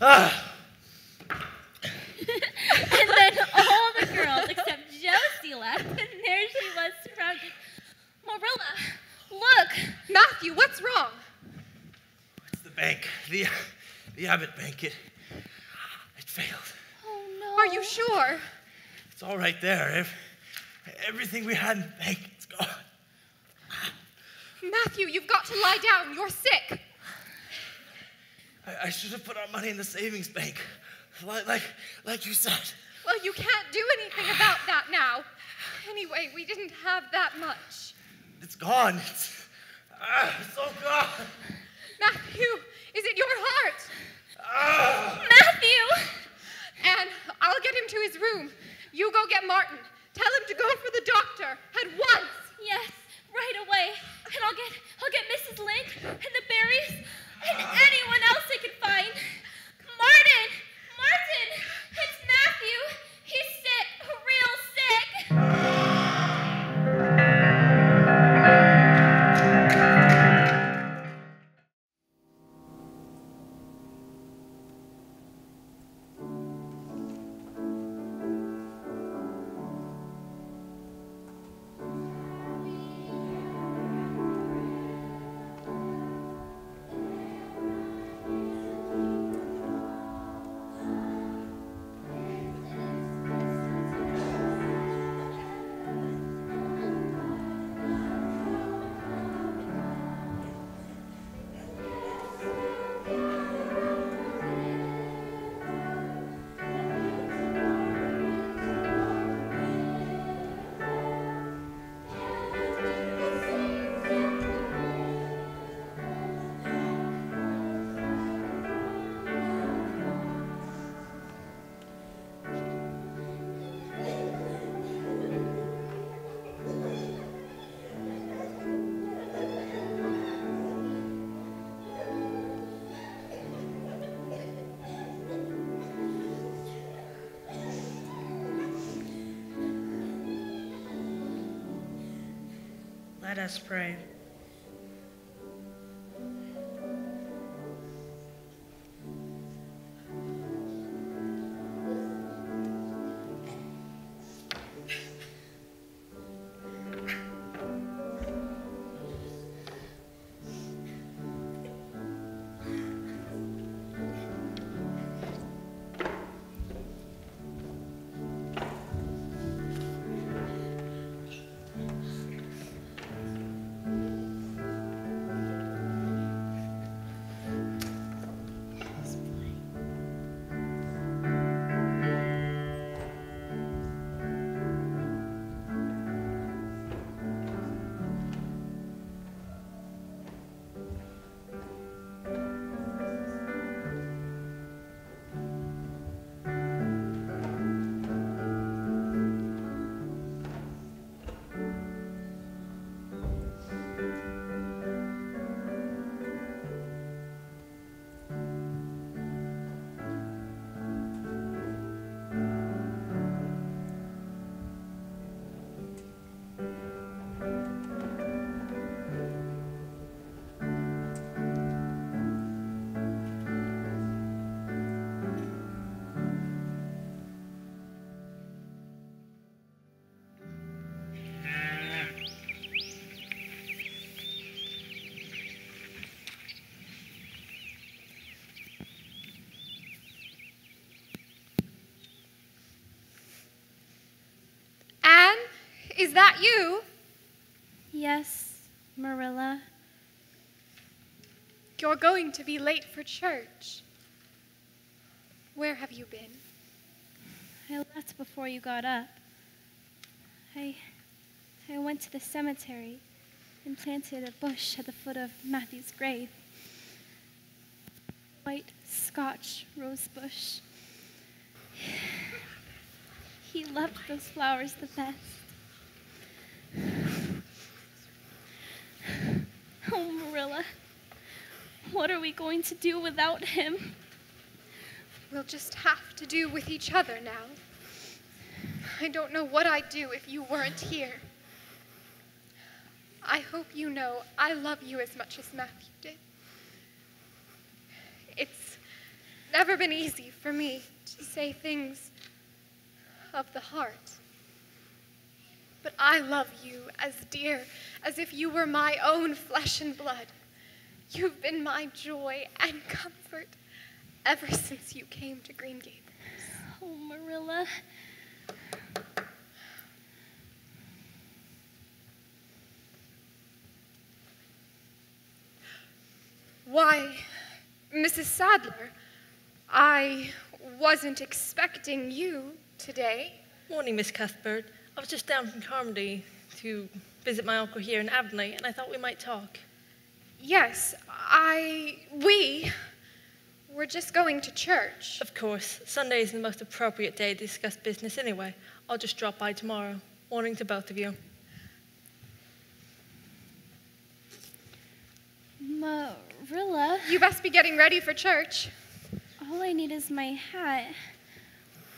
Speaker 6: Ah!
Speaker 1: And then all the girls except Josie left, and there she was surrounded. Marilla, look!
Speaker 7: Matthew, what's wrong?
Speaker 6: It's the bank. The Abbott Bank. It failed.
Speaker 1: Oh, no.
Speaker 7: Are you sure?
Speaker 6: It's all right there. Everything we had in the bank, it's gone.
Speaker 7: Matthew, you've got to lie down. You're sick.
Speaker 6: I should have put our money in the savings bank. Like you said.
Speaker 7: Well, you can't do anything about that now. Anyway, we didn't have that much.
Speaker 6: It's gone. It's all gone.
Speaker 7: Matthew, is it your heart?
Speaker 1: Matthew!
Speaker 7: Anne, I'll get him to his room. You go get Martin. Tell him to go for the doctor at once.
Speaker 1: Yes, right away. And I'll get Mrs. Lynn and the Berries and anyone else I can find. Martin! It's Matthew! He's sick, real sick!
Speaker 10: Let us pray.
Speaker 7: Is that you?
Speaker 1: Yes, Marilla.
Speaker 7: You're going to be late for church. Where have you been?
Speaker 1: I left before you got up. I went to the cemetery and planted a bush at the foot of Matthew's grave. White Scotch rose bush. He loved those flowers the best. Oh, Marilla, what are we going to do without him?
Speaker 7: We'll just have to do with each other now. I don't know what I'd do if you weren't here. I hope you know I love you as much as Matthew did. It's never been easy for me to say things of the heart. But I love you as dear as if you were my own flesh and blood. You've been my joy and comfort ever since you came to Green Gables.
Speaker 1: Oh, Marilla.
Speaker 7: Why, Mrs. Sadler, I wasn't expecting you today.
Speaker 17: Morning, Miss Cuthbert. I was just down from Carmody to visit my uncle here in Avonlea, and I thought we might talk.
Speaker 7: Yes, we were just going to church.
Speaker 17: Of course. Sunday is the most appropriate day to discuss business anyway. I'll just drop by tomorrow. Morning to both of you.
Speaker 1: Marilla.
Speaker 7: You must be getting ready for church.
Speaker 1: All I need is my hat.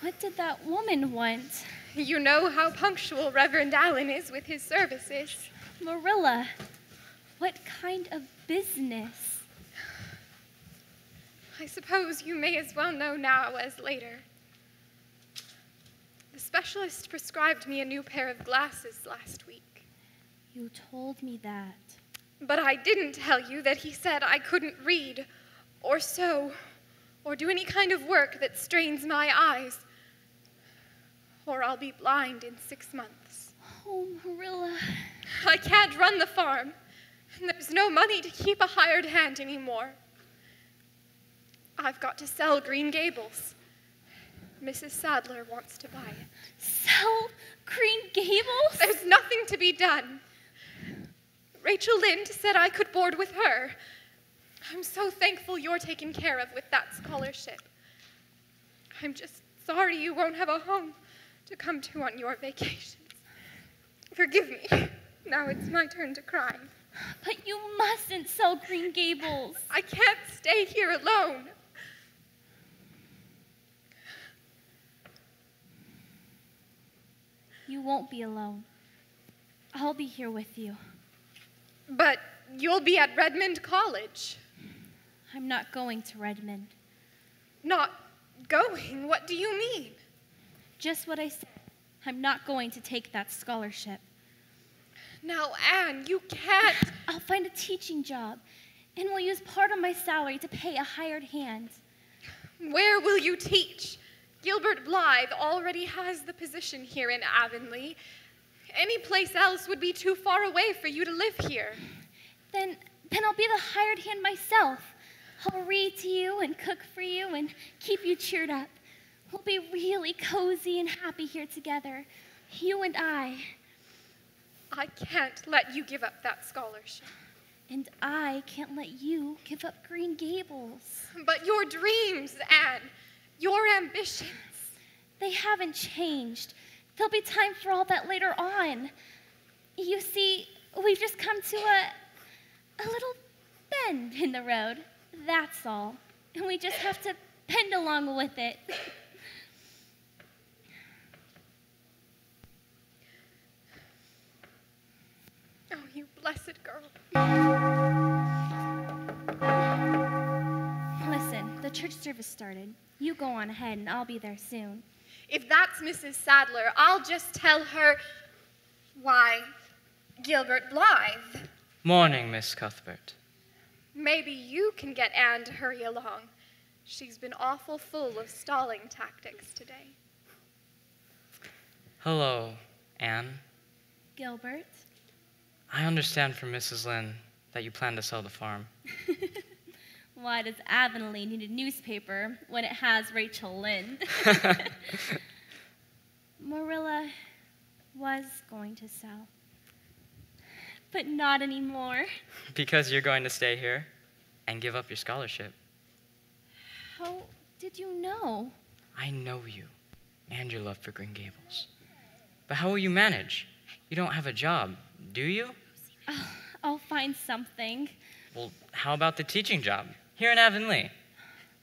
Speaker 1: What did that woman want?
Speaker 7: You know how punctual Reverend Allen is with his services.
Speaker 1: Marilla, what kind of business?
Speaker 7: I suppose you may as well know now as later. The specialist prescribed me a new pair of glasses last week.
Speaker 1: You told me that.
Speaker 7: But I didn't tell you that he said I couldn't read or sew or do any kind of work that strains my eyes, or I'll be blind in 6 months.
Speaker 1: Oh, Marilla.
Speaker 7: I can't run the farm, and there's no money to keep a hired hand anymore. I've got to sell Green Gables. Mrs. Sadler wants to buy it.
Speaker 1: Sell Green Gables?
Speaker 7: There's nothing to be done. Rachel Lynde said I could board with her. I'm so thankful you're taken care of with that scholarship. I'm just sorry you won't have a home to come to on your vacations. Forgive me. Now it's my turn to cry.
Speaker 1: But you mustn't sell Green Gables.
Speaker 7: I can't stay here alone.
Speaker 1: You won't be alone. I'll be here with you.
Speaker 7: But you'll be at Redmond College.
Speaker 1: I'm not going to Redmond.
Speaker 7: Not going? What do you mean?
Speaker 1: Just what I said. I'm not going to take that scholarship.
Speaker 7: Now, Anne, you can't.
Speaker 1: I'll find a teaching job, and we'll use part of my salary to pay a hired hand.
Speaker 7: Where will you teach? Gilbert Blythe already has the position here in Avonlea. Any place else would be too far away for you to live here.
Speaker 1: Then I'll be the hired hand myself. I'll read to you and cook for you and keep you cheered up. We'll be really cozy and happy here together, you and I.
Speaker 7: I can't let you give up that scholarship.
Speaker 1: And I can't let you give up Green Gables.
Speaker 7: But your dreams, Anne, your ambitions.
Speaker 1: They haven't changed. There'll be time for all that later on. You see, we've just come to a little bend in the road. That's all. And we just have to bend along with it.
Speaker 7: Oh, you blessed girl.
Speaker 1: Listen, the church service started. You go on ahead, and I'll be there soon.
Speaker 7: If that's Mrs. Sadler, I'll just tell her, why, Gilbert Blythe.
Speaker 12: Morning, Miss Cuthbert.
Speaker 7: Maybe you can get Anne to hurry along. She's been awful full of stalling tactics today.
Speaker 12: Hello, Anne.
Speaker 1: Gilbert?
Speaker 12: I understand from Mrs. Lynde that you plan to sell the farm.
Speaker 1: Why does Avonlea need a newspaper when it has Rachel Lynde? Marilla was going to sell, but not anymore.
Speaker 12: Because you're going to stay here and give up your scholarship.
Speaker 1: How did you know?
Speaker 12: I know you and your love for Green Gables. But how will you manage? You don't have a job, do you?
Speaker 1: Oh, I'll find something.
Speaker 12: Well, how about the teaching job here in Avonlea?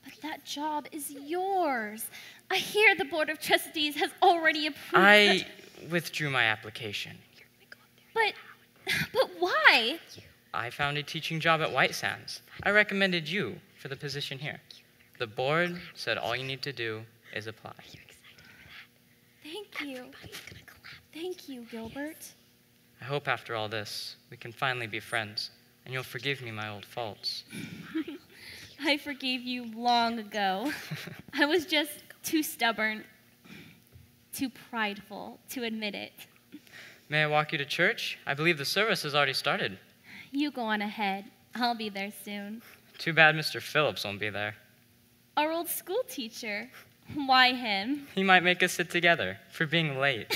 Speaker 1: But that job is yours. I hear the Board of Trustees has already approved
Speaker 12: I withdrew my application.
Speaker 1: But why?
Speaker 12: I found a teaching job at White Sands. I recommended you for the position here. The board said all you need to do is apply.
Speaker 1: Thank you. Thank you, Gilbert.
Speaker 12: I hope after all this, we can finally be friends, and you'll forgive me my old faults.
Speaker 1: I forgave you long ago. I was just too stubborn, too prideful to admit it.
Speaker 12: May I walk you to church? I believe the service has already started.
Speaker 1: You go on ahead. I'll be there soon.
Speaker 12: Too bad Mr. Phillips won't be there.
Speaker 1: Our old school teacher. Why him?
Speaker 12: He might make us sit together for being late.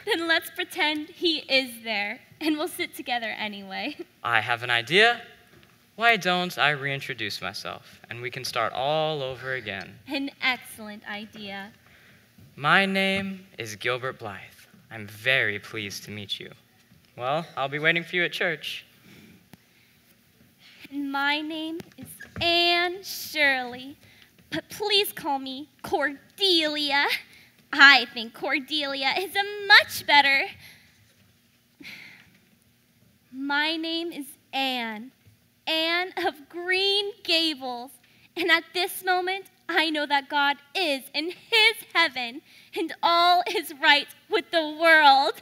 Speaker 1: Then let's pretend he is there, and we'll sit together anyway.
Speaker 12: I have an idea. Why don't I reintroduce myself, and we can start all over again.
Speaker 1: An excellent idea.
Speaker 12: My name is Gilbert Blythe. I'm very pleased to meet you. Well, I'll be waiting for you at church.
Speaker 1: And my name is Anne Shirley, but please call me Cordelia. I think Cordelia is a much better. My name is Anne of Green Gables, and at this moment, I know that God is in his heaven, and all is right with the world.